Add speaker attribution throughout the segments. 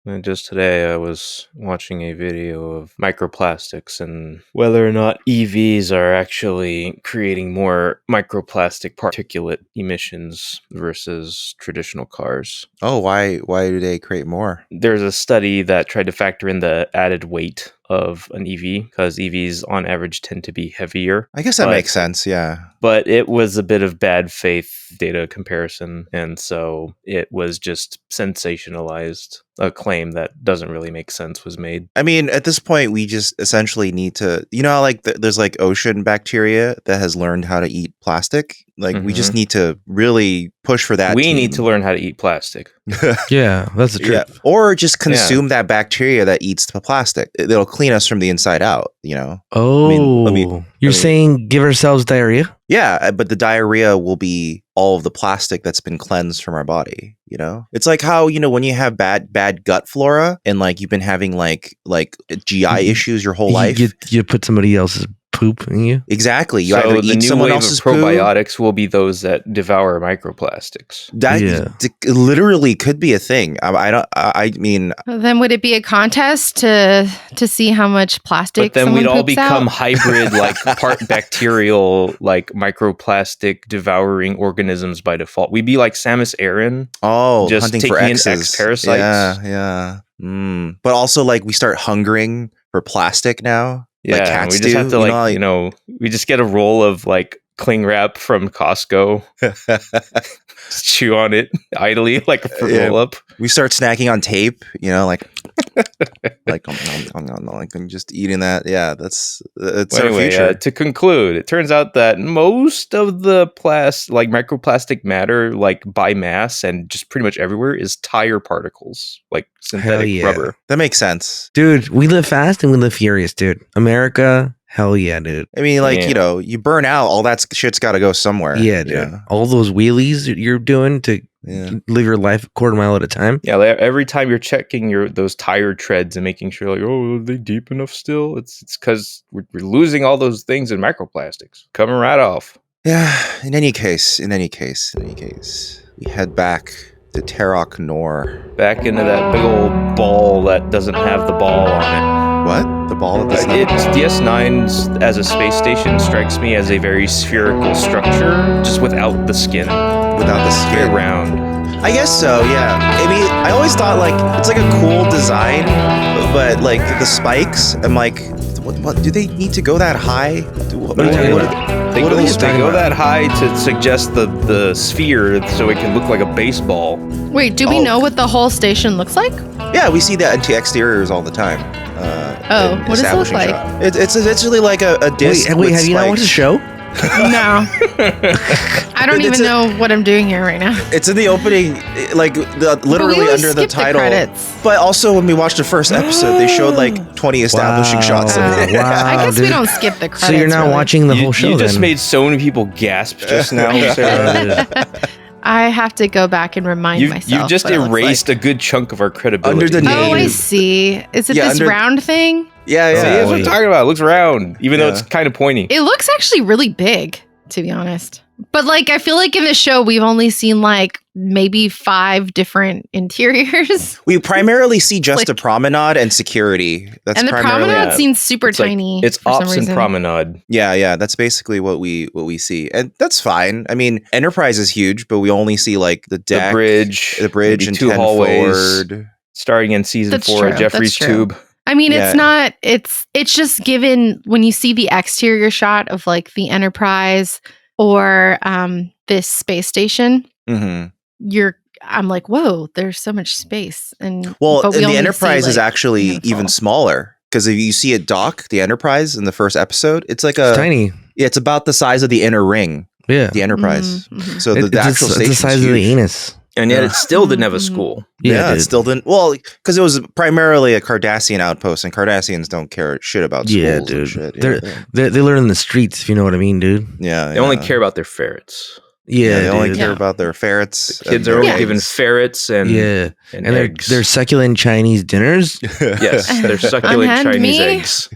Speaker 1: And just today I was watching a video of microplastics and whether or not EVs are actually creating more microplastic particulate emissions versus traditional cars.
Speaker 2: Oh, why do they create more?
Speaker 1: There's a study that tried to factor in the added weight of an EV because EVs on average tend to be heavier.
Speaker 2: I guess that makes sense, yeah.
Speaker 1: But it was a bit of bad faith data comparison, and so it was just sensationalized. A claim that doesn't really make sense was made.
Speaker 2: I mean, at this point, we just essentially need to, how like there's like ocean bacteria that has learned how to eat plastic. Like we just need to really push for that.
Speaker 1: We need to learn how to eat plastic.
Speaker 3: Yeah, that's the truth.
Speaker 2: Yeah. Or just consume that bacteria that eats the plastic. It'll clean us from the inside out,
Speaker 3: Oh, you're saying give ourselves diarrhea?
Speaker 2: Yeah, but the diarrhea will be all of the plastic that's been cleansed from our body, It's like how, when you have bad gut flora and like you've been having like GI issues your whole life.
Speaker 3: You put somebody else's poop in you?
Speaker 2: Exactly. You
Speaker 1: so
Speaker 2: either
Speaker 1: the
Speaker 2: eat
Speaker 1: new
Speaker 2: someone
Speaker 1: wave
Speaker 2: else's
Speaker 1: of probiotics will be those that devour microplastics.
Speaker 2: That literally could be a thing. I mean,
Speaker 4: then would it be a contest to see how much plastic?
Speaker 1: But then we'd all become
Speaker 4: out?
Speaker 1: hybrid, like part bacterial, like microplastic devouring organisms by default. We'd be like Samus Aran.
Speaker 2: Oh,
Speaker 1: just
Speaker 2: hunting
Speaker 1: taking
Speaker 2: for
Speaker 1: in
Speaker 2: X's.
Speaker 1: X parasites.
Speaker 2: Yeah. But also, like, we start hungering for plastic now.
Speaker 1: Yeah,
Speaker 2: like cats
Speaker 1: we just have to we just get a roll of like cling wrap from Costco, just chew on it idly like a fruit roll up.
Speaker 2: We start snacking on tape, like I'm just eating that. Yeah, that's our future.
Speaker 1: To conclude, it turns out that most of the microplastic matter, like by mass and just pretty much everywhere, is tire particles, like synthetic rubber.
Speaker 2: That makes sense,
Speaker 3: dude. We live fast and we live furious, dude. America. Hell yeah, dude.
Speaker 2: I mean, you burn out, all that shit's got to go somewhere.
Speaker 3: Yeah, dude. Yeah. All those wheelies you're doing to live your life a quarter mile at a time.
Speaker 1: Yeah, every time you're checking those tire treads and making sure, are they deep enough still? It's because we're losing all those things in microplastics. Coming right off.
Speaker 2: Yeah, in any case, we head back to Terok Nor.
Speaker 1: Back into that big old ball that doesn't have the ball on it.
Speaker 2: What? The ball of the
Speaker 1: DS9 as a space station strikes me as a very spherical structure, just without the skin.
Speaker 2: Without the skin.
Speaker 1: Very round.
Speaker 2: I guess so, yeah. I mean, I always thought it's like a cool design, but like the spikes, I'm like, what do they need to go that high?
Speaker 1: They go that high to suggest the sphere so it can look like a baseball.
Speaker 4: Wait, do we know what the whole station looks like?
Speaker 2: Yeah, we see that into exteriors all the time.
Speaker 4: What does it look like?
Speaker 2: It's really like a disc.
Speaker 3: Wait, have you not watched the show?
Speaker 4: No. I don't even know what I'm doing here right now.
Speaker 2: It's in the opening, literally under the title. But also when we watched the first episode, they showed 20 establishing shots of it.
Speaker 3: Wow,
Speaker 4: I guess we don't skip the credits.
Speaker 3: So you're not watching the whole show.
Speaker 1: You just made so many people gasp just now, Sarah.
Speaker 4: I have to go back and remind myself.
Speaker 1: You just erased a good chunk of our credibility.
Speaker 2: Under the name.
Speaker 4: Oh, I see. Is it this round thing?
Speaker 2: Yeah.
Speaker 1: See, that's what I'm talking about. It looks round, even though it's kind of pointy.
Speaker 4: It looks actually really big, to be honest. But I feel like in the show, we've only seen maybe 5 different interiors.
Speaker 2: We primarily see just a promenade and security.
Speaker 4: And the promenade seems super tiny.
Speaker 1: It's ops and promenade.
Speaker 2: Yeah. That's basically what we see, and that's fine. I mean, Enterprise is huge, but we only see the deck,
Speaker 1: the bridge, and
Speaker 2: 2 hallways.
Speaker 1: Forward. Starting in season 4 of Jeffrey's Tube.
Speaker 4: I mean, it's not. It's just given when you see the exterior shot of the Enterprise or this space station.
Speaker 2: Mm-hmm.
Speaker 4: I'm like, whoa, there's so much space. And
Speaker 2: the Enterprise is actually even smaller because if you see it dock, the Enterprise in the first episode, it's
Speaker 3: it's tiny.
Speaker 2: Yeah, it's about the size of the inner ring.
Speaker 3: Yeah,
Speaker 2: the Enterprise.
Speaker 4: Mm-hmm.
Speaker 2: So the actual station
Speaker 3: the size of the anus.
Speaker 1: And yet it still didn't have a school.
Speaker 2: Yeah, it still didn't. Well, because it was primarily a Cardassian outpost, and Cardassians don't care shit about schools.
Speaker 3: Yeah, dude.
Speaker 2: Shit.
Speaker 3: They learn in the streets, if you know what I mean, dude.
Speaker 2: Yeah.
Speaker 1: They only care about their ferrets.
Speaker 2: Yeah, they only care about their ferrets.
Speaker 1: The kids are only given ferrets and eggs.
Speaker 3: They're succulent Chinese dinners.
Speaker 1: Yes, they're succulent Chinese eggs.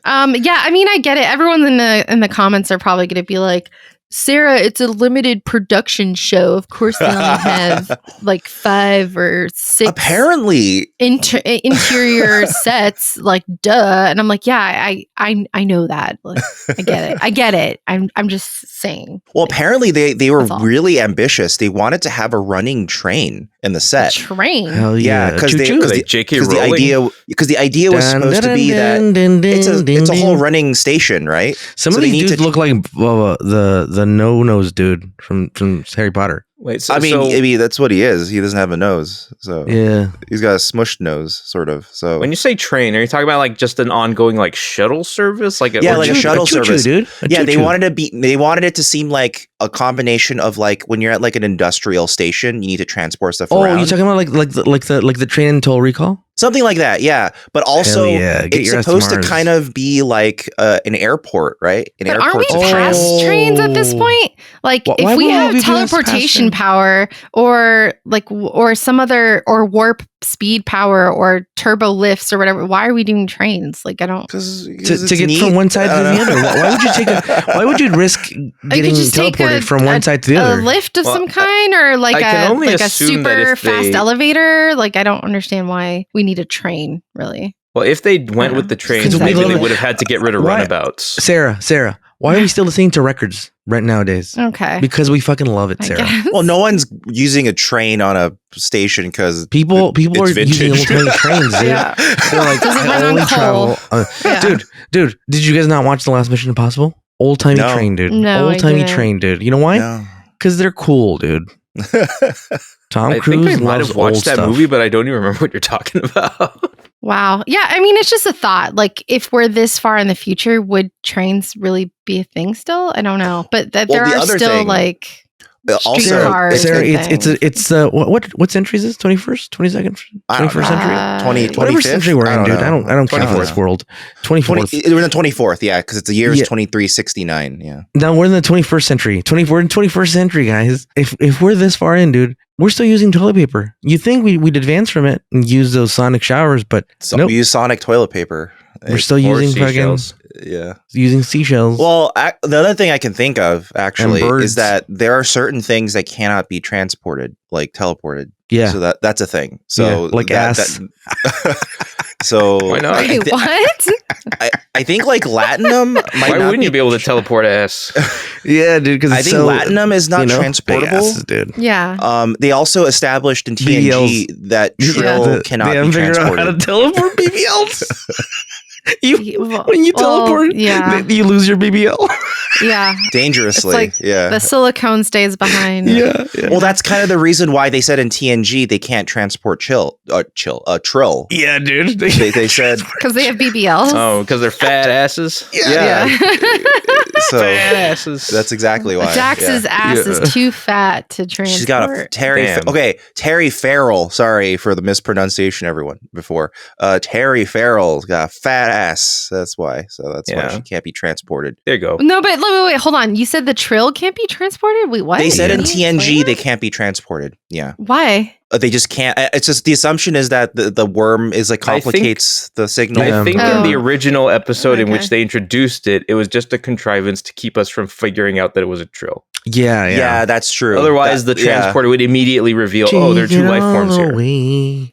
Speaker 4: Yeah, I mean, I get it. Everyone in the comments are probably going to be like, Sarah, it's a limited production show. Of course, they only have like 5 or 6
Speaker 2: Apparently,
Speaker 4: interior sets. Like, duh. And I'm like, yeah, I know that. Like, I get it. I'm just saying.
Speaker 2: well, apparently they were
Speaker 4: That's all.
Speaker 2: really ambitious. They wanted to have a running train in the
Speaker 4: A
Speaker 2: set.
Speaker 4: train.
Speaker 3: Hell
Speaker 2: Yeah, because
Speaker 3: Choo-choo.
Speaker 1: Like J.K. Rowling?
Speaker 2: the idea was supposed to be that it's a whole running station, right?
Speaker 3: Some
Speaker 2: So
Speaker 3: of
Speaker 2: they
Speaker 3: these
Speaker 2: need
Speaker 3: dudes
Speaker 2: to-
Speaker 3: look like the no-nose dude from Harry Potter.
Speaker 1: Wait, so,
Speaker 2: I mean, that's what he is. He doesn't have a nose, so
Speaker 3: Yeah.
Speaker 2: he's got a smushed nose, sort of. So
Speaker 1: when you say train, are you talking about like just an ongoing like shuttle service? Like
Speaker 2: Yeah, like a shuttle
Speaker 3: choo-choo,
Speaker 2: service.
Speaker 3: dude.
Speaker 2: yeah, they wanted it to seem like a combination of like when you're at like an industrial station, you need to transport stuff
Speaker 3: Oh,
Speaker 2: around.
Speaker 3: you talking about like the train in Total Recall?
Speaker 2: Something like that, yeah. But also,
Speaker 3: yeah. Get
Speaker 2: it's
Speaker 3: your ass to
Speaker 2: supposed to
Speaker 3: Mars.
Speaker 2: kind of be like an airport, right? An
Speaker 4: But aren't we
Speaker 2: airport's a train.
Speaker 4: past trains at this point? Like,
Speaker 3: Why
Speaker 4: if we
Speaker 3: won't
Speaker 4: have
Speaker 3: we be past
Speaker 4: teleportation
Speaker 3: train?
Speaker 4: power, or or some other, or warp speed power, or turbo lifts, or whatever, why are we doing trains? Like, I don't.
Speaker 2: Because
Speaker 3: To get from one side to the other. Why would you why would you risk getting
Speaker 4: just take
Speaker 3: teleported from one side to the
Speaker 4: A
Speaker 3: other?
Speaker 4: lift of
Speaker 1: Well,
Speaker 4: some kind, or like
Speaker 1: I can only
Speaker 4: a
Speaker 1: assume that
Speaker 4: super
Speaker 1: if
Speaker 4: fast
Speaker 1: they-
Speaker 4: elevator? Like, I don't understand why we need a train, really.
Speaker 1: Well, if they went with the trains,
Speaker 3: Because we
Speaker 1: maybe they
Speaker 3: live-
Speaker 1: would have had to get rid of
Speaker 3: Why-
Speaker 1: runabouts.
Speaker 3: Sarah, why are we still listening to records right nowadays?
Speaker 4: Okay.
Speaker 3: Because we fucking love it,
Speaker 4: I
Speaker 3: Sarah.
Speaker 4: guess.
Speaker 2: Well, no one's using a train on a station because
Speaker 3: People
Speaker 2: it's
Speaker 3: are using
Speaker 2: vintage.
Speaker 3: old-timey trains, dude.
Speaker 4: Yeah.
Speaker 3: They're like,
Speaker 4: Doesn't
Speaker 3: I
Speaker 4: run on
Speaker 3: only
Speaker 4: coal.
Speaker 3: travel.
Speaker 4: Yeah.
Speaker 3: Dude, did you guys not watch The Last Mission Impossible? Old-timey
Speaker 2: No.
Speaker 3: train, dude.
Speaker 4: No, I
Speaker 3: Old-timey
Speaker 4: didn't.
Speaker 3: train, dude. You know why?
Speaker 2: No.
Speaker 3: Because they're cool, dude. Tom
Speaker 1: I
Speaker 3: Cruise
Speaker 1: think I might
Speaker 3: loves
Speaker 1: have watched
Speaker 3: old
Speaker 1: that
Speaker 3: stuff.
Speaker 1: movie, but I don't even remember what you're talking about.
Speaker 4: Wow. Yeah. I mean, it's just a thought. Like, if we're this far in the future, would trains really be a thing still? I don't know. But that
Speaker 2: Well,
Speaker 4: there
Speaker 2: the
Speaker 4: are
Speaker 2: other
Speaker 4: still
Speaker 2: thing-
Speaker 4: like
Speaker 2: Also,
Speaker 4: streetcars.
Speaker 3: Sarah,
Speaker 4: and
Speaker 3: it's what century is this? 21st, 22nd,
Speaker 2: I don't
Speaker 3: 21st
Speaker 2: know.
Speaker 3: century?
Speaker 2: 20,
Speaker 3: Whatever
Speaker 2: 25th?
Speaker 3: century we're in, dude. I don't care for
Speaker 1: 24th.
Speaker 3: this world. 24th.
Speaker 2: We're in the 24th, yeah, because it's the year is
Speaker 3: Yeah.
Speaker 2: 2369, yeah.
Speaker 3: Now we're in the 21st century. We're in 21st century, guys. If we're this far in, dude, we're still using toilet paper. You think we'd advance from it and use those sonic showers, but
Speaker 2: So
Speaker 3: nope.
Speaker 2: we use sonic toilet paper.
Speaker 3: We're still
Speaker 1: Or
Speaker 3: using fucking
Speaker 1: seashells.
Speaker 2: Yeah.
Speaker 3: using seashells.
Speaker 2: Well, the other thing I can think of actually
Speaker 3: birds.
Speaker 2: is that there are certain things that cannot be transported, like teleported.
Speaker 3: yeah.
Speaker 2: So that's a thing. So
Speaker 3: Yeah, like ass.
Speaker 2: so
Speaker 1: Why not?
Speaker 4: Wait, what?
Speaker 2: I think like latinum might
Speaker 1: Why
Speaker 2: not
Speaker 1: wouldn't you be able to teleport ass?
Speaker 3: yeah, dude. Because
Speaker 2: I think latinum is not transportable.
Speaker 3: dude.
Speaker 4: Yeah.
Speaker 2: They also established in TNG that trill cannot
Speaker 3: They haven't
Speaker 2: be
Speaker 3: figured out how to
Speaker 2: transported.
Speaker 3: teleport BBLs.
Speaker 4: Well,
Speaker 3: When you teleport,
Speaker 4: yeah.
Speaker 3: you lose your BBL.
Speaker 4: Yeah.
Speaker 2: Dangerously,
Speaker 4: It's like
Speaker 2: yeah.
Speaker 4: The silicone stays behind.
Speaker 3: yeah.
Speaker 2: Well, that's kind of the reason why they said in TNG they can't transport trill.
Speaker 3: Yeah, dude.
Speaker 2: They said
Speaker 4: Because they have BBLs.
Speaker 1: Oh, because they're fat asses.
Speaker 2: yeah. So
Speaker 1: Fat asses.
Speaker 2: that's exactly why.
Speaker 4: Dax's
Speaker 2: yeah.
Speaker 4: ass
Speaker 3: Yeah.
Speaker 4: is too fat to transport.
Speaker 2: She's got a Terry.
Speaker 1: Damn.
Speaker 2: Terry Farrell. Sorry for the mispronunciation, everyone. Before Terry Farrell's got a fat ass. That's why. So that's why
Speaker 1: Yeah.
Speaker 2: she can't be transported.
Speaker 1: There you go.
Speaker 4: No, but wait, hold on. You said the trill can't be transported? Wait, what?
Speaker 2: They said in
Speaker 4: Can you
Speaker 2: TNG
Speaker 4: explain
Speaker 2: they
Speaker 4: that?
Speaker 2: can't be transported. Yeah,
Speaker 4: Why?
Speaker 2: they just can't. It's just the assumption is that the worm is like
Speaker 1: I think-
Speaker 2: complicates the signal.
Speaker 3: Yeah.
Speaker 1: I think
Speaker 4: Oh.
Speaker 1: in the original episode in
Speaker 4: Okay.
Speaker 1: which they introduced it, it was just a contrivance to keep us from figuring out that it was a trill.
Speaker 3: Yeah,
Speaker 2: Yeah, that's true.
Speaker 1: Otherwise, the transporter would immediately reveal, oh, there are two life forms here.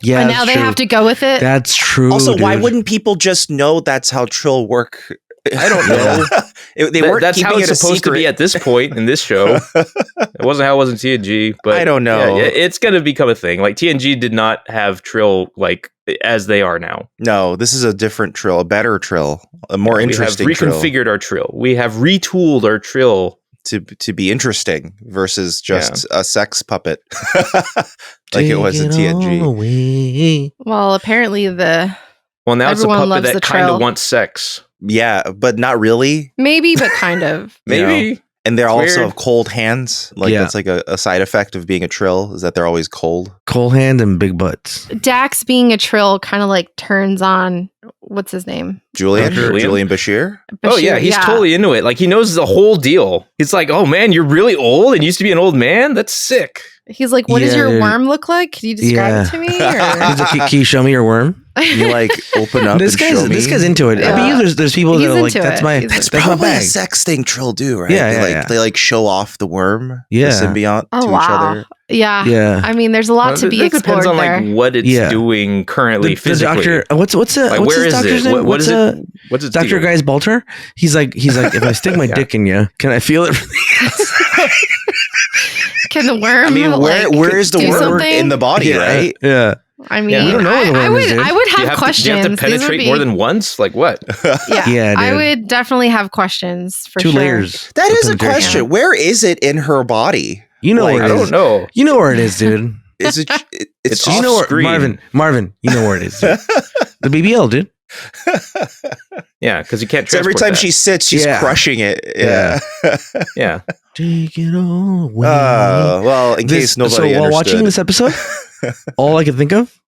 Speaker 3: Yeah,
Speaker 4: And now they have to go with it?
Speaker 3: That's true.
Speaker 2: Also, why
Speaker 3: dude.
Speaker 2: wouldn't people just know that's how trill work?
Speaker 1: I don't know.
Speaker 2: They weren't
Speaker 1: That's
Speaker 2: keeping
Speaker 1: how it's
Speaker 2: it a
Speaker 1: supposed to be
Speaker 2: secret.
Speaker 1: at this point in this show. It wasn't how it was in TNG, but
Speaker 2: I don't know.
Speaker 1: Yeah, it's going to become a thing. Like TNG did not have trill like as they are now.
Speaker 2: No, this is a different trill, a better trill, a more interesting
Speaker 1: We have
Speaker 2: trill
Speaker 1: reconfigured our trill. We have retooled our trill.
Speaker 2: to be interesting versus just a sex puppet like it was in
Speaker 3: Take all
Speaker 2: TNG.
Speaker 3: away.
Speaker 4: Well, apparently
Speaker 1: Well, now it's a
Speaker 4: Everyone
Speaker 1: puppet
Speaker 4: loves
Speaker 1: that
Speaker 4: the
Speaker 1: kind
Speaker 4: trill.
Speaker 1: of wants sex.
Speaker 2: Yeah, but not really.
Speaker 4: maybe, but kind of.
Speaker 2: You know,
Speaker 1: Maybe.
Speaker 2: and they're
Speaker 1: It's
Speaker 2: also
Speaker 1: weird.
Speaker 2: have cold hands. Like
Speaker 3: Yeah.
Speaker 2: that's like a side effect of being a trill is that they're always cold.
Speaker 3: Cold hand and big butts.
Speaker 4: Dax being a trill kind of like turns on, what's his name?
Speaker 2: Julian
Speaker 1: Julian?
Speaker 2: Bashir.
Speaker 1: Oh yeah,
Speaker 4: Bashir,
Speaker 1: he's totally into it. Like he knows the whole deal. It's like, oh man, you're really old and used to be an old man. That's sick.
Speaker 4: He's like, what does
Speaker 3: Yeah,
Speaker 4: your
Speaker 3: dude.
Speaker 4: worm look like? Can you describe
Speaker 3: Yeah.
Speaker 4: it to me?
Speaker 3: He's
Speaker 4: Or?
Speaker 3: like, can you show me your worm?
Speaker 2: You like open up
Speaker 3: This
Speaker 2: and show me.
Speaker 3: guy's into it.
Speaker 4: Yeah.
Speaker 3: I mean, there's people
Speaker 4: He's
Speaker 3: that are like,
Speaker 4: into
Speaker 3: that's
Speaker 4: it.
Speaker 3: my
Speaker 4: He's
Speaker 2: That's
Speaker 3: that's my
Speaker 2: probably a
Speaker 3: bag.
Speaker 2: sex thing Trill do, right?
Speaker 3: Yeah,
Speaker 2: they
Speaker 3: yeah,
Speaker 2: like
Speaker 3: yeah.
Speaker 2: they like show off the worm,
Speaker 3: Yeah.
Speaker 2: the symbiont
Speaker 4: Oh
Speaker 2: to each
Speaker 4: wow.
Speaker 2: other.
Speaker 4: Yeah.
Speaker 3: Yeah.
Speaker 4: I mean, there's a lot to be
Speaker 1: It
Speaker 4: explored
Speaker 1: depends on
Speaker 4: there.
Speaker 1: like what it's
Speaker 3: Yeah.
Speaker 1: doing currently
Speaker 3: The
Speaker 1: physically.
Speaker 3: doctor, what's
Speaker 1: like,
Speaker 3: what's
Speaker 1: where
Speaker 3: his
Speaker 1: is
Speaker 3: doctor's
Speaker 1: it?
Speaker 3: name?
Speaker 1: What is it? What's its
Speaker 3: Dr.
Speaker 1: deal?
Speaker 3: Guy's Balter? He's like, if I stick my
Speaker 1: Yeah.
Speaker 3: dick in you, can I feel it?
Speaker 4: Can the worm?
Speaker 2: I mean, where is the
Speaker 4: do
Speaker 2: worm
Speaker 4: something?
Speaker 2: in the body, right?
Speaker 3: Yeah.
Speaker 4: I mean,
Speaker 1: Yeah. We don't
Speaker 3: know where the
Speaker 4: I
Speaker 3: worm is,
Speaker 4: would.
Speaker 3: dude.
Speaker 4: I would
Speaker 1: Do you
Speaker 4: have
Speaker 1: have
Speaker 4: questions.
Speaker 1: to, do you have to
Speaker 4: These would
Speaker 1: penetrate
Speaker 4: be-
Speaker 1: more than once? Like what?
Speaker 4: Yeah.
Speaker 3: Yeah,
Speaker 4: I
Speaker 3: dude.
Speaker 4: would definitely have questions for
Speaker 3: Two
Speaker 4: sure.
Speaker 3: layers.
Speaker 2: That
Speaker 3: of
Speaker 2: is a
Speaker 3: penetration.
Speaker 2: question. Where is it in her body?
Speaker 3: You know
Speaker 2: Like,
Speaker 3: where
Speaker 1: I
Speaker 3: it
Speaker 1: don't
Speaker 3: is.
Speaker 1: know.
Speaker 3: You know where it is, dude.
Speaker 2: Is it?
Speaker 1: It's
Speaker 2: just
Speaker 3: You know where
Speaker 1: Off-screen.
Speaker 3: Marvin. You know where it is. Dude. The BBL, dude.
Speaker 1: Yeah, because you can't.
Speaker 2: So every
Speaker 1: transport
Speaker 2: time
Speaker 1: that.
Speaker 2: she sits, she's
Speaker 3: Yeah.
Speaker 2: crushing it. Yeah.
Speaker 1: yeah,
Speaker 3: Take it all away.
Speaker 2: Well, in case nobody
Speaker 3: so while
Speaker 2: understood.
Speaker 3: watching this episode, all I could think of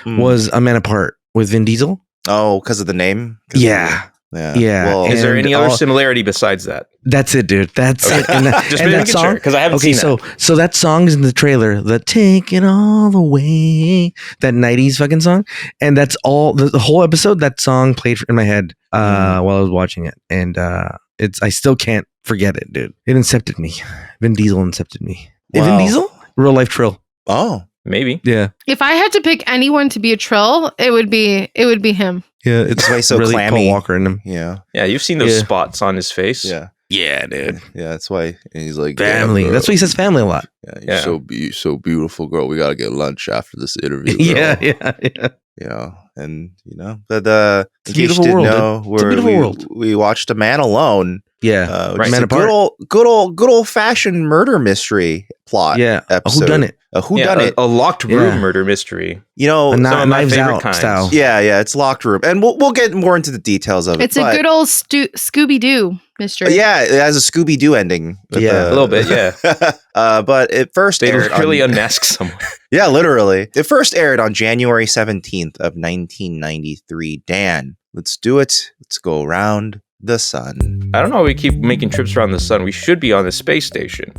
Speaker 2: Mm.
Speaker 3: was A Man Apart with Vin Diesel.
Speaker 2: Oh, because of the name? 'Cause
Speaker 3: Yeah.
Speaker 2: of
Speaker 3: Yeah.
Speaker 2: Well,
Speaker 1: is there
Speaker 3: And
Speaker 1: any other
Speaker 3: all-
Speaker 1: similarity besides that?
Speaker 3: That's it, dude. That's
Speaker 1: Okay.
Speaker 3: it. And that,
Speaker 1: Just
Speaker 3: and that
Speaker 1: making sure
Speaker 3: song.
Speaker 1: because I haven't
Speaker 3: Okay,
Speaker 1: seen
Speaker 3: so that song is in the trailer. The "Take It All Away," that '90s fucking song, and that's all. The whole episode, that song played in my head while I was watching it, and I still can't forget it, dude. It incepted me. Vin Diesel incepted me.
Speaker 2: Wow.
Speaker 3: Vin Diesel, real life Trill.
Speaker 2: oh,
Speaker 1: that. Maybe.
Speaker 3: Yeah,
Speaker 4: If I had to pick anyone to be a Trill, it would be him.
Speaker 3: yeah. It's
Speaker 2: That's why he's so
Speaker 3: really
Speaker 2: clammy.
Speaker 3: Paul Walker in him.
Speaker 2: yeah.
Speaker 1: Yeah, you've seen those
Speaker 3: Yeah.
Speaker 1: spots on his face.
Speaker 2: Yeah.
Speaker 3: Yeah, dude.
Speaker 2: Yeah. That's why he's like,
Speaker 3: Family.
Speaker 2: Yeah,
Speaker 3: That's why he says family a lot.
Speaker 2: you're
Speaker 1: Yeah.
Speaker 2: so beautiful, girl. We got to get lunch after this interview.
Speaker 3: Yeah,
Speaker 2: girl.
Speaker 3: yeah.
Speaker 2: You know, and but
Speaker 3: It's
Speaker 2: in
Speaker 3: a
Speaker 2: case you
Speaker 3: beautiful
Speaker 2: didn't
Speaker 3: world,
Speaker 2: know,
Speaker 3: dude. It's a beautiful world.
Speaker 2: we watched A Man Alone.
Speaker 3: Yeah,
Speaker 2: Which is
Speaker 3: Man
Speaker 2: a
Speaker 3: Apart.
Speaker 2: good old fashioned murder mystery plot.
Speaker 3: Yeah.
Speaker 2: episode.
Speaker 3: Who done it?
Speaker 2: A who
Speaker 1: Yeah,
Speaker 2: done it?
Speaker 1: a locked room
Speaker 3: Yeah.
Speaker 1: murder mystery.
Speaker 2: You know,
Speaker 3: A
Speaker 1: some of my
Speaker 3: Knives
Speaker 1: favorite
Speaker 3: Out
Speaker 1: kinds.
Speaker 3: style.
Speaker 2: yeah, it's locked room, and we'll get more into the details of it.
Speaker 4: It's a
Speaker 2: but-
Speaker 4: good old Scooby Doo mystery.
Speaker 2: Yeah, it has a Scooby Doo ending. with
Speaker 3: Yeah.
Speaker 1: A little bit, yeah.
Speaker 2: But it first
Speaker 1: They
Speaker 2: aired
Speaker 1: really
Speaker 2: on,
Speaker 1: unmask someone.
Speaker 2: yeah, literally. It first aired on January 17th of 1993. Dan, let's do it. Let's go around the sun.
Speaker 1: I don't know. We keep making trips around the sun. We should be on the space station.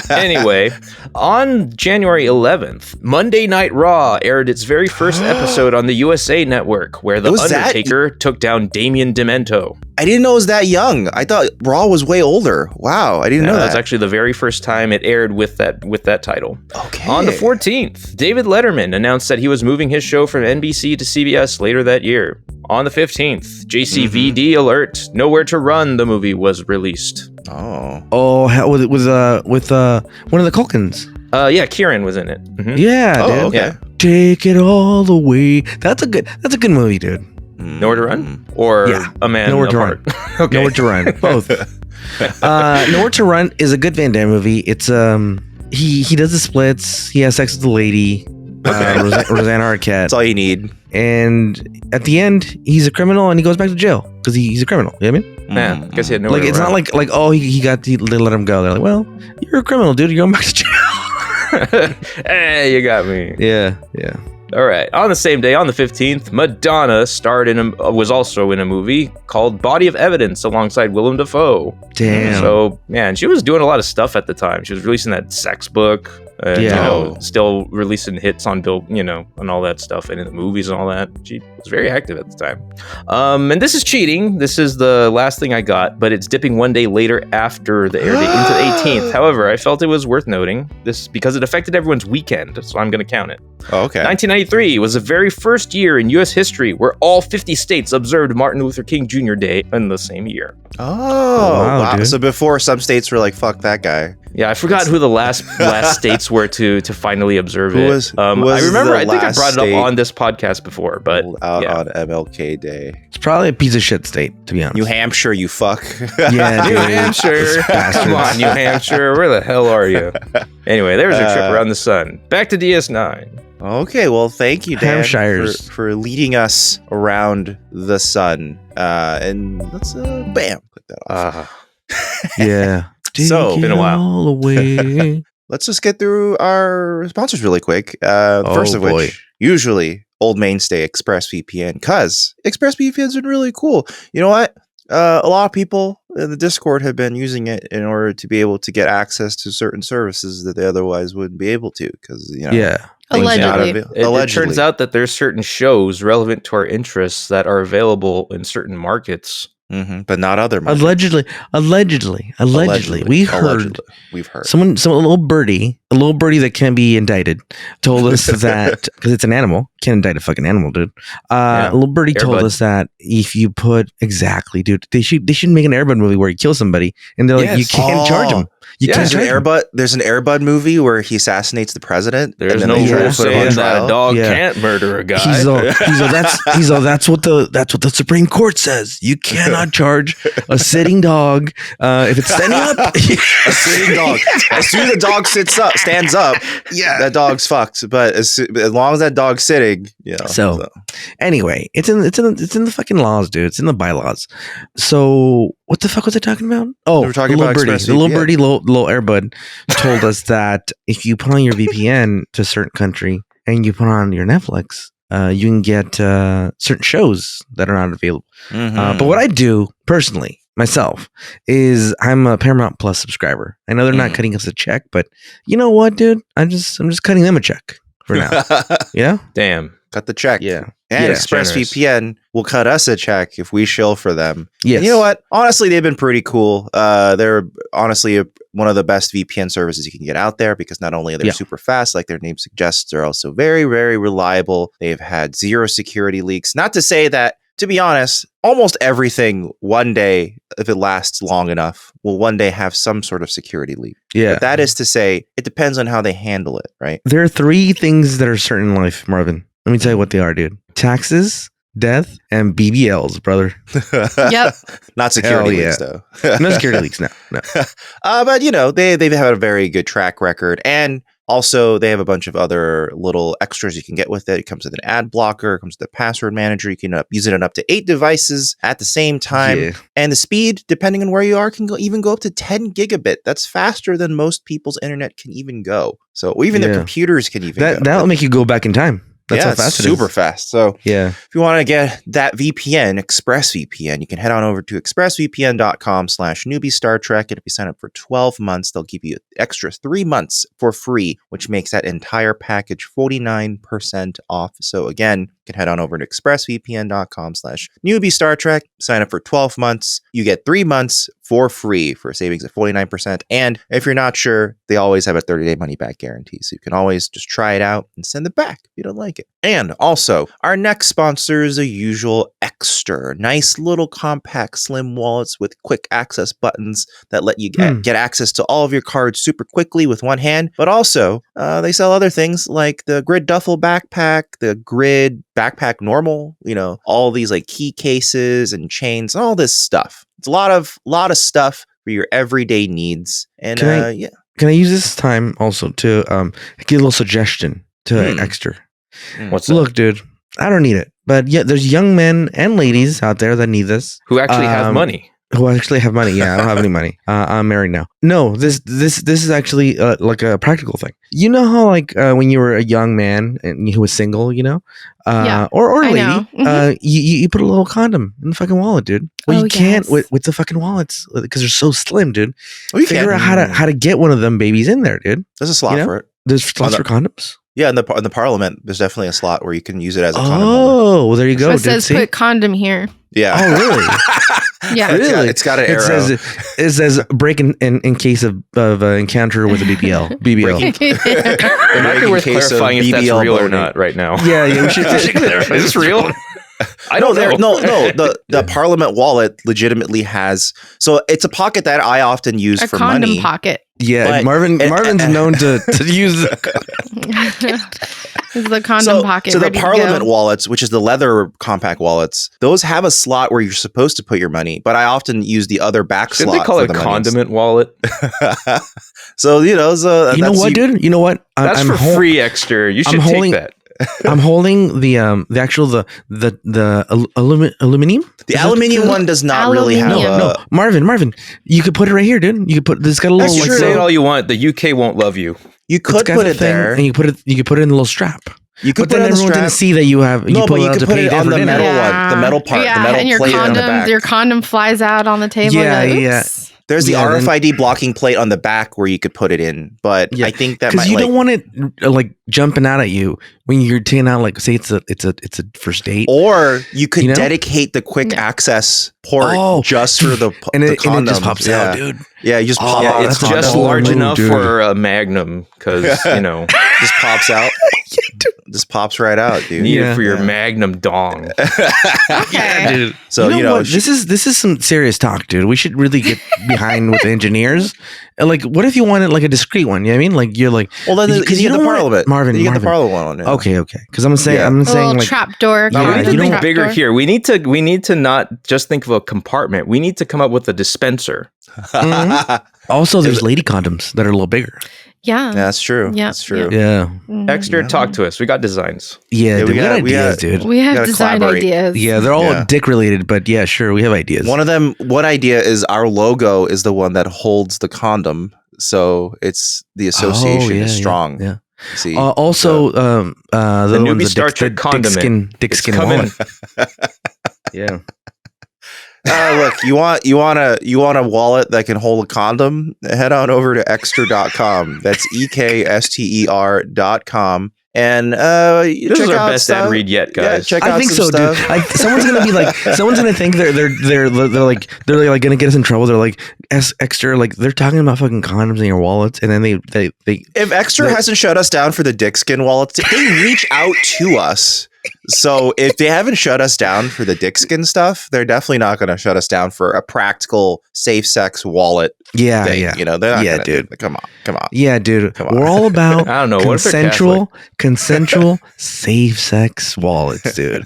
Speaker 1: Anyway, on January 11th, Monday Night Raw aired its very first episode on the USA Network, where The
Speaker 2: Was that-
Speaker 1: Undertaker took down Damien Demento.
Speaker 2: I didn't know it was that young. I thought Raw was way older. Wow, I didn't know
Speaker 1: That's
Speaker 2: that.
Speaker 1: actually the very first time it aired with that title.
Speaker 2: Okay.
Speaker 1: On the 14th, David Letterman announced that he was moving his show from NBC to CBS later that year. On the 15th, JCVD alert, Nowhere to Run, the movie was released.
Speaker 2: Oh.
Speaker 3: Oh, hell, with one of the Culkins.
Speaker 1: Yeah, Kieran was in it. Mhm.
Speaker 3: Yeah,
Speaker 2: Oh,
Speaker 3: dude.
Speaker 2: okay.
Speaker 1: Yeah.
Speaker 3: Take it all the way. That's a good movie, dude.
Speaker 1: Nowhere to Run? Or
Speaker 3: Yeah,
Speaker 1: A Man
Speaker 3: Nowhere to
Speaker 1: Apart? Okay.
Speaker 3: Nowhere to Run. Both. Nowhere to Run is a good Van Damme movie. It's he does the splits. He has sex with the lady, Rosanna Arquette,
Speaker 2: That's all you need.
Speaker 3: and at the end he's a criminal and he goes back to jail because he's a criminal. You know what I mean?
Speaker 1: Yeah,
Speaker 2: Mm.
Speaker 1: I guess he had nowhere
Speaker 3: Like
Speaker 1: to
Speaker 3: it's
Speaker 1: run.
Speaker 3: not like oh they let him go. They're like, well, you're a criminal, dude. You're going back to jail.
Speaker 1: Hey, you got me.
Speaker 3: Yeah.
Speaker 1: All right. On the same day, on the 15th, Madonna was also in a movie called Body of Evidence alongside Willem Dafoe.
Speaker 3: Damn.
Speaker 1: So, yeah, and she was doing a lot of stuff at the time. She was releasing that sex book. And,
Speaker 3: Yeah.
Speaker 1: you know, still releasing hits on and all that stuff, and in the movies and all that. She was very active at the time. And this is cheating. This is the last thing I got, but it's dipping one day later after the air date into the 18th. However, I felt it was worth noting this because it affected everyone's weekend, so I'm going to count it.
Speaker 2: Oh, okay.
Speaker 1: 1993 was the very first year in U.S. history where all 50 states observed Martin Luther King Jr. Day in the same year.
Speaker 2: Oh,
Speaker 3: Wow,
Speaker 2: wow.
Speaker 3: dude.
Speaker 2: So before, some states were like, fuck that guy.
Speaker 1: Yeah, I forgot who the last states were to finally observe
Speaker 2: Who
Speaker 1: it.
Speaker 2: was
Speaker 1: I
Speaker 2: the
Speaker 1: remember, I think I
Speaker 2: last
Speaker 1: brought it
Speaker 2: state
Speaker 1: up on this podcast before, but
Speaker 2: out
Speaker 1: yeah.
Speaker 2: on MLK Day.
Speaker 3: It's probably a piece of shit state, to be honest.
Speaker 2: New Hampshire, you fuck.
Speaker 3: Yeah,
Speaker 1: New
Speaker 3: dude.
Speaker 1: Hampshire.
Speaker 3: Bastards.
Speaker 1: Come on, New Hampshire. Where the hell are you? Anyway, there's a trip around the sun. Back to DS9.
Speaker 2: Okay, well, thank you, Dan,
Speaker 3: Hampshires.
Speaker 2: for leading us around the sun. And let's, bam, click that off.
Speaker 3: Yeah.
Speaker 2: So,
Speaker 3: Take
Speaker 1: been a
Speaker 3: it
Speaker 1: while.
Speaker 3: all away.
Speaker 2: Let's just get through our sponsors really quick. First of
Speaker 3: boy.
Speaker 2: which, usually, old mainstay ExpressVPN, because ExpressVPN's been really cool. You know what? A lot of people in the Discord have been using it in order to be able to get access to certain services that they otherwise wouldn't be able to, because, you know,
Speaker 3: Yeah.
Speaker 2: things not
Speaker 4: Allegedly.
Speaker 1: It turns out that there's certain shows relevant to our interests that are available in certain markets.
Speaker 2: But not other markets.
Speaker 3: Allegedly. We've heard someone, a little birdie that can be indicted, told us that because it's an animal, can't indict a fucking animal, dude. A little birdie told us that if you put dude, they should make an Air Bud movie where he kills somebody, and they're like, you can't charge him.
Speaker 2: There's an Air Bud movie where he assassinates the president.
Speaker 1: There's no rule saying that a dog can't murder a guy.
Speaker 3: That's what the Supreme Court says. You cannot charge a sitting dog if it's standing up.
Speaker 2: A sitting dog. As soon as the dog stands up, that dog's fucked. But as long as that dog's sitting, So
Speaker 3: anyway, it's in the fucking laws, dude. It's in the bylaws. So what the fuck was I talking about? Oh,
Speaker 2: we were talking about
Speaker 3: the little birdie, little Air Bud told us that if you put on your VPN to a certain country and you put on your Netflix, you can get certain shows that are not available. But what I do personally, myself, is I'm a Paramount Plus subscriber. I know they're not cutting us a check, but you know what, dude? I'm just cutting them a check for now. Yeah?
Speaker 1: Damn.
Speaker 2: Cut the check.
Speaker 3: Yeah.
Speaker 2: And ExpressVPN will cut us a check if we shill for them.
Speaker 3: Yes.
Speaker 2: And you know what? Honestly, they've been pretty cool. They're honestly one of the best VPN services you can get out there because not only are they super fast, like their name suggests, they're also very, very reliable. They've had zero security leaks. Not to say that, to be honest, almost everything one day, if it lasts long enough, will one day have some sort of security leak.
Speaker 3: Yeah.
Speaker 2: But that is to say, it depends on how they handle it, right?
Speaker 3: There are 3 things that are certain in life, Marvin. Let me tell you what they are, dude. Taxes, death, and BBLs, brother.
Speaker 4: Yep.
Speaker 2: Not security leaks, though.
Speaker 3: No security leaks, no.
Speaker 2: But, they've had a very good track record. And also, they have a bunch of other little extras you can get with it. It comes with an ad blocker. It comes with a password manager. You can use it on up to 8 devices at the same time. Yeah. And the speed, depending on where you are, can even go up to 10 gigabit. That's faster than most people's internet can even go. So even their computers can even go.
Speaker 3: That'll make you go back in time. That's how fast
Speaker 2: it's super fast. So if you want to get that VPN, ExpressVPN, you can head on over to expressvpn.com/newbie Star Trek. And if you sign up for 12 months, they'll give you an extra 3 months for free, which makes that entire package 49% off. So again, you can head on over to expressvpn.com/newbie Star Trek, sign up for 12 months. You get 3 months for free for a savings of 49%. And if you're not sure, they always have a 30-day money-back guarantee. So you can always just try it out and send it back if you don't like it. And also, our next sponsor is a usual Extra. Nice little compact slim wallets with quick access buttons that let you get access to all of your cards super quickly with one hand. But also, they sell other things like the Grid Duffel Backpack, the Grid Backpack Normal, all these like key cases and chains, all this stuff. It's a lot of stuff for your everyday needs. And can
Speaker 3: I use this time also to give a little suggestion to Extra?
Speaker 1: What's that?
Speaker 3: Look, dude, I don't need it, but there's young men and ladies out there that need this
Speaker 1: who actually have money.
Speaker 3: Yeah, I don't have any money. I'm married now. No, this is actually like a practical thing. You know how when you were a young man and who was single, or a lady, you put a little condom in the fucking wallet, dude. Well, you can't with the fucking wallets because they're so slim, dude. Well, you figure out how to get one of them babies in there, dude.
Speaker 2: There's a slot for it.
Speaker 3: There's slots for condoms.
Speaker 2: Yeah, in the Parliament, there's definitely a slot where you can use it as a condom.
Speaker 3: Oh, well, there you go.
Speaker 4: It says put condom here.
Speaker 2: Yeah.
Speaker 3: Oh, really?
Speaker 4: Yeah.
Speaker 3: Really?
Speaker 2: It's got an arrow.
Speaker 3: It says break in case of encounter with a BBL.
Speaker 1: It might be worth clarifying if that's real or not right now.
Speaker 3: Yeah, we should
Speaker 1: clarify. Is this real? I don't know.
Speaker 2: No. The Parliament wallet legitimately has. So it's a pocket that I often use for money.
Speaker 4: A condom pocket.
Speaker 3: Yeah, Marvin's known to use the
Speaker 4: condom pocket.
Speaker 2: So the Parliament wallets, which is the leather compact wallets, those have a slot where you're supposed to put your money, but I often use the other back slot.
Speaker 1: Shouldn't they call it a condiment wallet?
Speaker 2: So
Speaker 3: you know what, dude? You know what?
Speaker 1: That's for free Extra. You should take that.
Speaker 3: I'm holding the actual aluminum.
Speaker 2: The aluminium one does not really have.
Speaker 3: No, Marvin, you could put it right here, dude. You could put. This got a little.
Speaker 1: Say it all you want. The UK won't love you.
Speaker 2: You could put it there,
Speaker 3: and you could put it in the little strap.
Speaker 2: You could
Speaker 3: put it on the strap. Didn't see that you have.
Speaker 2: No, but you could put it on the metal one, the metal part, the metal
Speaker 4: and
Speaker 2: plate on the back.
Speaker 4: Your condom flies out on the table.
Speaker 3: Yeah.
Speaker 2: There's the
Speaker 3: Yeah, then-
Speaker 2: RFID blocking plate on the back where you could put it in, but
Speaker 3: Yeah,
Speaker 2: I think that
Speaker 3: because
Speaker 2: might
Speaker 3: you don't want it like jumping out at you when you're taking out, like, say it's a first date,
Speaker 2: or you could
Speaker 3: You know?
Speaker 2: dedicate the quick
Speaker 4: Yeah.
Speaker 2: access port
Speaker 3: Oh,
Speaker 2: just for the
Speaker 3: and
Speaker 2: the
Speaker 3: it just
Speaker 2: condoms.
Speaker 3: pops
Speaker 2: yeah.
Speaker 3: out, dude.
Speaker 2: Yeah, you just pop
Speaker 1: Yeah,
Speaker 2: out
Speaker 1: it's
Speaker 2: the
Speaker 1: just
Speaker 2: condom.
Speaker 1: large
Speaker 3: move,
Speaker 1: enough
Speaker 3: dude.
Speaker 1: for a Magnum because
Speaker 2: just pops out. Just pops right out, dude.
Speaker 1: need
Speaker 3: Yeah.
Speaker 1: it for your
Speaker 2: Yeah.
Speaker 1: Magnum dong.
Speaker 4: Okay.
Speaker 3: Dude.
Speaker 2: So
Speaker 3: what? This is some serious talk, dude. We should really get behind with the engineers. And, like, what if you wanted like a discrete one? You know what I mean? Like, you're like,
Speaker 2: well, then
Speaker 3: because
Speaker 2: you get the
Speaker 3: don't want-
Speaker 2: Parliament,
Speaker 3: Marvin,
Speaker 2: you get the
Speaker 3: Marvin.
Speaker 2: Parliament one on. Yeah.
Speaker 3: Okay. Because I'm saying,
Speaker 2: Yeah.
Speaker 3: I'm
Speaker 4: A
Speaker 3: saying
Speaker 4: little
Speaker 3: like,
Speaker 4: trapdoor.
Speaker 1: No,
Speaker 3: Yeah,
Speaker 1: we need to
Speaker 3: you
Speaker 1: think
Speaker 3: don't-
Speaker 1: bigger here. We need to not just think of a compartment. We need to come up with a dispenser.
Speaker 3: also there's lady condoms that are a little bigger.
Speaker 4: Yeah.
Speaker 2: That's true.
Speaker 4: Yeah,
Speaker 2: That's true.
Speaker 3: Yeah,
Speaker 4: Mhm.
Speaker 1: Extra,
Speaker 2: Yeah.
Speaker 1: talk to us. We got designs.
Speaker 3: yeah.
Speaker 2: we
Speaker 3: Dude, we
Speaker 2: got-
Speaker 3: got
Speaker 2: we
Speaker 3: ideas,
Speaker 2: got-
Speaker 3: dude.
Speaker 4: We have
Speaker 2: gotta
Speaker 4: design
Speaker 2: collaborate.
Speaker 4: ideas.
Speaker 3: Yeah, they're all
Speaker 2: Yeah.
Speaker 3: dick related, but yeah, sure, we have ideas.
Speaker 2: One idea is our logo is the one that holds the condom, so it's the association is strong.
Speaker 3: Yeah.
Speaker 2: See,
Speaker 3: Also, the other
Speaker 1: Newbie
Speaker 3: one's a
Speaker 1: Star Trek condiment.
Speaker 3: dick
Speaker 1: It's
Speaker 3: skin
Speaker 1: coming.
Speaker 3: wallet. Yeah.
Speaker 2: look, you want a wallet that can hold a condom? Head on over to extra.com. That's ekster.com. And
Speaker 1: This is
Speaker 2: check
Speaker 1: our
Speaker 2: out
Speaker 1: best
Speaker 2: stuff.
Speaker 1: ad read yet,
Speaker 2: Yeah,
Speaker 1: guys.
Speaker 2: check
Speaker 3: I
Speaker 2: out
Speaker 3: think
Speaker 2: some
Speaker 3: so,
Speaker 2: stuff.
Speaker 3: dude. Someone's gonna be like, someone's gonna think they're like gonna get us in trouble. They're like, extra, like they're talking about fucking condoms in your wallets, and then they
Speaker 2: If Extra hasn't shut us down for the dick skin wallets, they reach out to us. So if they haven't shut us down for the dick skin stuff, they're definitely not going to shut us down for a practical safe sex wallet
Speaker 3: yeah,
Speaker 2: thing.
Speaker 3: yeah,
Speaker 2: You know, they're not
Speaker 3: Yeah,
Speaker 2: gonna do
Speaker 3: dude.
Speaker 2: it. Come on.
Speaker 3: yeah, dude.
Speaker 2: Come on.
Speaker 3: We're all about
Speaker 1: I don't know. What if they're
Speaker 3: consensual, safe sex wallets, dude.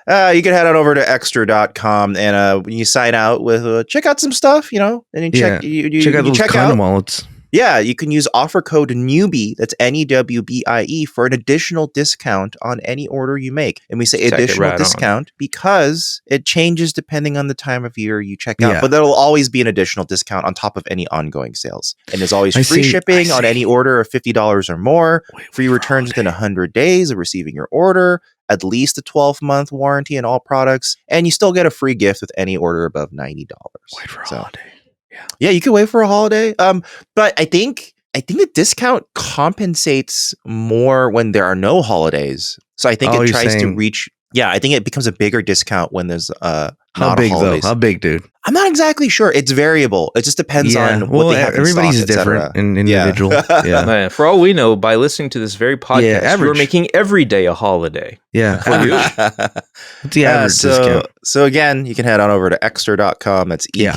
Speaker 2: You can head on over to extra.com and when you sign out with check out some stuff, you know, and you check
Speaker 3: Check out those condom wallets.
Speaker 2: Yeah, you can use offer code Newbie, that's NEWBIE, for an additional discount on any order you make. And we say
Speaker 1: Check it
Speaker 2: additional
Speaker 1: right on.
Speaker 2: discount because it changes depending on the time of year you check out.
Speaker 3: Yeah.
Speaker 2: But there'll always be an additional discount on top of any ongoing sales. And there's always
Speaker 3: I
Speaker 2: free
Speaker 3: see,
Speaker 2: shipping
Speaker 3: I
Speaker 2: on
Speaker 3: see.
Speaker 2: any order of $50 or more, free
Speaker 3: for
Speaker 2: returns within
Speaker 3: holiday.
Speaker 2: 100 days of receiving your order, at least a 12-month warranty on all products, and you still get a free gift with any order above $90.
Speaker 3: Wait for a
Speaker 2: So-
Speaker 3: holiday.
Speaker 2: Yeah, you can wait for a holiday. But I think the discount compensates more when there are no holidays. So I think
Speaker 3: Oh,
Speaker 2: it
Speaker 3: you're
Speaker 2: tries to
Speaker 3: saying-
Speaker 2: reach. Yeah, I think it becomes a bigger discount when there's
Speaker 3: How
Speaker 2: not
Speaker 3: big
Speaker 2: a
Speaker 3: though?
Speaker 2: holidays.
Speaker 3: How big, dude?
Speaker 2: I'm not exactly sure. It's variable. It just depends on what they have in
Speaker 3: everybody's
Speaker 2: stock, et cetera.
Speaker 3: different and individual. Yeah,
Speaker 1: Man, for all we know, by listening to this very podcast, we're
Speaker 3: average.
Speaker 1: making every day a holiday.
Speaker 3: yeah. What's the average
Speaker 2: so,
Speaker 3: discount?
Speaker 2: so again, you can head on over to extra.com. That's
Speaker 3: Yeah.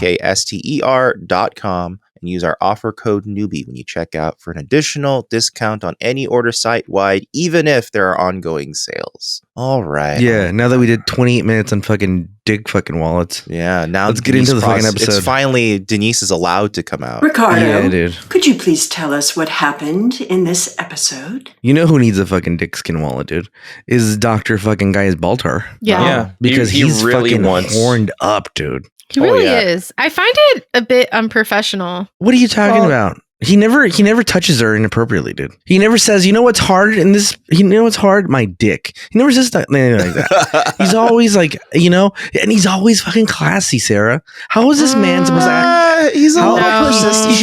Speaker 2: ekster.com and use our offer code Newbie when you check out for an additional discount on any order site-wide, even if there are ongoing sales. All right.
Speaker 3: Yeah. Now that we did 28 minutes on fucking dick fucking wallets.
Speaker 2: Yeah. Now
Speaker 3: Let's get into the fucking
Speaker 2: It's
Speaker 3: episode.
Speaker 2: finally Denise is allowed to come out.
Speaker 5: Ricardo,
Speaker 3: Yeah, dude.
Speaker 5: could you please tell us what happened in this episode?
Speaker 3: You know who needs a fucking dick skin wallet, dude? Is Dr. fucking Guy's Baltar.
Speaker 4: Yeah.
Speaker 1: Yeah.
Speaker 3: Because
Speaker 1: He
Speaker 3: he's
Speaker 1: really
Speaker 3: fucking
Speaker 1: wants-
Speaker 3: horned up, dude.
Speaker 4: He
Speaker 2: Oh,
Speaker 4: really
Speaker 2: yeah.
Speaker 4: is. I find it a bit unprofessional.
Speaker 3: What are you talking
Speaker 1: Well-
Speaker 3: about? He never touches her inappropriately, dude. He never says, you know what's hard in this? You know what's hard? My dick. He never says that, anything like that. He's always like, you know, and he's always fucking classy, Sarah. How is this man supposed to act?
Speaker 2: He's a
Speaker 3: How,
Speaker 2: little
Speaker 4: No.
Speaker 2: persistent.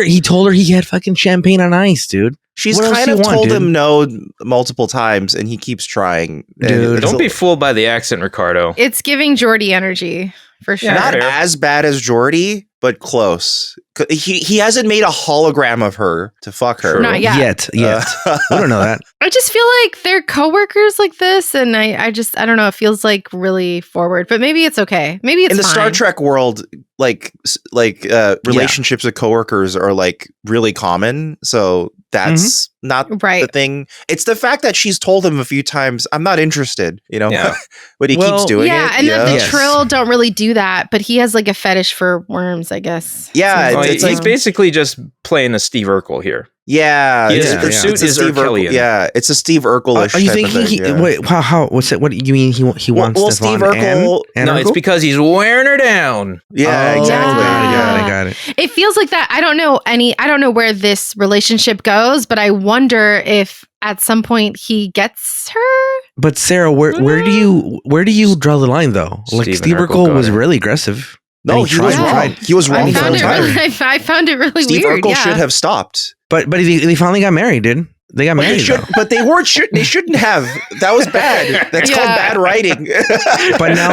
Speaker 3: he told her he had fucking champagne on ice, dude.
Speaker 2: She's
Speaker 3: What else
Speaker 2: kind
Speaker 3: do
Speaker 2: of
Speaker 3: you want,
Speaker 2: told
Speaker 3: dude?
Speaker 2: him no multiple times, and he keeps trying. And
Speaker 3: Dude.
Speaker 2: it's
Speaker 1: Don't
Speaker 2: a-
Speaker 1: be fooled by the accent, Ricardo.
Speaker 4: It's giving Geordie energy for sure.
Speaker 1: Yeah.
Speaker 2: not
Speaker 1: Fair.
Speaker 2: as bad as Jordy, but close. He hasn't made a hologram of her to fuck her.
Speaker 1: True.
Speaker 4: Not yet.
Speaker 3: Yet. We don't know that.
Speaker 4: I just feel like they're coworkers like this, and I don't know. It feels like really forward, but maybe it's okay. Maybe it's
Speaker 2: in the
Speaker 4: fine.
Speaker 2: Star Trek world, relationships with coworkers are like really common. So that's not the
Speaker 4: right?
Speaker 2: thing. It's the fact that she's told him a few times, "I'm not interested," you know,
Speaker 1: Yeah.
Speaker 2: but he
Speaker 3: Well,
Speaker 2: keeps doing
Speaker 4: Yeah,
Speaker 2: it.
Speaker 4: and that the
Speaker 3: Yes.
Speaker 4: Trill don't really do that, but he has like a fetish for worms, I guess.
Speaker 2: Yeah,
Speaker 1: Well,
Speaker 2: it's
Speaker 1: he's
Speaker 2: like-
Speaker 1: basically just playing a Steve Urkel here.
Speaker 2: yeah,
Speaker 1: His
Speaker 2: it's-
Speaker 1: pursuit
Speaker 2: it's a
Speaker 1: is
Speaker 2: Steve Urkel.
Speaker 1: Urkelian.
Speaker 2: Yeah, it's a Steve Urkel-ish
Speaker 3: Are you
Speaker 2: type of
Speaker 3: thinking
Speaker 2: thing, yeah.
Speaker 3: wait, how, what's it? What do you mean he wants
Speaker 2: well,
Speaker 3: Stefan
Speaker 2: Steve Urkel-
Speaker 3: and
Speaker 1: No, it's
Speaker 3: Urkel?
Speaker 1: because he's wearing her down.
Speaker 2: Yeah,
Speaker 3: Oh,
Speaker 2: exactly.
Speaker 4: yeah.
Speaker 3: I got it.
Speaker 4: It feels like that. I don't know where this relationship goes, but I wonder if at some point he gets her.
Speaker 3: But Sarah, where do you draw the line though? Like
Speaker 1: Stephen
Speaker 3: Steve
Speaker 1: Urkel
Speaker 3: Urkel
Speaker 1: got
Speaker 3: was
Speaker 1: her.
Speaker 3: really aggressive.
Speaker 2: No,
Speaker 3: And
Speaker 2: he was
Speaker 4: tried.
Speaker 2: wrong. He was wrong
Speaker 4: I
Speaker 2: the whole
Speaker 4: found, it
Speaker 2: time.
Speaker 4: really, I found it really
Speaker 2: Steve
Speaker 4: weird.
Speaker 2: Urkel
Speaker 4: Yeah.
Speaker 2: should have stopped.
Speaker 3: But they finally got married, dude. They got married.
Speaker 2: But they weren't. They shouldn't have. That was bad. That's called bad writing.
Speaker 3: But now,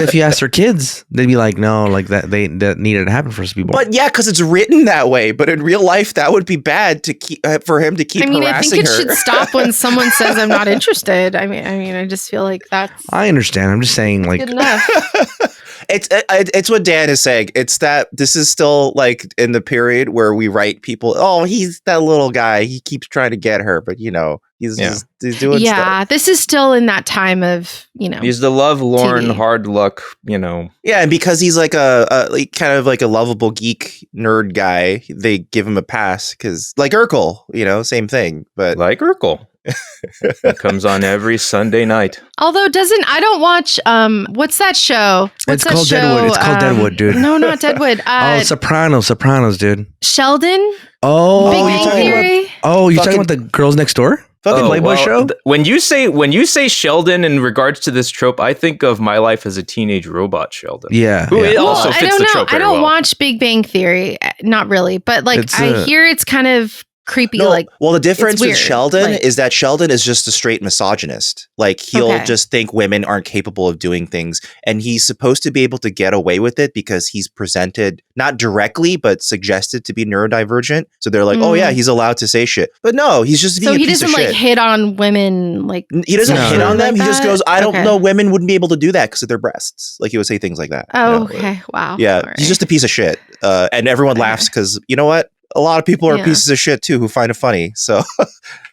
Speaker 3: if you ask their kids, they'd be like, no, like that needed to happen for us to be born.
Speaker 2: But yeah, because it's written that way. But in real life, that would be bad to keep for him to keep harassing her.
Speaker 4: I think it should stop when someone says I'm not interested. I mean, I just feel like that's.
Speaker 3: I understand. I'm just saying, like,
Speaker 4: good enough.
Speaker 2: It's what Dan is saying. It's that this is still like in the period where we write people. Oh, he's that little guy. He keeps trying to get her, but he's doing stuff.
Speaker 4: This is still in that time of
Speaker 1: He's the lovelorn,
Speaker 4: TV.
Speaker 1: hard luck,
Speaker 2: Yeah, and because he's like like kind of like a lovable geek nerd guy, they give him a pass because like Urkel, same thing. But
Speaker 1: like Urkel. It comes on every Sunday night.
Speaker 4: Although I don't watch what's that show?
Speaker 3: It's called Deadwood. It's called Deadwood, dude.
Speaker 4: No, not Deadwood.
Speaker 3: Sopranos, dude.
Speaker 4: Sheldon.
Speaker 3: Oh,
Speaker 4: Big
Speaker 3: you're
Speaker 4: Bang
Speaker 3: talking
Speaker 4: Theory.
Speaker 3: about you're talking about the Girls Next Door? Fucking Playboy show?
Speaker 1: When you say Sheldon in regards to this trope, I think of My Life as a Teenage Robot Sheldon.
Speaker 3: Yeah.
Speaker 1: Who it also
Speaker 4: I
Speaker 1: fits
Speaker 4: don't
Speaker 1: the
Speaker 4: know.
Speaker 1: trope
Speaker 4: I
Speaker 1: very
Speaker 4: don't
Speaker 1: well.
Speaker 4: watch Big Bang Theory. Not really, but like I hear it's kind of creepy.
Speaker 2: No,
Speaker 4: like,
Speaker 2: well, the difference
Speaker 4: it's
Speaker 2: with
Speaker 4: weird.
Speaker 2: Sheldon
Speaker 4: Like-
Speaker 2: is that Sheldon is just a straight misogynist. Like he'll just think women aren't capable of doing things, and he's supposed to be able to get away with it because he's presented not directly but suggested to be neurodivergent. So they're like, oh yeah, he's allowed to say shit, but no, he's just being
Speaker 4: so
Speaker 2: a
Speaker 4: he
Speaker 2: piece
Speaker 4: doesn't
Speaker 2: of
Speaker 4: like
Speaker 2: shit.
Speaker 4: hit on women. Like
Speaker 2: He doesn't hit on them.
Speaker 4: like
Speaker 2: He just
Speaker 4: that?
Speaker 2: goes, I don't
Speaker 4: Okay.
Speaker 2: know. Women wouldn't be able to do that because of their breasts. Like he would say things like that.
Speaker 4: Oh, okay. Wow.
Speaker 2: Yeah,
Speaker 4: All right.
Speaker 2: he's just a piece of shit, and everyone laughs because you know what? A lot of people are pieces of shit too who find it funny. So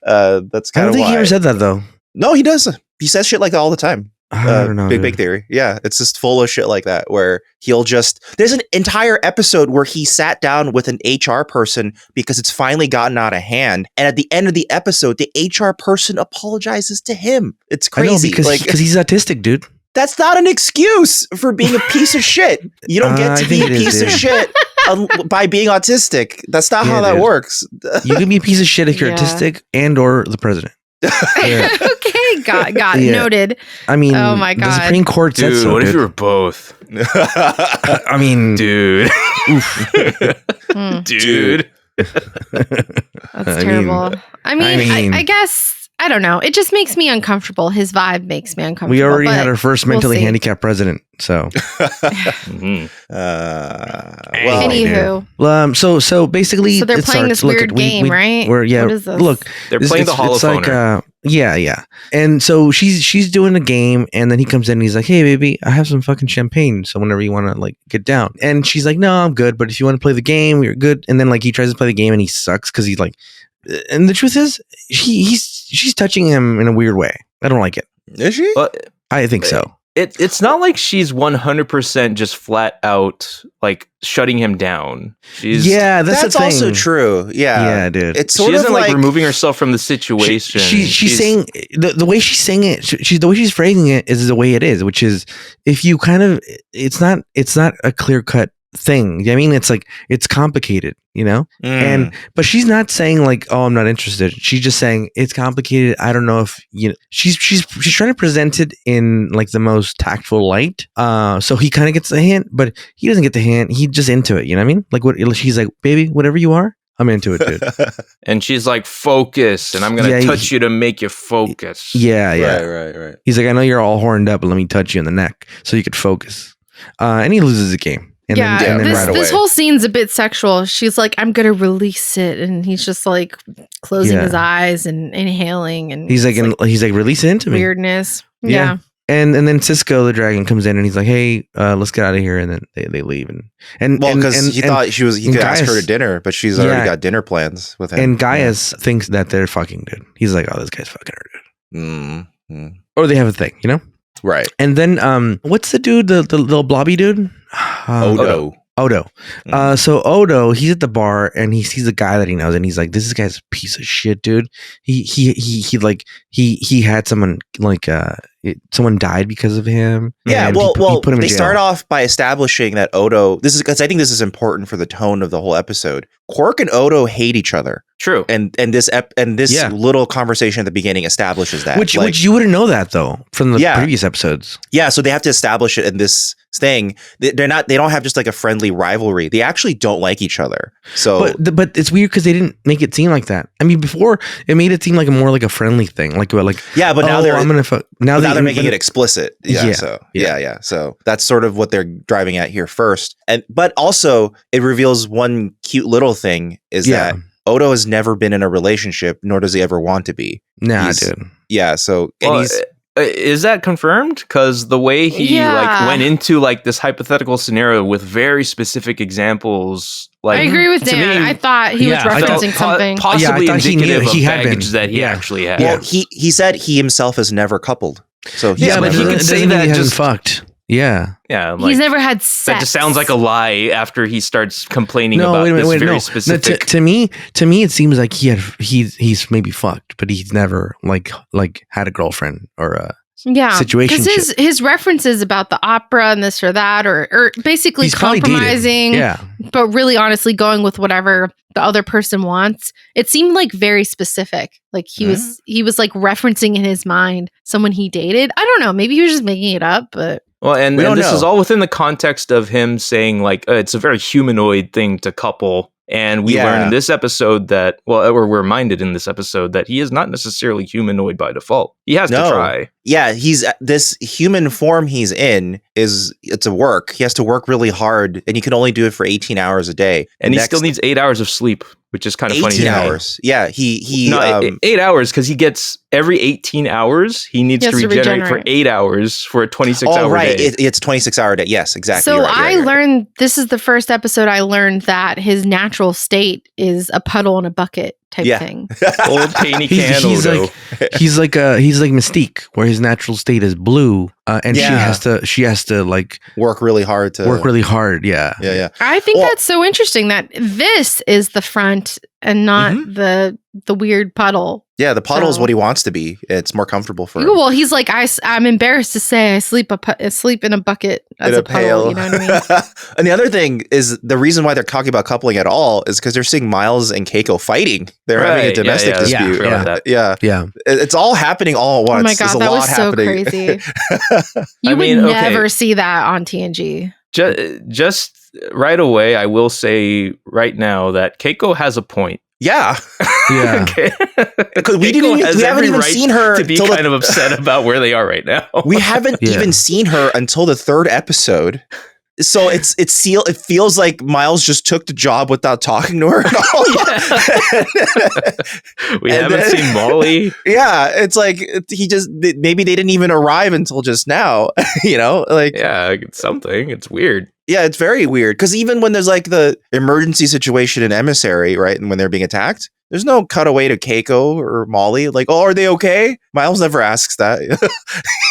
Speaker 2: that's
Speaker 3: I
Speaker 2: kind
Speaker 3: don't
Speaker 2: of
Speaker 3: think
Speaker 2: why.
Speaker 3: he ever said that, though.
Speaker 2: No, he does. He says shit like that all the time.
Speaker 3: I don't know.
Speaker 2: Big
Speaker 3: dude.
Speaker 2: Bang Theory. Yeah, it's just full of shit like that where he'll just. There's an entire episode where he sat down with an HR person because it's finally gotten out of hand, and at the end of the episode, the HR person apologizes to him. It's
Speaker 3: I know,
Speaker 2: crazy.
Speaker 3: because he's autistic, dude.
Speaker 2: That's not an excuse for being a piece of shit. You don't get
Speaker 3: I
Speaker 2: to be
Speaker 3: think
Speaker 2: a
Speaker 3: it is,
Speaker 2: piece of
Speaker 3: dude.
Speaker 2: shit by being autistic. That's not how
Speaker 3: Yeah,
Speaker 2: that
Speaker 3: dude.
Speaker 2: works.
Speaker 3: You can be a piece of shit if you're
Speaker 4: Yeah.
Speaker 3: autistic and or the president. Yeah.
Speaker 4: Okay, got
Speaker 3: Yeah.
Speaker 4: noted.
Speaker 3: I mean,
Speaker 4: Oh my
Speaker 3: the
Speaker 4: God.
Speaker 3: Supreme Court said
Speaker 1: Dude,
Speaker 3: so,
Speaker 1: what if
Speaker 3: dude.
Speaker 1: you were both?
Speaker 3: I mean,
Speaker 1: Dude.
Speaker 4: Hmm,
Speaker 1: Dude.
Speaker 4: that's terrible. I mean, I guess I don't know. It just makes me uncomfortable. His vibe makes me uncomfortable.
Speaker 3: we already
Speaker 4: but
Speaker 3: had our first
Speaker 4: we'll
Speaker 3: mentally
Speaker 4: see.
Speaker 3: handicapped president. So,
Speaker 1: Mhm.
Speaker 2: Well,
Speaker 4: Anywho,
Speaker 3: so basically,
Speaker 4: so they're
Speaker 3: it
Speaker 4: playing
Speaker 3: starts-
Speaker 4: this
Speaker 3: look,
Speaker 4: weird game, right?
Speaker 3: What is
Speaker 4: this?
Speaker 3: Look,
Speaker 1: They're playing the holophoner.
Speaker 3: yeah. And so she's doing a game, and then he comes in and he's like, "Hey, baby, I have some fucking champagne. So whenever you want to like get down," and she's like, "No, I'm good. But if you want to play the game, you're good." And then like he tries to play the game, and he sucks because he's like, and the truth is, she's touching him in a weird way. I don't like it.
Speaker 2: Is she?
Speaker 1: But
Speaker 3: I think so.
Speaker 1: it's not like she's 100% just flat out like shutting him down. She's
Speaker 3: Yeah, that's
Speaker 2: That's
Speaker 3: the thing.
Speaker 2: also true.
Speaker 3: Yeah, dude.
Speaker 2: It's
Speaker 1: She
Speaker 2: sort of
Speaker 1: isn't like
Speaker 2: like
Speaker 1: removing herself from the situation.
Speaker 3: She's saying the way she's saying it. The way she's phrasing it is the way it is, which is if you kind of it's not a clear cut thing. I mean, it's like it's complicated, but she's not saying like, oh, I'm not interested. She's just saying it's complicated. I don't know if she's trying to present it in like the most tactful light. So he kind of gets the hint, but he doesn't get the hint. He's just into it. You know what I mean? Like what she's like, baby, whatever you are, I'm into it, dude.
Speaker 1: and she's like, focus, and I'm gonna touch you to make you focus.
Speaker 3: Yeah.
Speaker 2: right.
Speaker 3: He's like, I know you're all horned up, but let me touch you in the neck so you could focus. And he loses the game. And then
Speaker 2: right
Speaker 4: this
Speaker 2: away.
Speaker 4: whole scene's a bit sexual. She's like, I'm gonna release it, and he's just like closing his eyes and inhaling, and
Speaker 3: he's like,
Speaker 4: it's,
Speaker 3: he's like, release it into me.
Speaker 4: weirdness.
Speaker 3: Yeah. And then Cisco the dragon comes in and he's like, hey, let's get out of here. And then they leave. And
Speaker 2: because he thought he could ask her
Speaker 3: Gaius-
Speaker 2: to dinner, but she's already got dinner plans with him.
Speaker 3: And Gaius thinks that they're fucking, dude. He's like, oh, this guy's fucking her, dude.
Speaker 2: Mm-hmm.
Speaker 3: Or they have a thing,
Speaker 2: Right.
Speaker 3: And then what's the dude, the little blobby dude? Odo. So Odo, he's at the bar and he sees a guy that he knows and he's like, this guy's a piece of shit, dude. He had someone like someone died because of him.
Speaker 2: Yeah,
Speaker 3: and
Speaker 2: well,
Speaker 3: he put him in
Speaker 2: they
Speaker 3: jail.
Speaker 2: start off by establishing that Odo. This is because I think this is important for the tone of the whole episode. Quark and Odo hate each other,
Speaker 1: True.
Speaker 2: and this
Speaker 3: Yeah.
Speaker 2: little conversation at the beginning establishes that.
Speaker 3: Which
Speaker 2: Like,
Speaker 3: you wouldn't know that though from the
Speaker 2: Yeah.
Speaker 3: previous episodes.
Speaker 2: yeah, so they have to establish it in this thing. They don't have just like a friendly rivalry. They actually don't like each other. So
Speaker 3: But it's weird because they didn't make it seem like that. I mean, before it made it seem like more like a friendly thing, like
Speaker 2: yeah, but now
Speaker 3: oh,
Speaker 2: they're
Speaker 3: I'm gonna now
Speaker 2: they're making it explicit. Yeah,
Speaker 3: Yeah,
Speaker 2: so
Speaker 3: yeah.
Speaker 2: yeah. So that's sort of what they're driving at here first. But also it reveals one cute little thing is
Speaker 3: Yeah.
Speaker 2: that Odo has never been in a relationship, nor does he ever want to be.
Speaker 3: Nah,
Speaker 2: He's-
Speaker 3: dude.
Speaker 2: Yeah, so and
Speaker 1: Well,
Speaker 2: he's
Speaker 1: is that confirmed? Because the way he
Speaker 4: Yeah.
Speaker 1: like went into like this hypothetical scenario with very specific examples, like
Speaker 4: I agree with
Speaker 1: to
Speaker 4: Dan.
Speaker 1: me,
Speaker 4: I thought he
Speaker 3: Yeah,
Speaker 4: was
Speaker 3: I
Speaker 1: felt
Speaker 4: referencing something.
Speaker 1: possibly
Speaker 3: Yeah, I thought he knew-
Speaker 1: indicative
Speaker 3: he
Speaker 1: of
Speaker 3: had been.
Speaker 1: baggage that he
Speaker 3: Yeah.
Speaker 1: actually had.
Speaker 2: well, he said he himself has never coupled. So he's
Speaker 1: Yeah, but he
Speaker 2: never-
Speaker 1: could
Speaker 3: it
Speaker 1: say
Speaker 3: doesn't mean
Speaker 1: that
Speaker 3: he hasn't
Speaker 1: just-
Speaker 3: fucked. Yeah.
Speaker 1: Yeah, like,
Speaker 4: He's never had sex.
Speaker 1: that just sounds like a lie after he starts complaining
Speaker 3: No,
Speaker 1: about
Speaker 3: wait a minute,
Speaker 1: this
Speaker 3: wait,
Speaker 1: very
Speaker 3: no.
Speaker 1: specific.
Speaker 3: To me, it seems like he's maybe fucked, but he's never like had a girlfriend or a situation.
Speaker 4: Because his references about the opera and this or that, or basically
Speaker 3: He's probably dated.
Speaker 4: compromising,
Speaker 3: Yeah.
Speaker 4: but really honestly going with whatever the other person wants. It seemed like very specific. Like he was like referencing in his mind someone he dated. I don't know. Maybe he was just making it up, but
Speaker 1: Well, and
Speaker 2: We don't
Speaker 1: this
Speaker 2: know.
Speaker 1: is all within the context of him saying like it's a very humanoid thing to couple. And we
Speaker 2: Yeah.
Speaker 1: learn in this episode that, or we're reminded in this episode that he is not necessarily humanoid by default. He has to
Speaker 2: No.
Speaker 1: try.
Speaker 2: Yeah, he's this human form he's in it's a work. He has to work really hard, and he can only do it for 18 hours a day.
Speaker 1: And he
Speaker 2: Next
Speaker 1: still needs 8 hours of sleep, which is kind of funny.
Speaker 2: 18
Speaker 1: to me.
Speaker 2: hours. Yeah, he
Speaker 1: No, 8 hours because he gets every 18 hours. He needs
Speaker 4: He
Speaker 1: to
Speaker 4: has to
Speaker 1: regenerate for
Speaker 4: regenerate.
Speaker 1: 8 hours for a 26-hour
Speaker 2: right.
Speaker 1: day.
Speaker 2: It's 26-hour day. Yes, exactly.
Speaker 4: so
Speaker 2: You're right,
Speaker 4: I
Speaker 2: you're right.
Speaker 4: learned this is the first episode I learned that his natural state is a puddle in a bucket type
Speaker 2: Yeah.
Speaker 4: thing.
Speaker 1: Old painty can
Speaker 3: He's
Speaker 1: Odo.
Speaker 3: like he's like Mystique, where his natural state is blue, and
Speaker 2: Yeah.
Speaker 3: she has to like
Speaker 2: Work really hard to
Speaker 3: work really hard. Yeah.
Speaker 2: Yeah.
Speaker 4: I think
Speaker 2: Well-
Speaker 4: that's so interesting that this is the front and not the weird puddle.
Speaker 2: Yeah, the puddle is
Speaker 4: So-
Speaker 2: what he wants to be. It's more comfortable for him.
Speaker 4: Well, he's like, I'm embarrassed to say I sleep in a bucket as
Speaker 2: In
Speaker 4: a puddle. You know what I mean?
Speaker 2: And the other thing is the reason why they're talking about coupling at all is because they're seeing Miles and Keiko fighting. They're having a
Speaker 1: Right,
Speaker 2: domestic
Speaker 1: yeah,
Speaker 2: dispute.
Speaker 1: forgot about that.
Speaker 2: Yeah.
Speaker 3: Yeah.
Speaker 2: It's all happening all at once.
Speaker 4: Oh my
Speaker 2: There's
Speaker 4: god,
Speaker 2: a
Speaker 4: that
Speaker 2: lot
Speaker 4: was so
Speaker 2: happening.
Speaker 4: crazy. You
Speaker 1: I
Speaker 4: would
Speaker 1: mean, okay.
Speaker 4: never see that on TNG.
Speaker 1: Just right away, I will say right now that Keiko has a point.
Speaker 2: Yeah.
Speaker 3: Yeah.
Speaker 1: Okay.
Speaker 2: Because we
Speaker 1: Keiko has
Speaker 2: haven't
Speaker 1: every
Speaker 2: even
Speaker 1: right
Speaker 2: seen her
Speaker 1: to be
Speaker 2: till the-
Speaker 1: kind of upset about where they are right now.
Speaker 2: We haven't
Speaker 3: Yeah.
Speaker 2: even seen her until the third episode. So it feels like Miles just took the job without talking to her at all.
Speaker 1: We
Speaker 2: And
Speaker 1: haven't
Speaker 2: then-
Speaker 1: seen Molly.
Speaker 2: Yeah, it's like maybe they didn't even arrive until just now. You know, like
Speaker 1: Yeah, it's something. It's weird.
Speaker 2: yeah, it's very weird because even when there's like the emergency situation in Emissary, right, and when they're being attacked, there's no cutaway to Keiko or Molly. Like, oh, are they okay? Miles never asks that.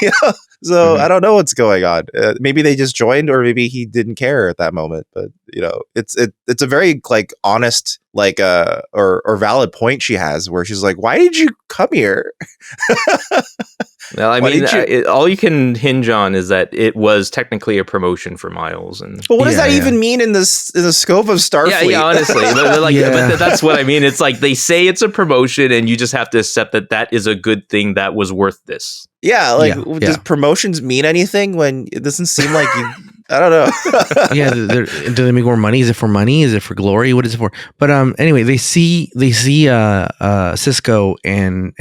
Speaker 2: You know? So
Speaker 1: Mhm.
Speaker 2: I don't know what's going on. Maybe they just joined, or maybe he didn't care at that moment. But you know, it's a very like honest, like or valid point she has, where she's like, "Why did you come here?"
Speaker 1: Well, I
Speaker 2: Why
Speaker 1: mean,
Speaker 2: didn't you-
Speaker 1: all you can hinge on is that it was technically a promotion for Miles, and
Speaker 2: But what does
Speaker 3: Yeah,
Speaker 2: that
Speaker 3: yeah.
Speaker 2: even mean in the scope of Starfleet?
Speaker 1: yeah, honestly, like,
Speaker 3: Yeah.
Speaker 1: but that's what I mean. It's like they say it's a promotion, and you just have to accept that that is a good thing that was worth this.
Speaker 2: Yeah, like
Speaker 3: Yeah,
Speaker 2: does
Speaker 3: yeah.
Speaker 2: promotions mean anything when it doesn't seem like you? I don't know.
Speaker 3: Yeah, do they make more money? Is it for money? Is it for glory? What is it for? But anyway, they see Cisco and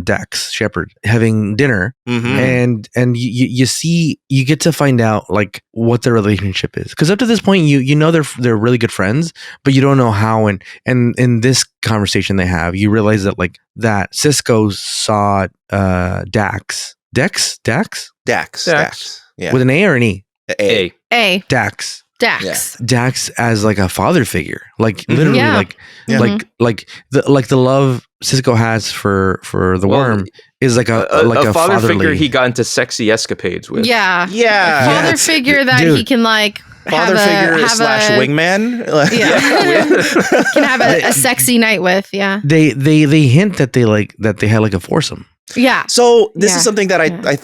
Speaker 3: Dax Shepard having dinner,
Speaker 2: Mhm.
Speaker 3: and you get to find out like what their relationship is, because up to this point you know they're really good friends, but you don't know how. And in this conversation they have, you realize that like that Cisco saw Dax
Speaker 2: Yeah.
Speaker 3: with an A or an E.
Speaker 1: Hey,
Speaker 4: A.
Speaker 3: Dax
Speaker 4: Dax.
Speaker 3: as like a father figure, like
Speaker 2: Mhm.
Speaker 3: literally,
Speaker 4: Yeah.
Speaker 3: like
Speaker 2: Yeah.
Speaker 3: like the love Cisco has for the
Speaker 1: Well,
Speaker 3: worm is like a
Speaker 1: father figure
Speaker 3: fatherly.
Speaker 1: he got into sexy escapades with.
Speaker 4: Yeah.
Speaker 2: Yeah.
Speaker 4: Father
Speaker 3: Yes.
Speaker 4: figure that
Speaker 3: Dude.
Speaker 4: he can like
Speaker 2: Father figure / wingman. Like-
Speaker 4: Yeah. Can have a sexy night with. Yeah.
Speaker 3: They hint that they had like a foursome.
Speaker 4: Yeah.
Speaker 2: So this
Speaker 4: Yeah.
Speaker 2: is something that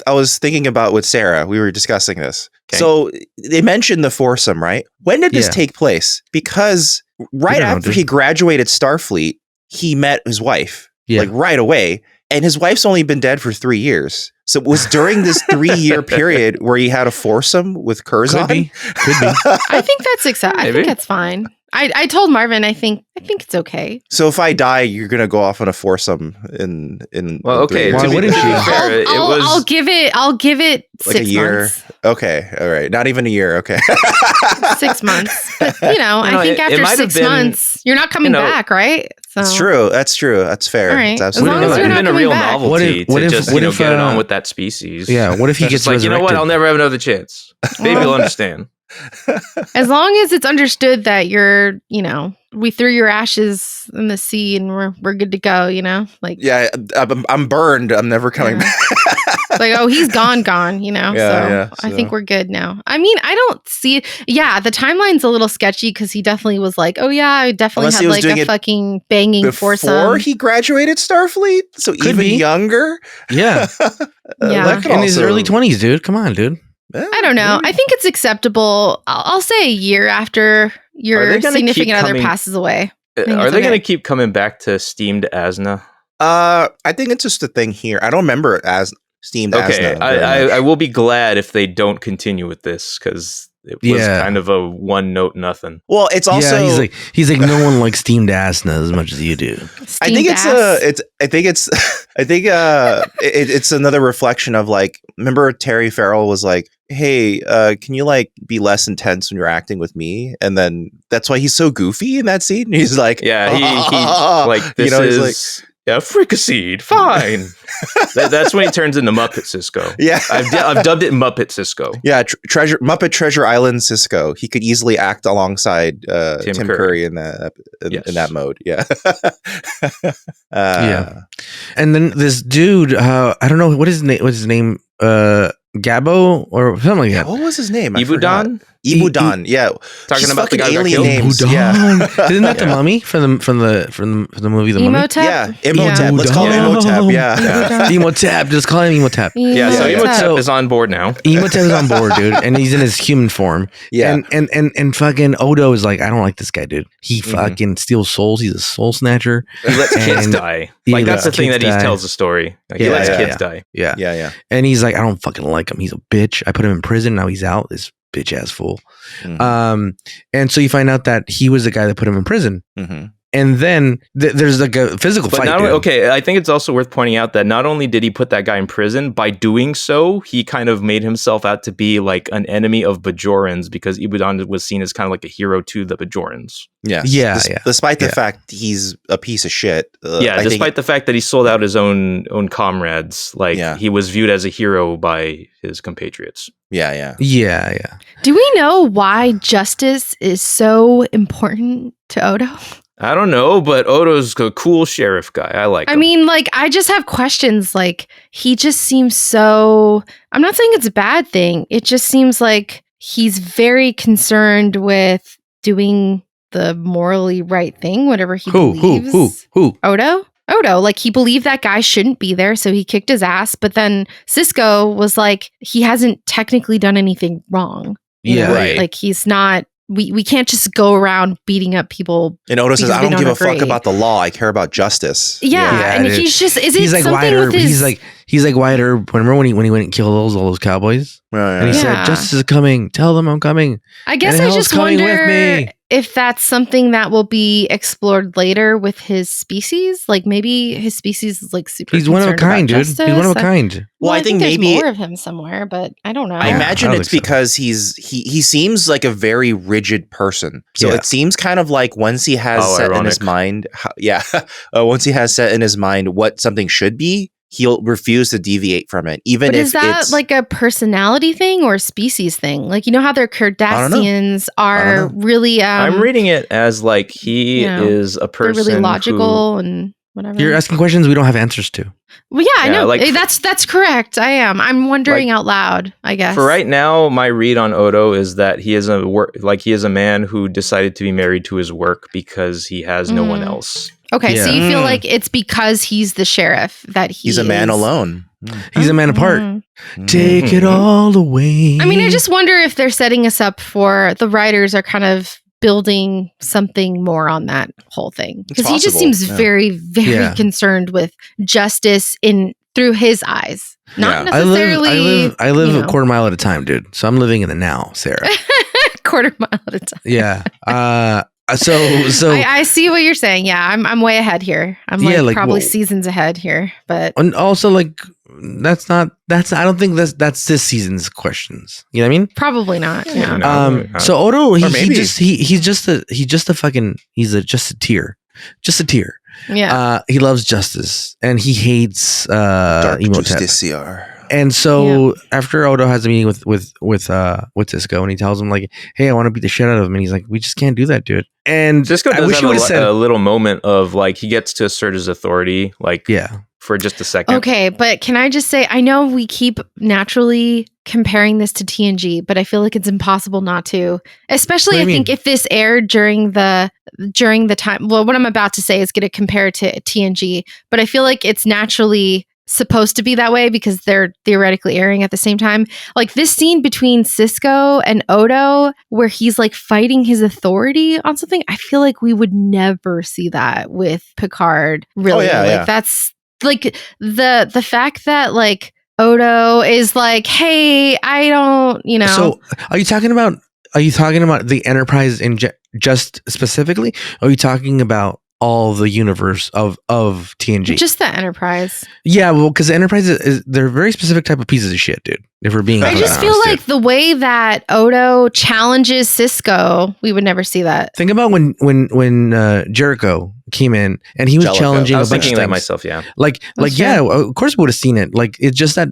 Speaker 2: I was thinking about with Sarah. We were discussing this.
Speaker 1: Okay.
Speaker 2: So they mentioned the foursome, right? When did this
Speaker 3: Yeah.
Speaker 2: take place? Because right
Speaker 3: don't know,
Speaker 2: after
Speaker 3: dude.
Speaker 2: he graduated Starfleet, he met his wife
Speaker 3: Yeah.
Speaker 2: like right away. And his wife's only been dead for 3 years. So it was during this 3-year period where he had a foursome with Curzon.
Speaker 3: Could be.
Speaker 4: I think that's I
Speaker 1: Maybe.
Speaker 4: think that's fine. I told Marvin I think it's okay.
Speaker 2: So if I die, you're gonna go off on a foursome in
Speaker 1: Well,
Speaker 2: in 3
Speaker 1: okay.
Speaker 2: years.
Speaker 3: Why
Speaker 1: To be
Speaker 3: wouldn't you?
Speaker 1: fair, it was
Speaker 4: I'll give it
Speaker 2: Like a
Speaker 4: 6
Speaker 2: year.
Speaker 4: months.
Speaker 2: Okay, all right. Not even a year. Okay.
Speaker 4: 6 months. But, I think
Speaker 1: it
Speaker 4: after
Speaker 1: might have
Speaker 4: 6
Speaker 1: been,
Speaker 4: months, you're not coming
Speaker 1: you know,
Speaker 4: back, right? So
Speaker 2: That's true. That's true. That's fair.
Speaker 4: All right.
Speaker 2: That's
Speaker 4: As long
Speaker 1: it
Speaker 4: as
Speaker 1: might
Speaker 4: you're
Speaker 1: have
Speaker 4: not
Speaker 1: been a
Speaker 4: coming
Speaker 1: real
Speaker 4: back.
Speaker 1: novelty
Speaker 3: What
Speaker 1: to
Speaker 3: if-
Speaker 1: just
Speaker 3: what if,
Speaker 1: get it on
Speaker 3: uh,
Speaker 1: with that species.
Speaker 3: Yeah. What if he
Speaker 1: Just
Speaker 3: gets
Speaker 1: like, you know what? I'll
Speaker 3: resurrected?
Speaker 1: never have another chance. Maybe you'll understand.
Speaker 4: As long as it's understood that you're, we threw your ashes in the sea and we're good to go, like
Speaker 2: Yeah, I'm burned. I'm never coming
Speaker 4: Yeah.
Speaker 2: back.
Speaker 4: like, oh, he's gone,
Speaker 2: Yeah,
Speaker 4: so
Speaker 2: yeah,
Speaker 4: I
Speaker 2: so-
Speaker 4: think we're good now. I mean, I don't see it. Yeah, the timeline's a little sketchy because he definitely was like, oh yeah, I definitely
Speaker 2: Unless he
Speaker 4: had
Speaker 2: was
Speaker 4: like
Speaker 2: doing
Speaker 4: a
Speaker 2: it
Speaker 4: fucking banging
Speaker 2: Before
Speaker 4: foursome.
Speaker 2: he graduated Starfleet, so
Speaker 3: Could
Speaker 2: even
Speaker 3: be.
Speaker 2: younger.
Speaker 3: Yeah.
Speaker 4: Yeah.
Speaker 2: that could
Speaker 3: In his
Speaker 2: also-
Speaker 3: early 20s, dude. Come on, dude.
Speaker 4: I don't know. I think it's acceptable. I'll say a year after
Speaker 1: Are
Speaker 4: your
Speaker 1: they gonna keep
Speaker 4: significant other
Speaker 1: coming-
Speaker 4: passes away. think
Speaker 1: Are
Speaker 4: it's
Speaker 1: they
Speaker 4: okay.
Speaker 1: going to keep coming back to steamed Asna?
Speaker 2: I think it's just a thing here. I don't remember it as steamed
Speaker 1: Okay,
Speaker 2: Asna. very much.
Speaker 1: I will be glad if they don't continue with this because it was
Speaker 3: Yeah.
Speaker 1: kind of a one note nothing.
Speaker 2: Well, it's also.
Speaker 3: yeah, he's like no one likes steamed Asna as much as you do.
Speaker 2: I think
Speaker 4: Steamed
Speaker 2: it's
Speaker 4: ass.
Speaker 2: it's another reflection of like. Remember, Terry Farrell was like, "Hey, can you like be less intense when you're acting with me?" And then that's why he's so goofy in that scene. He's like,
Speaker 1: Yeah, he like this
Speaker 2: he's like,
Speaker 1: is fricasseed. Fine. That's when he turns into Muppet Cisco.
Speaker 2: yeah,
Speaker 1: I've dubbed it Muppet Cisco.
Speaker 2: yeah, Muppet Treasure Island Cisco. He could easily act alongside Tim
Speaker 1: Tim
Speaker 2: Curry
Speaker 1: Curry
Speaker 2: in that
Speaker 1: Yes.
Speaker 2: in that mode. Yeah,
Speaker 3: Yeah. And then this dude, I don't know what's his name, Gabo or something like
Speaker 2: Yeah,
Speaker 3: that.
Speaker 2: what was his name? I forgot.
Speaker 1: Ibudan?
Speaker 2: Ibudan. Yeah,
Speaker 1: Talking
Speaker 2: He's
Speaker 1: about the
Speaker 2: fucking
Speaker 1: guy who got
Speaker 2: alien
Speaker 1: killed?
Speaker 2: names.
Speaker 3: Budan.
Speaker 2: Yeah.
Speaker 3: Isn't that the
Speaker 1: Yeah.
Speaker 3: mummy from the movie The Mummy?
Speaker 4: Emotep?
Speaker 2: Yeah, Imhotep. Let's call him
Speaker 3: Budan.
Speaker 2: Imhotep. Yeah.
Speaker 3: Emotep. Just call him Emotep.
Speaker 1: Yeah, so
Speaker 2: Yeah.
Speaker 1: Imhotep
Speaker 3: So-
Speaker 1: is on board now.
Speaker 3: Emotep is on board, dude, and he's in his human form.
Speaker 2: Yeah.
Speaker 3: And fucking Odo is like, I don't like this guy, dude. He
Speaker 2: Mhm.
Speaker 3: fucking steals souls. He's a soul snatcher.
Speaker 1: He lets kids
Speaker 3: And
Speaker 1: die.
Speaker 3: he
Speaker 1: Like that's the
Speaker 3: lets
Speaker 1: thing
Speaker 3: kids
Speaker 1: that he
Speaker 3: die.
Speaker 1: tells the story. Like, he
Speaker 3: Yeah,
Speaker 1: lets
Speaker 2: yeah,
Speaker 1: kids
Speaker 3: yeah.
Speaker 1: die.
Speaker 3: Yeah.
Speaker 2: Yeah.
Speaker 3: And he's like, I don't fucking like him. He's a bitch. I put him in prison. Now he's out. This bitch ass fool.
Speaker 2: Mhm.
Speaker 3: And so you find out that he was the guy that put him in prison.
Speaker 2: Mhm.
Speaker 3: And then there's like a physical
Speaker 1: But
Speaker 3: fight.
Speaker 1: not only,
Speaker 3: dude.
Speaker 1: okay, I think it's also worth pointing out that not only did he put that guy in prison, by doing so, he kind of made himself out to be like an enemy of Bajorans because Ibudan was seen as kind of like a hero to the Bajorans.
Speaker 2: Yes.
Speaker 3: Yeah, yeah.
Speaker 2: Despite the
Speaker 3: Yeah.
Speaker 2: fact he's a piece of shit.
Speaker 1: Yeah,
Speaker 2: I think-
Speaker 1: despite the fact that he sold out his own comrades, like
Speaker 2: Yeah.
Speaker 1: he was viewed as a hero by his compatriots.
Speaker 2: Yeah.
Speaker 3: Yeah.
Speaker 4: Do we know why justice is so important to Odo?
Speaker 1: I don't know, but Odo's a cool sheriff guy. I like
Speaker 4: I
Speaker 1: him.
Speaker 4: mean, like, I just have questions. Like, he just seems so. I'm not saying it's a bad thing. It just seems like he's very concerned with doing the morally right thing, whatever he believes.
Speaker 3: Who?
Speaker 4: Odo, like he believed that guy shouldn't be there, so he kicked his ass. But then Cisco was like, he hasn't technically done anything wrong. You
Speaker 3: Yeah.
Speaker 4: know?
Speaker 2: Right.
Speaker 4: Like he's not. We can't just go around beating up people.
Speaker 2: And Odo says,
Speaker 4: Because
Speaker 2: I
Speaker 4: they
Speaker 2: don't give
Speaker 4: don't
Speaker 2: a fuck
Speaker 4: agree.
Speaker 2: about the law. I care about justice.
Speaker 4: Yeah,
Speaker 3: Yeah,
Speaker 4: and
Speaker 3: dude.
Speaker 4: he's just. Is it
Speaker 3: He's like
Speaker 4: something
Speaker 3: Wyatt
Speaker 4: with
Speaker 3: Earp.
Speaker 4: his?
Speaker 3: He's like Wyatt Earp. Remember when he went and killed all those cowboys? And he
Speaker 4: Yeah.
Speaker 3: said, "Justice is coming. Tell them I'm coming."
Speaker 4: I guess
Speaker 3: and
Speaker 4: I
Speaker 3: hell's
Speaker 4: just
Speaker 3: coming with
Speaker 4: wonder
Speaker 3: me.
Speaker 4: if that's something that will be explored later with his species. Like maybe his species is like super.
Speaker 3: He's one of a
Speaker 4: concerned about
Speaker 3: kind, dude. He's one of a
Speaker 4: justice.
Speaker 3: kind.
Speaker 2: Well, I think
Speaker 4: there's
Speaker 2: maybe-
Speaker 4: more of him somewhere, but I don't know.
Speaker 2: I imagine
Speaker 3: I don't
Speaker 2: it's
Speaker 3: think so.
Speaker 2: because he seems like a very rigid person. So
Speaker 3: Yeah.
Speaker 2: it seems kind of like once he has
Speaker 1: Oh,
Speaker 2: set in his
Speaker 1: ironic.
Speaker 2: mind, once he has set in his mind what something should be, he'll refuse to deviate from it, even
Speaker 4: But
Speaker 2: if
Speaker 4: is that
Speaker 2: it's
Speaker 4: like a personality thing or a species thing? Like, you know how their Cardassians
Speaker 2: I
Speaker 4: are
Speaker 2: don't
Speaker 4: really
Speaker 1: I'm reading it as like he
Speaker 4: you know,
Speaker 1: is a
Speaker 4: they're
Speaker 1: person
Speaker 4: really
Speaker 1: who-
Speaker 4: logical and whatever.
Speaker 3: You're asking questions we don't have answers to.
Speaker 4: Well, yeah, I
Speaker 1: Yeah,
Speaker 4: know.
Speaker 1: like-
Speaker 4: That's correct. I am. I'm wondering
Speaker 1: Like,
Speaker 4: out loud, I guess.
Speaker 1: For right now, my read on Odo is that he is a man who decided to be married to his work because he has no one
Speaker 4: Mm.
Speaker 1: else.
Speaker 4: Okay, so
Speaker 3: Yeah.
Speaker 4: you feel like it's because he's the sheriff that
Speaker 2: He's a man
Speaker 4: is-
Speaker 2: alone.
Speaker 3: He's a man apart.
Speaker 4: Mhm.
Speaker 3: Take it all away.
Speaker 4: I mean, I just wonder if they're setting us up for the writers are kind of building something more on that whole thing, because he just
Speaker 2: possible,
Speaker 4: seems
Speaker 2: yeah.
Speaker 4: very, very concerned with justice through his eyes, not
Speaker 2: Yeah.
Speaker 4: necessarily.
Speaker 3: I live
Speaker 4: you
Speaker 3: a
Speaker 4: know.
Speaker 3: quarter mile at a time, dude. So I'm living in the now, Sarah.
Speaker 4: quarter mile at a time.
Speaker 3: Yeah. So
Speaker 4: I see what you're saying. Yeah, I'm way ahead here. I'm
Speaker 3: Yeah,
Speaker 4: like
Speaker 3: like,
Speaker 4: probably
Speaker 3: whoa.
Speaker 4: seasons ahead here, but
Speaker 3: and also like that's I don't think that's this season's questions. You know what I mean?
Speaker 4: probably not. Yeah.
Speaker 1: No.
Speaker 3: So Odo,
Speaker 2: maybe.
Speaker 3: he's just a tier. Just a tier.
Speaker 4: Yeah.
Speaker 3: He loves justice and he hates
Speaker 2: Dark
Speaker 3: Imhotep.
Speaker 2: Justiciar.
Speaker 3: And so after Odo has a meeting with Cisco and he tells him like, "Hey, I want to beat the shit out of him," and he's like, "We just can't do that, dude." And
Speaker 1: Cisco
Speaker 3: I
Speaker 1: does
Speaker 3: wish
Speaker 1: have
Speaker 3: he would have said,
Speaker 1: a little moment of like he gets to assert his authority, like
Speaker 3: "Yeah,
Speaker 1: for just a second.
Speaker 4: Okay, but can I just say, I know we keep naturally comparing this to TNG, but I feel like it's impossible not to. Especially,
Speaker 3: What
Speaker 4: I
Speaker 3: do you
Speaker 4: think
Speaker 3: mean?
Speaker 4: if this aired during the time. Well, what I'm about to say is going to compare it to TNG, but I feel like it's naturally supposed to be that way because they're theoretically airing at the same time. Like this scene between Cisco and Odo, where he's like fighting his authority on something. I feel like we would never see that with Picard. Really,
Speaker 2: yeah,
Speaker 4: like
Speaker 2: yeah.
Speaker 4: that's like the fact that like Odo is like, hey, I don't, you know.
Speaker 3: So are you talking about the Enterprise in just specifically? Or are you talking about all the universe of TNG?
Speaker 4: just the Enterprise.
Speaker 3: Yeah, well, because the Enterprise they're a very specific type of pieces of shit, dude. If we're being
Speaker 4: I just feel
Speaker 3: honest,
Speaker 4: like
Speaker 3: dude.
Speaker 4: the way that Odo challenges Cisco, we would never see that.
Speaker 3: Think about when Jericho came in and he was
Speaker 2: Jellicoe.
Speaker 3: challenging
Speaker 1: I
Speaker 3: a
Speaker 1: was
Speaker 3: bunch of
Speaker 1: thinking that
Speaker 3: things.
Speaker 1: myself. Yeah.
Speaker 3: Like
Speaker 4: That's
Speaker 3: yeah,
Speaker 4: true.
Speaker 3: of course we would have seen it. Like it's just that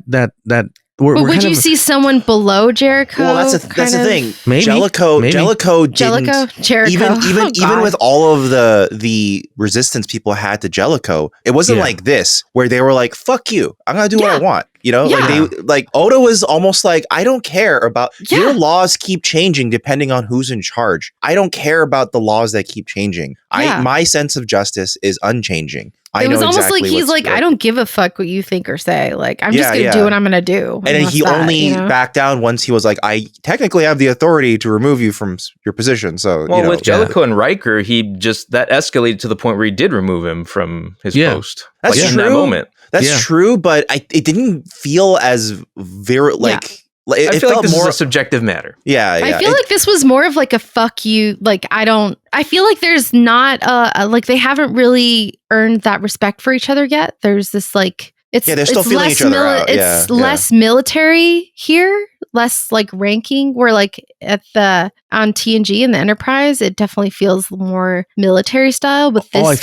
Speaker 3: we're
Speaker 4: But would
Speaker 3: kind
Speaker 4: you
Speaker 3: of,
Speaker 4: see someone below Jericho?
Speaker 2: Well, that's the thing.
Speaker 3: Maybe.
Speaker 2: Jellicoe didn't
Speaker 4: Jellicoe, Jericho.
Speaker 2: even
Speaker 4: God.
Speaker 2: with all of the resistance people had to Jellicoe, it wasn't
Speaker 3: Yeah.
Speaker 2: like this where they were like, "Fuck you, I'm gonna do what I
Speaker 4: Yeah.
Speaker 2: want." You know,
Speaker 4: Yeah.
Speaker 2: like Odo was almost like, "I don't care about
Speaker 4: Yeah.
Speaker 2: your laws keep changing depending on who's in charge. I don't care about the laws that keep changing.
Speaker 4: Yeah.
Speaker 2: My sense of justice is unchanging." I
Speaker 4: It was
Speaker 2: know
Speaker 4: almost
Speaker 2: exactly
Speaker 4: like he's
Speaker 2: what's
Speaker 4: like,
Speaker 2: right.
Speaker 4: I don't give a fuck what you think or say. Like, I'm just
Speaker 2: Yeah,
Speaker 4: going to
Speaker 2: yeah.
Speaker 4: do what I'm going to do.
Speaker 2: And then
Speaker 4: what's
Speaker 2: he
Speaker 4: that,
Speaker 2: only
Speaker 4: you know?
Speaker 2: backed down once he was like, "I technically have the authority to remove you from your position." So,
Speaker 1: Well,
Speaker 2: you know,
Speaker 1: with Jellicoe and Riker, he just that escalated to the point where he did remove him from his
Speaker 3: Yeah.
Speaker 1: post.
Speaker 2: That's
Speaker 1: like, in that
Speaker 2: true.
Speaker 1: moment.
Speaker 2: That's
Speaker 3: Yeah.
Speaker 2: true, but it didn't feel as very like. It
Speaker 1: I feel like
Speaker 2: felt
Speaker 1: this
Speaker 2: more.
Speaker 1: is a subjective matter.
Speaker 2: Yeah,
Speaker 4: I
Speaker 2: yeah.
Speaker 4: feel like this was more of like a fuck you. Like, I feel like there's not like they haven't really earned that respect for each other yet. There's this like, it's,
Speaker 2: Yeah, they're still
Speaker 4: it's
Speaker 2: feeling
Speaker 4: less
Speaker 2: each other out.
Speaker 4: It's
Speaker 2: Yeah,
Speaker 4: less military here, less like ranking. Where like on TNG and the Enterprise, it definitely feels more military style. But this
Speaker 3: I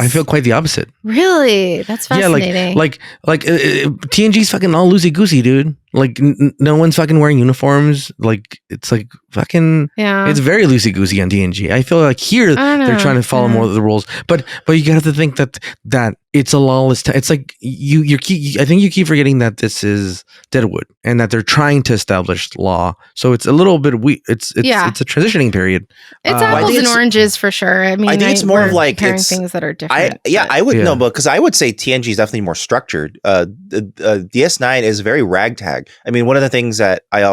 Speaker 3: feel quite the opposite.
Speaker 4: really, that's fascinating.
Speaker 3: Yeah, like TNG's fucking all loosey goosey, dude. Like no one's fucking wearing uniforms. Like it's like fucking.
Speaker 4: yeah,
Speaker 3: It's very loosey goosey on TNG. I feel like here
Speaker 4: I don't
Speaker 3: they're
Speaker 4: know.
Speaker 3: trying to follow more of the rules, but you have to think that it's a lawless. It's like I think you keep forgetting that this is Deadwood and that they're trying to establish law. So it's a little bit it's
Speaker 4: Yeah.
Speaker 3: it's a transitioning period.
Speaker 4: It's
Speaker 3: I
Speaker 4: apples
Speaker 2: think
Speaker 4: and
Speaker 2: it's-
Speaker 4: oranges for sure. I mean,
Speaker 2: I think it's more of
Speaker 4: we're
Speaker 2: like
Speaker 4: comparing
Speaker 2: it's-
Speaker 4: things that are different. but-
Speaker 2: I would
Speaker 3: Yeah.
Speaker 2: know, because I would say TNG is definitely more structured. DS9 is very ragtag. I mean, one of the things that I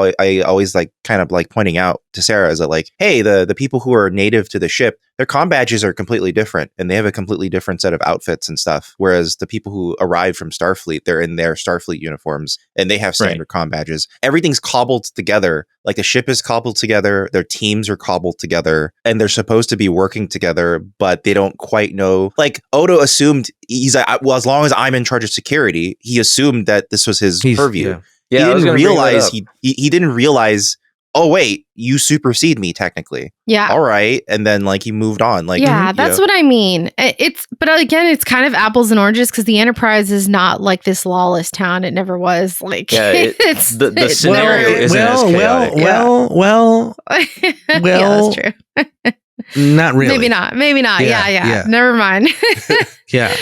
Speaker 2: always like kind of like pointing out to Sarah is that like, hey, the people who are native to the ship, their comm badges are completely different and they have a completely different set of outfits and stuff. Whereas the people who arrive from Starfleet, they're in their Starfleet uniforms and they have standard comm badges. Everything's cobbled together. Like the ship is cobbled together, their teams are cobbled together, and they're supposed to be working together, but they don't quite know. Like Odo assumed, he's like, well, as long as I'm in charge of security, he assumed that this was his purview.
Speaker 1: Yeah, I was
Speaker 2: He
Speaker 1: gonna
Speaker 2: didn't
Speaker 1: bring that
Speaker 2: realize
Speaker 1: up.
Speaker 2: he didn't realize, oh wait, you supersede me technically.
Speaker 4: yeah.
Speaker 2: All right. And then like he moved on. Like,
Speaker 4: Yeah,
Speaker 2: you
Speaker 4: that's
Speaker 2: know.
Speaker 4: what I mean. But again, it's kind of apples and oranges because the Enterprise is not like this lawless town. It never was. Like,
Speaker 1: Yeah, the
Speaker 4: it's
Speaker 1: scenario
Speaker 4: never-
Speaker 1: isn't as chaotic.
Speaker 3: Well,
Speaker 4: yeah, that's true.
Speaker 3: not really.
Speaker 4: Maybe not.
Speaker 3: Yeah,
Speaker 4: Yeah.
Speaker 3: yeah.
Speaker 4: Never mind.
Speaker 3: Yeah.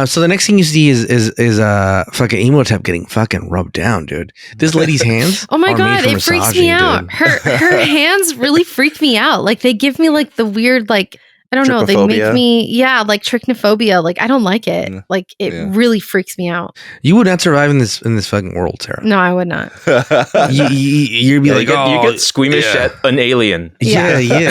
Speaker 3: So the next thing you see is fucking Imhotep getting fucking rubbed down, dude. This lady's hands.
Speaker 4: Oh my
Speaker 3: are
Speaker 4: god,
Speaker 3: made for
Speaker 4: it freaks
Speaker 3: massaging,
Speaker 4: me out.
Speaker 3: dude.
Speaker 4: Her hands really freak me out. Like they give me like the weird like I don't know. They make
Speaker 2: Trypophobia?
Speaker 4: me, like trichnophobia. Like I don't like it.
Speaker 2: Mm.
Speaker 4: Like it
Speaker 2: Yeah.
Speaker 4: really freaks me out.
Speaker 3: You would not survive in this fucking world, Sarah.
Speaker 4: No, I would not.
Speaker 3: You'd be
Speaker 1: Yeah,
Speaker 3: like,
Speaker 1: you get squeamish
Speaker 3: yeah.
Speaker 1: at an alien.
Speaker 3: Yeah, yeah.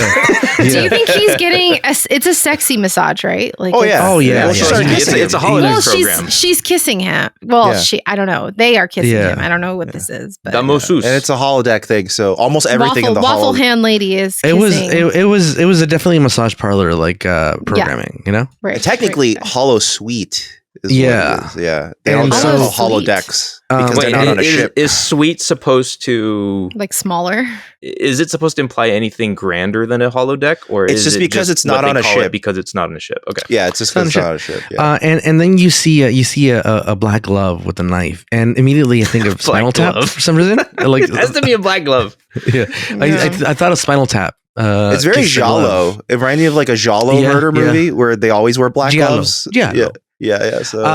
Speaker 4: Do you
Speaker 3: yeah.
Speaker 4: think he's getting? It's a sexy massage, right? Like,
Speaker 2: Oh, yeah.
Speaker 3: Oh yeah,
Speaker 2: Well,
Speaker 3: yeah.
Speaker 2: she's already
Speaker 3: He's-
Speaker 2: kissing
Speaker 1: It's a
Speaker 2: him.
Speaker 1: holiday
Speaker 4: Well,
Speaker 1: program.
Speaker 4: she's kissing him. Well,
Speaker 2: Yeah.
Speaker 4: I don't know. They are kissing
Speaker 3: Yeah.
Speaker 4: him. I don't know what this is, but
Speaker 1: The masseuse.
Speaker 2: And it's a holodeck thing, so almost everything in the
Speaker 4: waffle
Speaker 2: holodeck.
Speaker 4: hand lady is
Speaker 3: It
Speaker 4: kissing.
Speaker 3: was a definitely a massage parlor like programming, you know?
Speaker 4: Right,
Speaker 2: Technically,
Speaker 4: right.
Speaker 2: Hollow Suite is
Speaker 3: Yeah.
Speaker 2: what it is. Yeah. They
Speaker 3: And
Speaker 2: don't
Speaker 3: so-
Speaker 2: call
Speaker 4: Hollow Suite.
Speaker 2: holodecks because they're
Speaker 1: Wait,
Speaker 2: not on a
Speaker 1: is,
Speaker 2: ship.
Speaker 1: is sweet supposed to?
Speaker 4: Like smaller.
Speaker 1: Is it supposed to imply anything grander than a holodeck, or
Speaker 2: It's
Speaker 1: is
Speaker 2: just
Speaker 1: it
Speaker 2: because it's not
Speaker 1: what
Speaker 2: on
Speaker 1: they
Speaker 2: a
Speaker 1: call it
Speaker 2: ship.
Speaker 1: because it's not on a ship? Okay.
Speaker 2: Yeah, it's just
Speaker 3: It's on a
Speaker 2: because it's not on a ship. Yeah.
Speaker 3: And then you see a black glove with a knife, and immediately I think of Spinal Tap
Speaker 1: glove.
Speaker 3: for some reason. Like,
Speaker 1: It has to be a black glove.
Speaker 3: yeah, I thought of Spinal Tap.
Speaker 2: It's very
Speaker 3: Kick the Glove.
Speaker 2: Giallo. It reminds me of like a Giallo
Speaker 3: Yeah,
Speaker 2: murder
Speaker 3: yeah.
Speaker 2: movie where they always wear black
Speaker 3: Giallo.
Speaker 2: gloves.
Speaker 3: Giallo.
Speaker 2: Yeah. So,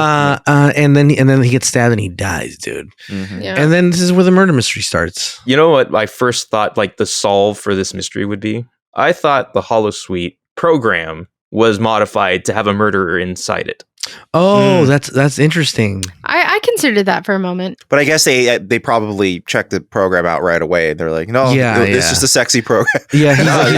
Speaker 3: And then he gets stabbed and he dies, dude.
Speaker 2: mhm.
Speaker 4: Yeah.
Speaker 3: And then this is where the murder mystery starts.
Speaker 1: You know what I first thought like the solve for this mystery would be? I thought the Holosuite program was modified to have a murderer inside it.
Speaker 3: Oh, that's interesting.
Speaker 4: I considered that for a moment.
Speaker 2: But I guess they probably checked the program out right away. They're like, no,
Speaker 3: Yeah,
Speaker 2: it's
Speaker 3: yeah.
Speaker 2: just a sexy program.
Speaker 3: Yeah,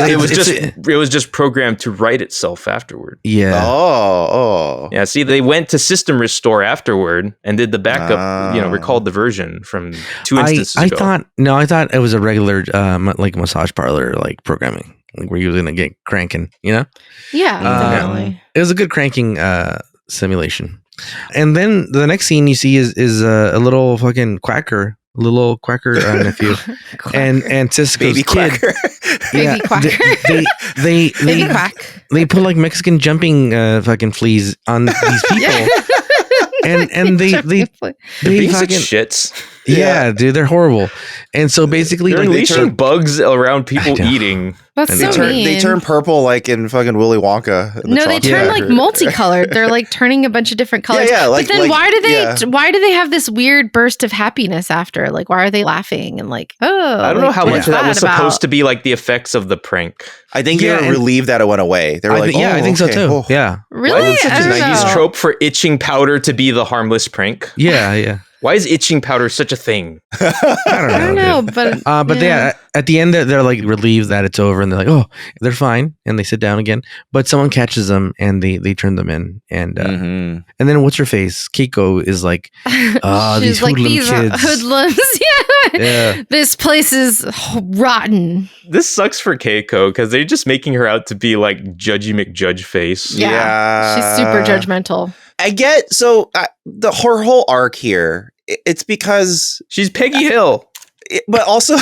Speaker 1: It was
Speaker 3: it's-
Speaker 1: just programmed to write itself afterward.
Speaker 3: yeah.
Speaker 2: Oh.
Speaker 1: Yeah, see, they went to system restore afterward and did the backup,
Speaker 2: Ah.
Speaker 1: recalled the version from 2 instances
Speaker 3: I
Speaker 1: ago.
Speaker 3: thought it was a regular like massage parlor like programming, like where you're gonna get cranking, you know?
Speaker 4: Yeah,
Speaker 3: Um,
Speaker 4: definitely.
Speaker 3: It was a good cranking simulation. And then the next scene you see is a little fucking quacker, little quacker nephew, and Cisco's
Speaker 2: Baby
Speaker 3: kid.
Speaker 2: quacker.
Speaker 4: Baby quacker.
Speaker 3: They
Speaker 4: Baby quack.
Speaker 3: they put like Mexican jumping fucking fleas on these people. And they
Speaker 1: They're being such
Speaker 3: fucking
Speaker 1: shits.
Speaker 3: yeah, dude, they're horrible. And so basically,
Speaker 1: They're
Speaker 3: like,
Speaker 1: unleashing bugs around people
Speaker 3: know.
Speaker 1: eating.
Speaker 4: That's
Speaker 3: And
Speaker 4: so
Speaker 2: They
Speaker 4: mean.
Speaker 2: turn purple like in fucking Willy Wonka. in the
Speaker 4: No, they
Speaker 2: chocolate
Speaker 4: turn like
Speaker 2: factory.
Speaker 4: multicolored. They're like turning a bunch of different colors.
Speaker 2: Yeah, like-
Speaker 4: but then
Speaker 2: like-
Speaker 4: why do they have this weird burst of happiness after? Like, why are they laughing and like, oh,
Speaker 1: I don't know how much of that was
Speaker 4: about?
Speaker 1: supposed to be like the effects of the prank.
Speaker 2: I think
Speaker 3: Yeah,
Speaker 2: they were
Speaker 3: and-
Speaker 2: relieved that it went away. They were like,
Speaker 3: I think
Speaker 2: okay,
Speaker 3: so too.
Speaker 2: oh.
Speaker 3: Yeah,
Speaker 4: Really?
Speaker 1: Why is such
Speaker 4: I
Speaker 1: a
Speaker 4: don't
Speaker 1: 90s
Speaker 4: know.
Speaker 1: trope for itching powder to be the harmless prank?
Speaker 3: yeah.
Speaker 1: Why is itching powder such a thing?
Speaker 3: I
Speaker 4: I don't know,
Speaker 3: dude.
Speaker 4: but
Speaker 3: But yeah, at the end they're like relieved that it's over, and they're like, oh, they're fine, and they sit down again. But someone catches them, and they turn them in, and
Speaker 2: Mhm.
Speaker 3: and then what's her face? Keiko is like, these
Speaker 4: she's like
Speaker 3: hoodlum
Speaker 4: these
Speaker 3: kids.
Speaker 4: hoodlums. Yeah.
Speaker 3: Yeah.
Speaker 4: This place is rotten.
Speaker 1: This sucks for Keiko because they're just making her out to be like Judgy McJudge face.
Speaker 4: Yeah. She's super judgmental.
Speaker 2: I get so her whole arc here. It's because,
Speaker 1: She's Peggy Hill.
Speaker 2: but also,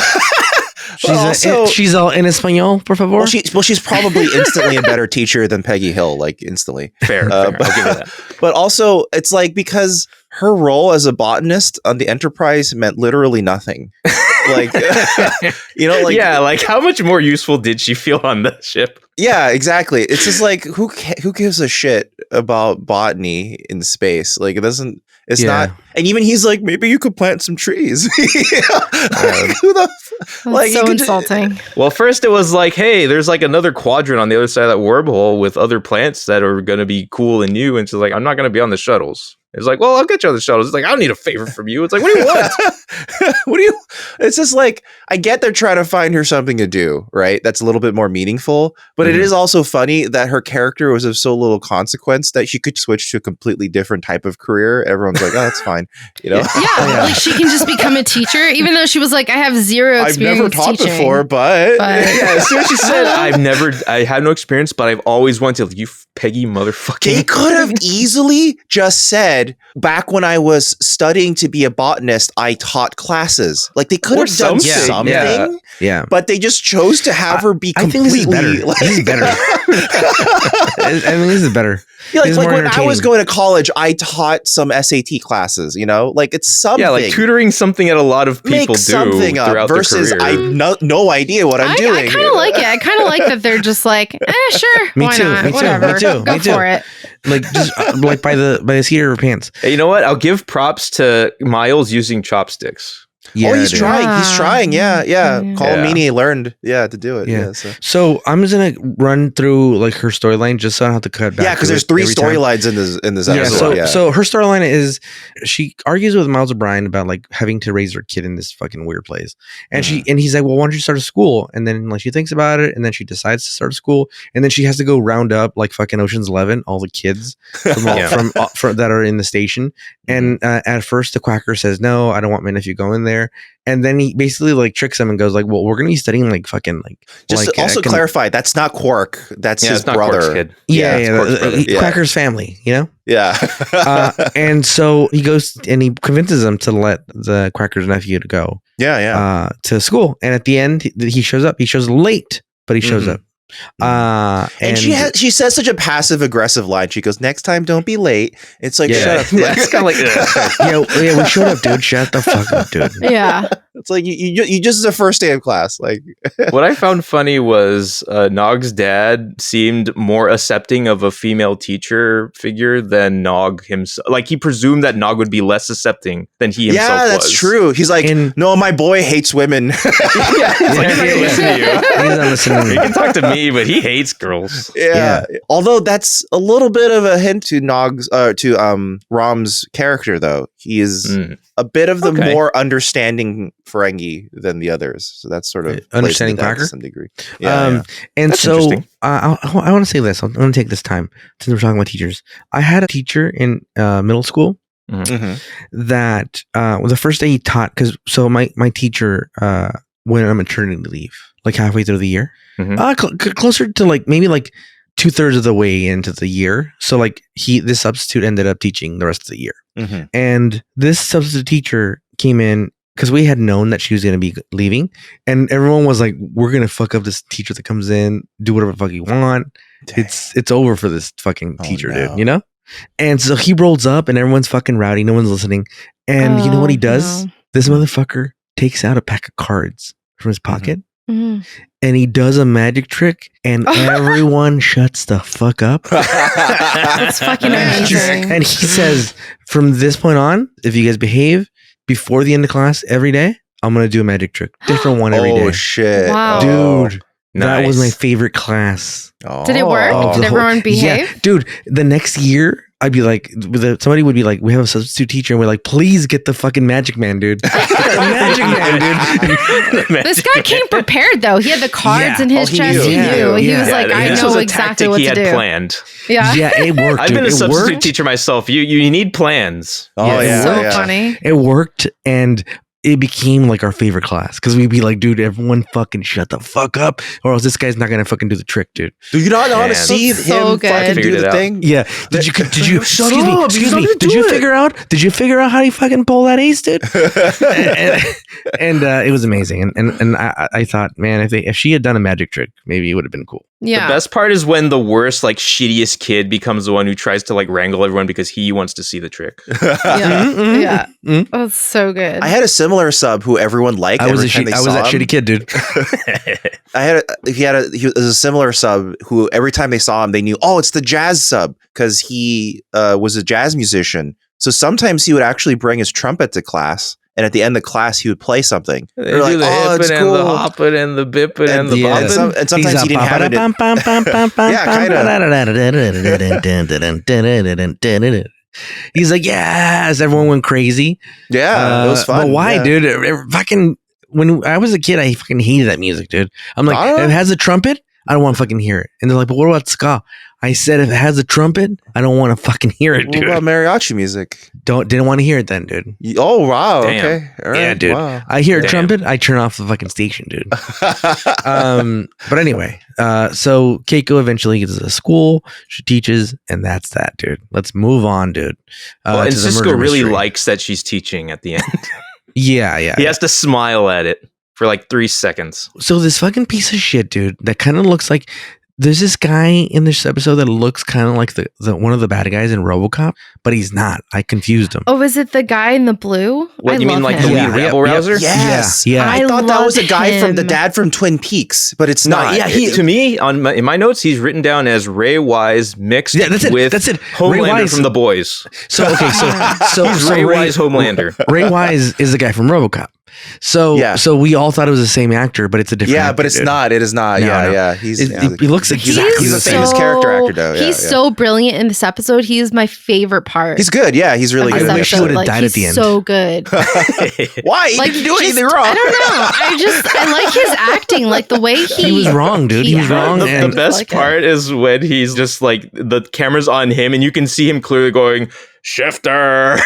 Speaker 3: She's all en español, por favor.
Speaker 2: she's probably instantly a better teacher than Peggy Hill, like instantly.
Speaker 1: Fair.
Speaker 2: But,
Speaker 1: I'll give it that.
Speaker 2: but also, it's like because her role as a botanist on the Enterprise meant literally nothing. Like, like
Speaker 1: yeah, like how much more useful did she feel on the ship?
Speaker 2: Yeah, exactly. It's just like who gives a shit about botany in space? Like it doesn't. It's not. And even he's like, maybe you could plant some trees. Who the?
Speaker 4: That's so insulting.
Speaker 1: Well, first it was like, hey, there's like another quadrant on the other side of that wormhole with other plants that are going to be cool and new. And she's like, I'm not going to be on the shuttles. It's like, well, I'll get you on the shuttles. It's like, I don't need a favor from you. It's like, what do you want?
Speaker 2: What do you? It's just like I get they're trying to find her something to do, right? That's a little bit more meaningful. But it is also funny that her character was of so little consequence that she could switch to a completely different type of career. Everyone's like, oh, that's fine, you know.
Speaker 4: Yeah, like she can just become a teacher, even though she was like, I have zero
Speaker 2: I've
Speaker 4: experience
Speaker 2: never taught
Speaker 4: teaching.
Speaker 2: before, but
Speaker 1: Yeah, as soon as she said, I had no experience, but I've always wanted, you Peggy motherfucking.
Speaker 2: they could have easily just said, back when I was studying to be a botanist, I taught classes. Like they could
Speaker 1: Or
Speaker 2: have done
Speaker 1: something,
Speaker 2: something,
Speaker 1: yeah.
Speaker 3: yeah.
Speaker 2: but they just chose to have her be
Speaker 3: I think
Speaker 2: completely.
Speaker 3: this is better.
Speaker 2: Like,
Speaker 3: This is better. I think this is better.
Speaker 2: Yeah,
Speaker 3: This is
Speaker 2: like
Speaker 3: more
Speaker 2: when I was
Speaker 3: entertaining.
Speaker 2: going to college, I taught some SAT classes. You know, like it's something.
Speaker 1: Yeah, like tutoring something that a lot of people
Speaker 2: Make
Speaker 1: do
Speaker 2: something
Speaker 1: throughout
Speaker 2: up
Speaker 1: their
Speaker 2: versus
Speaker 1: career.
Speaker 2: I have no idea what I'm
Speaker 4: I
Speaker 2: doing.
Speaker 4: kind of like it. I kind of like that they're just like, sure,
Speaker 3: Me
Speaker 4: why
Speaker 3: too,
Speaker 4: not?
Speaker 3: me too,
Speaker 4: Whatever,
Speaker 3: me too,
Speaker 4: go
Speaker 3: me too.
Speaker 4: for it.
Speaker 3: Like just like by the seat of her pants.
Speaker 1: Hey, you know what? I'll give props to Miles using chopsticks.
Speaker 3: Yeah,
Speaker 2: oh, he's
Speaker 3: dude.
Speaker 2: trying. He's trying. Yeah.
Speaker 4: Yeah.
Speaker 2: Colomini learned, to do it.
Speaker 3: Yeah.
Speaker 2: Yeah. So.
Speaker 3: So I'm just gonna run through like her storyline just so I don't have to cut back.
Speaker 2: Yeah, because
Speaker 3: to
Speaker 2: there's
Speaker 3: it
Speaker 2: 3
Speaker 3: every time.
Speaker 2: storylines in this episode.
Speaker 3: So her storyline is she argues with Miles O'Brien about like having to raise her kid in this fucking weird place, and he's like, well, why don't you start a school? And then like she thinks about it, and then she decides to start a school, and then she has to go round up like fucking Ocean's 11 all the kids from that are in the station, and at first the Quacker says no, I don't want my nephew going there. And then he basically like tricks him and goes like, well, we're going to be studying like fucking like.
Speaker 2: Just
Speaker 3: like,
Speaker 2: also clarify, that's not Quark. That's his
Speaker 1: not
Speaker 2: brother.
Speaker 1: Quark's kid.
Speaker 3: Quacker's family, you know?
Speaker 2: Yeah.
Speaker 3: And so he goes and he convinces them to let the Quacker's nephew to go. To school. And at the end, he shows up. He shows late, but he shows up.
Speaker 2: And she says such a passive aggressive line. She goes, "Next time, don't be late." It's like, shut up.
Speaker 1: It's kind of like,
Speaker 3: yeah, we showed up, dude. Shut the fuck up, dude.
Speaker 4: Yeah.
Speaker 2: It's like you just the first day of class. Like,
Speaker 1: what I found funny was Nog's dad seemed more accepting of a female teacher figure than Nog himself. Like he presumed that Nog would be less accepting than he himself was.
Speaker 2: Yeah, that's true. He's like, no, my boy hates women.
Speaker 1: He's not gonna listen to you.
Speaker 3: He's not listening to me.
Speaker 1: He can talk to me, but he hates girls.
Speaker 2: Yeah. Although that's a little bit of a hint to Rom's character, though. He is a bit of the more understanding Ferengi than the others, so that's sort of
Speaker 3: understanding Quacker
Speaker 2: to some degree. And
Speaker 1: that's
Speaker 3: so I want to say this. I'm going to take this time since we're talking about teachers. I had a teacher in middle school that the first day he taught, because so my teacher went on maternity leave like halfway through the year, closer to like maybe like 2/3 of the way into the year. So like this substitute ended up teaching the rest of the year. And this substitute teacher came in because we had known that she was going to be leaving, and everyone was like, we're going to fuck up this teacher that comes in, do whatever the fuck you want. Dang. It's over for this fucking teacher, dude, you know? And so he rolls up and everyone's fucking rowdy. No one's listening. And you know what he does? No. This motherfucker takes out a pack of cards from his pocket. And he does a magic trick and everyone shuts the fuck up.
Speaker 4: That's fucking amazing.
Speaker 3: And he says, from this point on, if you guys behave before the end of class every day, I'm going to do a magic trick. Different one every day.
Speaker 2: Oh, shit.
Speaker 4: Wow.
Speaker 3: Dude, that was my favorite class.
Speaker 4: Did it work? Did everyone behave?
Speaker 3: Yeah, dude, the next year, I'd be like, somebody would be like, we have a substitute teacher, and we're like, please get the fucking magic man, dude. Magic man, dude.
Speaker 4: This guy came prepared, though. He had the cards in his chest. He knew. He was like, I know exactly what to do.
Speaker 1: He had planned.
Speaker 4: Yeah,
Speaker 3: it worked.
Speaker 1: I've been a substitute teacher myself. You need plans.
Speaker 2: Oh, yeah.
Speaker 4: So funny.
Speaker 3: It worked, and it became like our favorite class because we'd be like, dude, everyone fucking shut the fuck up, or else this guy's not gonna fucking do the trick, dude.
Speaker 2: Do you not want to see him fucking do the thing?
Speaker 3: Yeah. Did you? Excuse me. Did you figure out how he fucking pull that ace, dude? and it was amazing. And I thought, man, if she had done a magic trick, maybe it would have been cool.
Speaker 4: Yeah.
Speaker 1: The best part is when the worst, like shittiest kid becomes the one who tries to like wrangle everyone because he wants to see the trick.
Speaker 4: Yeah. That's so good.
Speaker 2: I had a similar sub who everyone liked.
Speaker 3: I was that shitty kid, dude.
Speaker 2: He was a similar sub who every time they saw him, they knew, oh, it's the jazz sub because he was a jazz musician. So sometimes he would actually bring his trumpet to class. And at the end of class, he would play something.
Speaker 1: They do like, the hippin' and the hoppin' and the bippin' and the boppin'.
Speaker 2: And sometimes he didn't have it.
Speaker 3: Yeah, kind of. He's like, yes, everyone went crazy.
Speaker 2: Yeah, it was fun.
Speaker 3: But why, dude? Fucking, when I was a kid, I fucking hated that music, dude. I'm like, if it has a trumpet, I don't want to fucking hear it. And they're like, but what about ska? I said, if it has a trumpet, I don't want to fucking hear it, dude.
Speaker 2: What about mariachi music?
Speaker 3: Didn't want to hear it then, dude.
Speaker 2: Oh, wow.
Speaker 1: Damn.
Speaker 2: Okay. All right.
Speaker 3: Yeah, dude.
Speaker 2: Wow.
Speaker 3: I hear a trumpet, I turn off the fucking station, dude. But anyway, so Keiko eventually gets to school. She teaches, and that's that, dude. Let's move on, dude.
Speaker 1: And Cisco really likes that she's teaching at the end.
Speaker 3: Yeah.
Speaker 1: He has to smile at it for like 3 seconds.
Speaker 3: So this fucking piece of shit, dude, that kind of looks like there's this guy in this episode that looks kind of like the one of the bad guys in RoboCop, but he's not. I confused him.
Speaker 4: Oh, is it the guy in the blue?
Speaker 1: What, you mean like the lead rebel rouser?
Speaker 2: Yes.
Speaker 3: Yeah.
Speaker 2: I thought that was a guy
Speaker 4: him.
Speaker 2: from the dad from Twin Peaks, but it's not.
Speaker 1: Yeah, to me, in my notes, he's written down as Ray Wise mixed with Homelander from The Boys.
Speaker 3: So
Speaker 1: he's Ray Wise Homelander.
Speaker 3: Ray Wise is the guy from RoboCop. So we all thought it was the same actor, but it's a different.
Speaker 2: Yeah,
Speaker 3: actor,
Speaker 2: but it's
Speaker 3: dude.
Speaker 2: not. It is not.
Speaker 3: No,
Speaker 2: yeah,
Speaker 3: no.
Speaker 2: yeah.
Speaker 3: He looks exactly
Speaker 2: he's
Speaker 3: the
Speaker 2: a
Speaker 3: same.
Speaker 2: famous character actor, though. Yeah,
Speaker 4: He's so brilliant in this episode. He is my favorite part.
Speaker 2: He's good. Yeah, he's really
Speaker 4: of
Speaker 2: good.
Speaker 4: this
Speaker 3: I wish he
Speaker 4: episode.
Speaker 3: would've died at the
Speaker 4: he's
Speaker 3: end.
Speaker 4: So good.
Speaker 2: Why? He didn't do anything wrong.
Speaker 4: I don't know. I like his acting, like the way
Speaker 3: He was wrong, dude. He was wrong.
Speaker 1: The
Speaker 3: And
Speaker 1: best
Speaker 4: like
Speaker 1: part is when he's just like the camera's on him and you can see him clearly going, Shifter!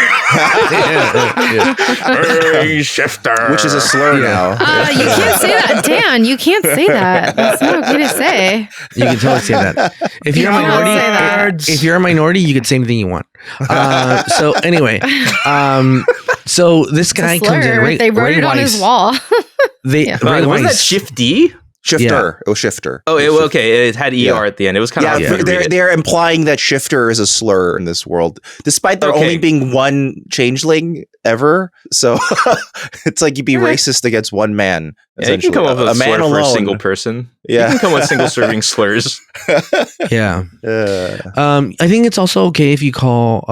Speaker 1: Hey, Shifter!
Speaker 2: Which is a slur now.
Speaker 4: you can't say that, Dan. You can't say that. That's not okay to say.
Speaker 3: you can totally say that. If you're a
Speaker 4: You can't
Speaker 3: minority,
Speaker 4: say that.
Speaker 3: if you're a minority, you can say anything you want. So anyway, so this guy
Speaker 4: It's a
Speaker 3: comes in.
Speaker 4: slur. They wrote
Speaker 3: Ray
Speaker 4: it on his
Speaker 3: Weiss.
Speaker 4: wall.
Speaker 3: They
Speaker 4: Yeah.
Speaker 3: Ray
Speaker 1: Wasn't that
Speaker 3: Weiss.
Speaker 1: Shifty?
Speaker 2: Shifter. It was Shifter.
Speaker 1: Oh, okay. It had ER
Speaker 2: Yeah.
Speaker 1: at the end. It was kind
Speaker 2: Yeah,
Speaker 1: of hard to read it.
Speaker 2: they're implying that shifter is a slur in this world, despite there
Speaker 1: Okay.
Speaker 2: only being one changeling ever. So it's like you'd be racist against one man.
Speaker 1: Yeah, you can come up with a
Speaker 2: man
Speaker 1: slur for a
Speaker 2: alone.
Speaker 1: single person.
Speaker 2: Yeah.
Speaker 1: You can come with single serving slurs.
Speaker 3: Yeah.
Speaker 2: Uh,
Speaker 3: I think it's also okay if you call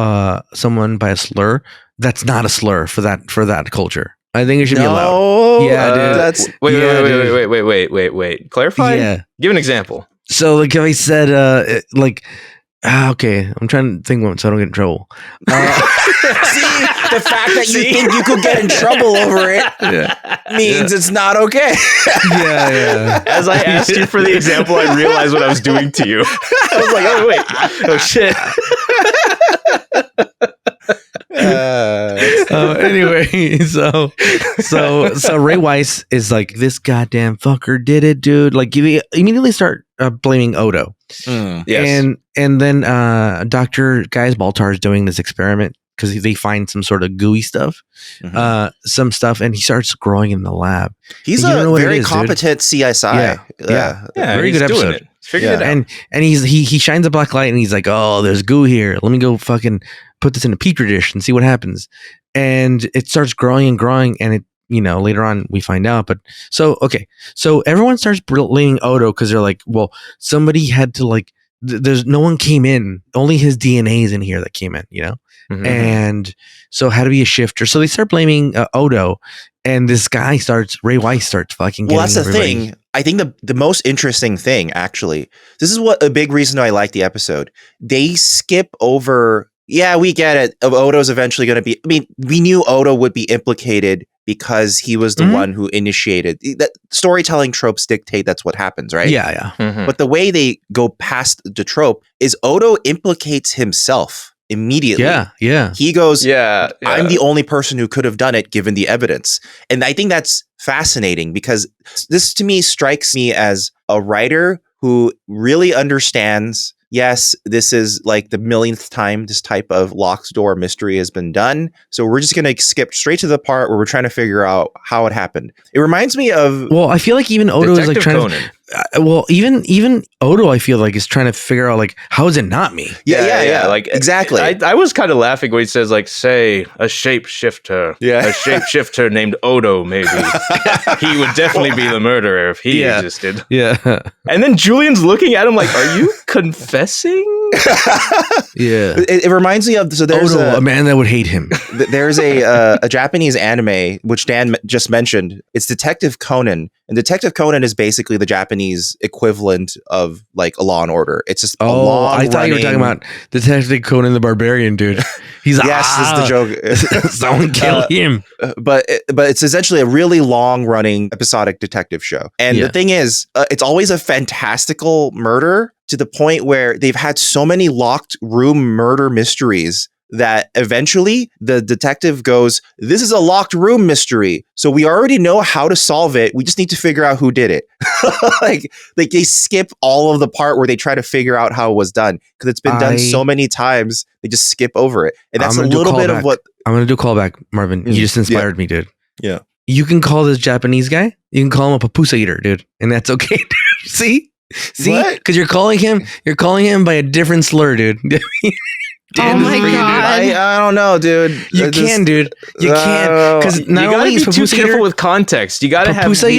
Speaker 3: someone by a slur that's not a slur for that culture. I think it should be allowed.
Speaker 2: no,
Speaker 3: Yeah, dude.
Speaker 2: That's
Speaker 1: Wait. Clarify?
Speaker 3: Yeah.
Speaker 1: Give an example.
Speaker 3: So like if I said okay, I'm trying to think of one so I don't get in trouble.
Speaker 2: see the fact that you think you could get in trouble over it means it's not okay.
Speaker 3: yeah.
Speaker 1: As I asked you for the example, I realized what I was doing to you. I was like, oh, wait. Oh, shit.
Speaker 3: Anyway, so Ray Weiss is like, this goddamn fucker did it, dude. Like you immediately start blaming Odo.
Speaker 1: Yes.
Speaker 3: And then Dr. Gaius Baltar is doing this experiment because they find some sort of gooey stuff, some stuff, and he starts growing in the lab.
Speaker 2: He's
Speaker 3: You don't know
Speaker 2: a
Speaker 3: what it
Speaker 2: very
Speaker 3: is, dude.
Speaker 2: competent CSI.
Speaker 3: Yeah.
Speaker 1: he's
Speaker 3: Very good
Speaker 1: doing
Speaker 3: episode.
Speaker 1: it. He's figured it out.
Speaker 3: And he shines a black light and he's like, oh, there's goo here. Let me go fucking put this in a petri dish and see what happens. And it starts growing and growing, and it, later on we find out. But so everyone starts blaming Odo because they're like, well, somebody had to like. There's no one came in. Only his DNA is in here that came in.
Speaker 1: Mhm.
Speaker 3: And so had to be a shifter. So they start blaming Odo, and this guy Ray Weiss starts fucking.
Speaker 2: Well, that's the
Speaker 3: everybody-
Speaker 2: thing. I think the most interesting thing, actually, this is what a big reason I like the episode. They skip over. Yeah, we get it. Odo's eventually going to be. I mean, we knew Odo would be implicated because he was the one who initiated. That storytelling tropes dictate that's what happens, right?
Speaker 3: Yeah.
Speaker 1: Mhm.
Speaker 2: But the way they go past the trope is Odo implicates himself immediately.
Speaker 3: Yeah.
Speaker 2: He goes,
Speaker 1: Yeah.
Speaker 2: I'm the only person who could have done it given the evidence. And I think that's fascinating because this to me strikes me as a writer who really understands, yes, this is like the millionth time this type of locked door mystery has been done. So we're just going to skip straight to the part where we're trying to figure out how it happened. It reminds me of...
Speaker 3: Well, I feel like even Odo is like
Speaker 1: Detective
Speaker 3: trying
Speaker 1: Conan.
Speaker 3: to. Even Odo, I feel like is trying to figure out like, how is it not me?
Speaker 2: Yeah.
Speaker 1: Like
Speaker 2: exactly.
Speaker 1: I was kind of laughing when he says like, say a shapeshifter.
Speaker 2: Yeah.
Speaker 1: A shapeshifter named Odo, maybe. He would definitely be the murderer if he existed.
Speaker 3: Yeah.
Speaker 1: And then Julian's looking at him like, are you confessing?
Speaker 3: Yeah.
Speaker 2: It reminds me of... So there's
Speaker 3: Odo, a man that would hate him.
Speaker 2: there's a Japanese anime, which Dan just mentioned. It's Detective Conan. And Detective Conan is basically the Japanese equivalent of like a Law and Order. It's just a long
Speaker 3: I thought you were talking about Detective Conan the Barbarian, dude. He's like,
Speaker 2: yes, this is the joke.
Speaker 3: Someone kill him.
Speaker 2: But it's essentially a really long running episodic detective show. And the thing is, it's always a fantastical murder to the point where they've had so many locked room murder mysteries that eventually the detective goes, this is a locked room mystery. So we already know how to solve it. We just need to figure out who did it. like they skip all of the part where they try to figure out how it was done because it's been done so many times. They just skip over it. And that's a little bit of what
Speaker 3: I'm going to do a callback, Marvin. You just inspired me, dude.
Speaker 2: Yeah.
Speaker 3: You can call this Japanese guy. You can call him a papusa eater, dude. And that's okay. Dude. See? Because you're calling him by a different slur, dude.
Speaker 4: Oh my God.
Speaker 2: I don't know, dude.
Speaker 3: You can, dude. You can. Because not
Speaker 1: you gotta
Speaker 3: only
Speaker 1: be
Speaker 3: is
Speaker 1: too
Speaker 3: papusa
Speaker 1: careful
Speaker 3: eater,
Speaker 1: with context. You gotta have
Speaker 3: papusa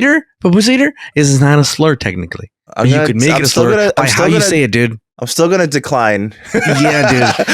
Speaker 3: eater is not a slur technically. But you could make it a slur by how you say it, dude.
Speaker 2: I'm still gonna decline.
Speaker 3: Yeah, dude.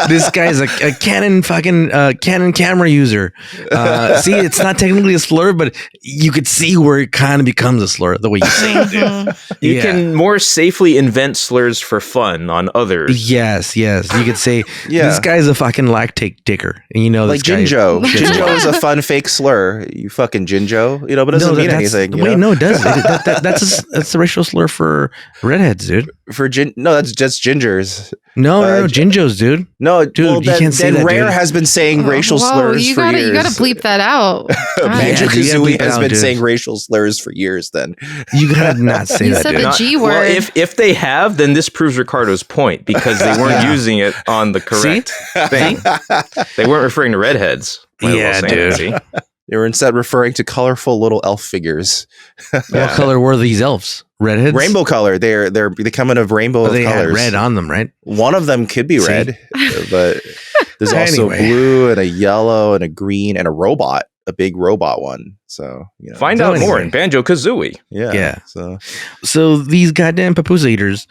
Speaker 3: This guy's a Canon fucking Canon camera user. See, it's not technically a slur, but you could see where it kind of becomes a slur the way you say it, dude.
Speaker 1: You can more safely invent slurs for fun on others.
Speaker 3: Yes. You could say
Speaker 2: Yeah.
Speaker 3: this guy's a fucking lactate dicker, and you know,
Speaker 2: Like
Speaker 3: this guy-
Speaker 2: Jinjo. Jinjo is a fun fake slur. You fucking Jinjo. You know, but it doesn't mean
Speaker 3: that's-
Speaker 2: anything.
Speaker 3: Wait, no, it does. That's a racial slur for redheads, dude.
Speaker 2: No, that's just gingers.
Speaker 3: No,
Speaker 2: Uh,
Speaker 3: Jinjos, dude.
Speaker 2: No,
Speaker 3: Dude,
Speaker 2: well,
Speaker 3: you can't say
Speaker 2: then
Speaker 3: that,
Speaker 2: Rare
Speaker 3: dude.
Speaker 2: has been saying racial slurs for years.
Speaker 4: You gotta bleep that out.
Speaker 2: Magic
Speaker 3: Yeah, you gotta bleep
Speaker 2: Kazooie
Speaker 3: it
Speaker 2: has
Speaker 3: out,
Speaker 2: been
Speaker 3: dude.
Speaker 2: saying racial slurs for years. Then
Speaker 3: You gotta not say
Speaker 4: You
Speaker 3: that,
Speaker 4: said
Speaker 3: dude.
Speaker 4: the G
Speaker 1: Well,
Speaker 4: word.
Speaker 1: if they have, then this proves Ricardo's point because they weren't
Speaker 3: Yeah.
Speaker 1: using it on the correct thing. They weren't referring to redheads. Might as well
Speaker 3: Yeah,
Speaker 1: say
Speaker 3: dude.
Speaker 1: it, see?
Speaker 2: they were instead referring to colorful little elf figures.
Speaker 3: What color were these elves? Redheads?
Speaker 2: Rainbow color. They come in a rainbow
Speaker 3: Oh,
Speaker 2: of
Speaker 3: they had
Speaker 2: colors.
Speaker 3: red on them, right?
Speaker 2: One of them could be
Speaker 3: See?
Speaker 2: red, but there's also
Speaker 3: Anyway.
Speaker 2: blue and a yellow and a green and a robot, a big robot one. So you know,
Speaker 1: Find
Speaker 3: So
Speaker 1: out more
Speaker 3: anyway.
Speaker 1: in Banjo Kazooie.
Speaker 3: Yeah.
Speaker 2: So
Speaker 3: So these goddamn papoose eaters.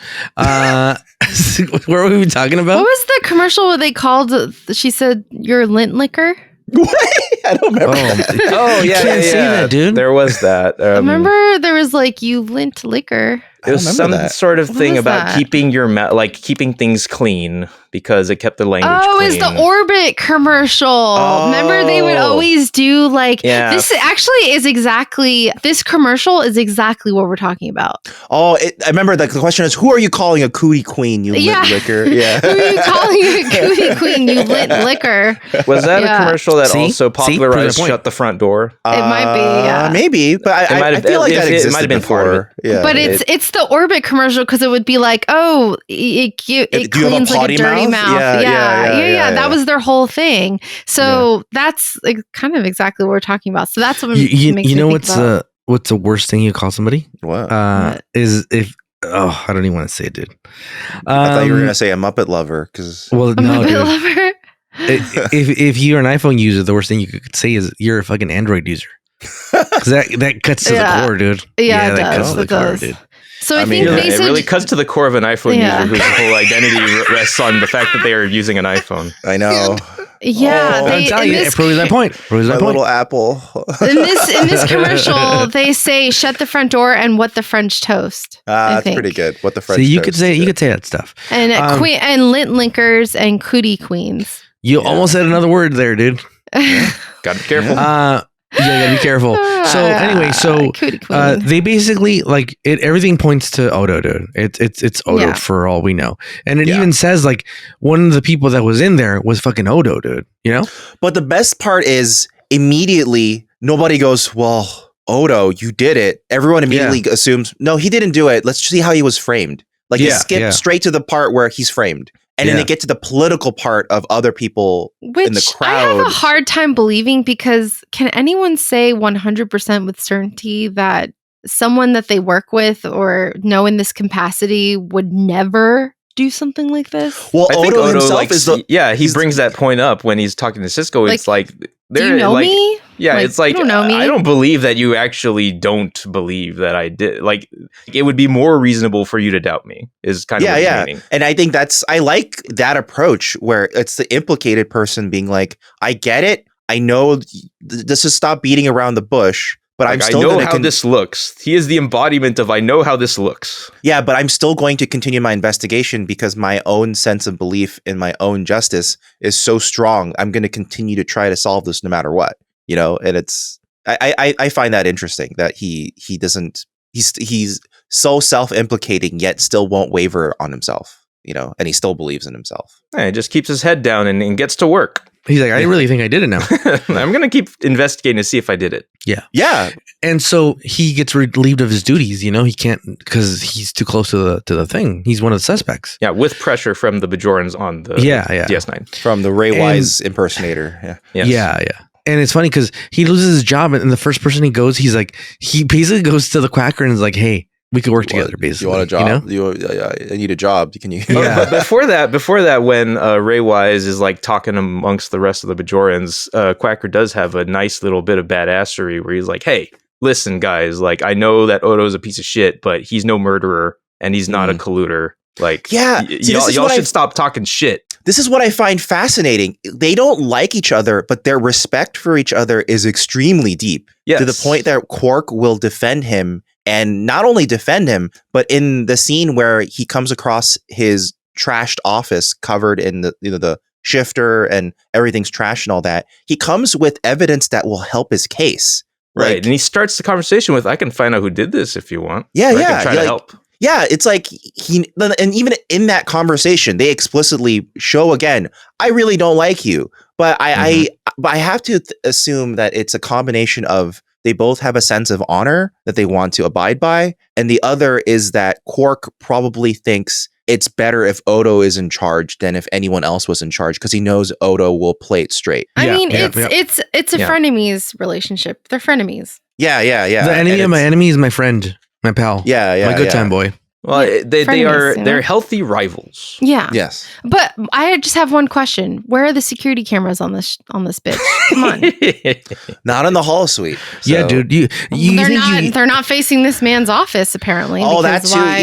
Speaker 3: What were we talking
Speaker 4: What
Speaker 3: about?
Speaker 4: was the commercial where they called? She said, "Your lint liquor."
Speaker 2: I don't remember.
Speaker 1: Oh
Speaker 3: You
Speaker 1: yeah,
Speaker 3: can't say that, dude.
Speaker 1: There was that.
Speaker 4: Remember, there was like you lint liquor.
Speaker 1: It was
Speaker 2: I don't
Speaker 1: some
Speaker 2: remember that.
Speaker 1: sort of
Speaker 4: What
Speaker 1: thing
Speaker 4: was
Speaker 1: about
Speaker 4: that?
Speaker 1: keeping your keeping things clean because it kept the language
Speaker 4: Oh,
Speaker 1: clean.
Speaker 4: it's the Orbit commercial. Remember, they would
Speaker 2: Oh.
Speaker 4: always do like
Speaker 1: Yeah.
Speaker 4: this. Actually, this commercial is exactly what we're talking about.
Speaker 2: Oh, I remember the question is, who are you calling a cootie queen? You
Speaker 4: Yeah.
Speaker 2: lit liquor. Yeah.
Speaker 4: Who are you calling a cootie queen? You lint liquor.
Speaker 1: Was that
Speaker 4: Yeah.
Speaker 1: a commercial that
Speaker 3: See?
Speaker 1: also
Speaker 3: See? Prove
Speaker 1: popularized
Speaker 3: that point.
Speaker 1: "Shut the Front Door"?
Speaker 4: might be, yeah.
Speaker 2: Maybe, but
Speaker 1: It might
Speaker 2: I
Speaker 1: have-
Speaker 2: feel like that
Speaker 1: it
Speaker 2: existed
Speaker 1: might have been part of
Speaker 2: before. Yeah,
Speaker 4: But it's the Orbit commercial because it would be like, oh, it
Speaker 2: Do you have a
Speaker 4: cleans like a
Speaker 2: potty
Speaker 4: dirty
Speaker 2: mouth?
Speaker 4: mouth.
Speaker 2: Yeah.
Speaker 4: That was their whole thing. So that's like, kind of exactly what we're talking about. So that's what
Speaker 3: You
Speaker 4: makes
Speaker 3: know
Speaker 4: me think about.
Speaker 3: what's the worst thing you call somebody?
Speaker 2: What?
Speaker 4: What?
Speaker 3: Is if I don't even want to say it, dude.
Speaker 2: I thought you were gonna say a Muppet lover because
Speaker 3: Well,
Speaker 4: A
Speaker 3: no,
Speaker 4: Muppet
Speaker 3: dude.
Speaker 4: lover.
Speaker 3: If you're an iPhone user, the worst thing you could say is you're a fucking Android user. Because that cuts to
Speaker 4: Yeah.
Speaker 3: the core, dude.
Speaker 4: Yeah, it
Speaker 3: that
Speaker 4: does.
Speaker 3: cuts to the
Speaker 4: It
Speaker 3: core,
Speaker 4: does.
Speaker 3: dude.
Speaker 4: So I,
Speaker 2: I
Speaker 4: think
Speaker 2: mean,
Speaker 4: they
Speaker 1: It
Speaker 4: said
Speaker 1: really cuts to the core of an iPhone
Speaker 4: Yeah.
Speaker 1: user whose whole identity rests on the fact that they are using an iPhone.
Speaker 2: I know
Speaker 4: yeah,
Speaker 2: Oh,
Speaker 4: they,
Speaker 3: I'm telling
Speaker 4: in
Speaker 3: you, it
Speaker 4: this
Speaker 3: proves that point. Proves
Speaker 2: my
Speaker 3: that point.
Speaker 2: little Apple.
Speaker 4: in this commercial, they say shut the front door and what the French toast. I
Speaker 2: That's
Speaker 4: think.
Speaker 2: pretty good. What the French?
Speaker 3: So you could
Speaker 2: toast,
Speaker 3: say
Speaker 2: yeah.
Speaker 3: that stuff.
Speaker 4: And
Speaker 3: Um,
Speaker 4: and lint linkers and cootie queens.
Speaker 3: You almost said another word there, dude.
Speaker 1: Gotta be careful.
Speaker 3: Yeah, gotta be careful. So anyway,
Speaker 4: cootie queen.
Speaker 3: they basically like it. Everything points to Odo, dude. It's Odo
Speaker 4: Yeah.
Speaker 3: for all we know, and it
Speaker 2: Yeah.
Speaker 3: even says like one of the people that was in there was fucking Odo, dude. You know?
Speaker 2: But the best part is immediately nobody goes, well, Odo, you did it. Everyone immediately assumes, no, he didn't do it. Let's see how he was framed. Like they
Speaker 3: Yeah,
Speaker 2: skip
Speaker 3: yeah.
Speaker 2: straight to the part where he's framed. And then
Speaker 3: Yeah.
Speaker 2: they get to the political part of other people.
Speaker 4: Which
Speaker 2: the
Speaker 4: I have a
Speaker 2: crowd.
Speaker 4: hard time believing because can anyone say 100% with certainty that someone that they work with or know in this capacity would never do something like this?
Speaker 2: Well,
Speaker 1: I think
Speaker 2: Odo
Speaker 1: Odo
Speaker 2: himself is the
Speaker 1: he
Speaker 2: he's-
Speaker 1: brings that point up when he's talking to Cisco. It's like
Speaker 4: Do
Speaker 1: they're
Speaker 4: you know
Speaker 1: like,
Speaker 4: me?
Speaker 1: yeah,
Speaker 4: Like,
Speaker 1: it's like
Speaker 4: you don't know me.
Speaker 1: I don't believe that you actually don't believe that I did. Like it would be more reasonable for you to doubt me. Is kind of what he's meaning.
Speaker 2: And I think I like that approach where it's the implicated person being like, I get it. I know this is stop beating around the bush, but I'm
Speaker 1: Like,
Speaker 2: still
Speaker 1: I know
Speaker 2: going
Speaker 1: how
Speaker 2: to
Speaker 1: this looks. He is the embodiment of I know how this looks.
Speaker 2: yeah, but I'm still going to continue my investigation because my own sense of belief in my own justice is so strong. I'm going to continue to try to solve this no matter what, you know. And it's I find that interesting that he doesn't he's so self-implicating yet still won't waver on himself, you know, and he still believes in himself.
Speaker 1: Yeah, he just keeps his head down and gets to work.
Speaker 3: He's like, I really think I did it now.
Speaker 1: I'm gonna keep investigating to see if I did it.
Speaker 2: Yeah,
Speaker 3: And so he gets relieved of his duties. You know, he can't because he's too close to the thing. He's one of the suspects.
Speaker 1: Yeah, with pressure from the Bajorans on the
Speaker 3: Yeah.
Speaker 1: DS9.
Speaker 2: from the Ray
Speaker 3: And-
Speaker 2: Wise impersonator. Yeah.
Speaker 1: Yes.
Speaker 3: Yeah. And it's funny because he loses his job, and the first person he goes, he basically goes to the Quacker and is like, "Hey, we could work together." Basically,
Speaker 2: You want a job?
Speaker 3: You know?
Speaker 2: I need a job. Can you?
Speaker 3: Yeah.
Speaker 1: But before that, when Ray Wise is like talking amongst the rest of the Bajorans, Quacker does have a nice little bit of badassery where he's like, "Hey, listen, guys. Like, I know that Odo's a piece of shit, but he's no murderer and he's not a colluder. Like,
Speaker 2: Yeah, see,
Speaker 1: y'all
Speaker 2: this is what
Speaker 1: should
Speaker 2: I-
Speaker 1: stop talking shit.
Speaker 2: This is what I find fascinating. They don't like each other, but their respect for each other is extremely deep.
Speaker 1: Yes.
Speaker 2: To the point that Quark will defend him, and not only defend him, but in the scene where he comes across his trashed office covered in the shifter and everything's trash and all that, he comes with evidence that will help his case.
Speaker 1: Right.
Speaker 2: Like,
Speaker 1: And he starts the conversation with, I can find out who did this if you want.
Speaker 2: Yeah,
Speaker 1: Or I
Speaker 2: yeah,
Speaker 1: can try
Speaker 2: yeah,
Speaker 1: to
Speaker 2: like-
Speaker 1: help.
Speaker 2: yeah, it's like and even in that conversation, they explicitly show again, I really don't like you, but I have to assume that it's a combination of they both have a sense of honor that they want to abide by, and the other is that Quark probably thinks it's better if Odo is in charge than if anyone else was in charge because he knows Odo will play it straight.
Speaker 4: I
Speaker 3: Yeah,
Speaker 4: mean,
Speaker 3: yeah,
Speaker 4: it's a
Speaker 1: Yeah.
Speaker 4: frenemies relationship. They're frenemies.
Speaker 2: Yeah.
Speaker 3: The enemy
Speaker 2: and
Speaker 3: of my
Speaker 2: it's-
Speaker 3: enemy is my friend, my pal.
Speaker 2: Yeah,
Speaker 3: my good time boy.
Speaker 1: Well, they
Speaker 4: frenemies,
Speaker 1: are
Speaker 4: you know?
Speaker 1: they're healthy rivals.
Speaker 4: Yeah.
Speaker 2: Yes.
Speaker 4: But I just have one question. Where are the security cameras on this bitch? Come on.
Speaker 2: Not in the hall suite.
Speaker 3: Yeah,
Speaker 2: So-
Speaker 3: dude. You
Speaker 4: they're
Speaker 3: think
Speaker 4: not
Speaker 3: you,
Speaker 4: they're not facing this man's office apparently.
Speaker 2: Oh, that
Speaker 4: because
Speaker 2: too.
Speaker 4: why-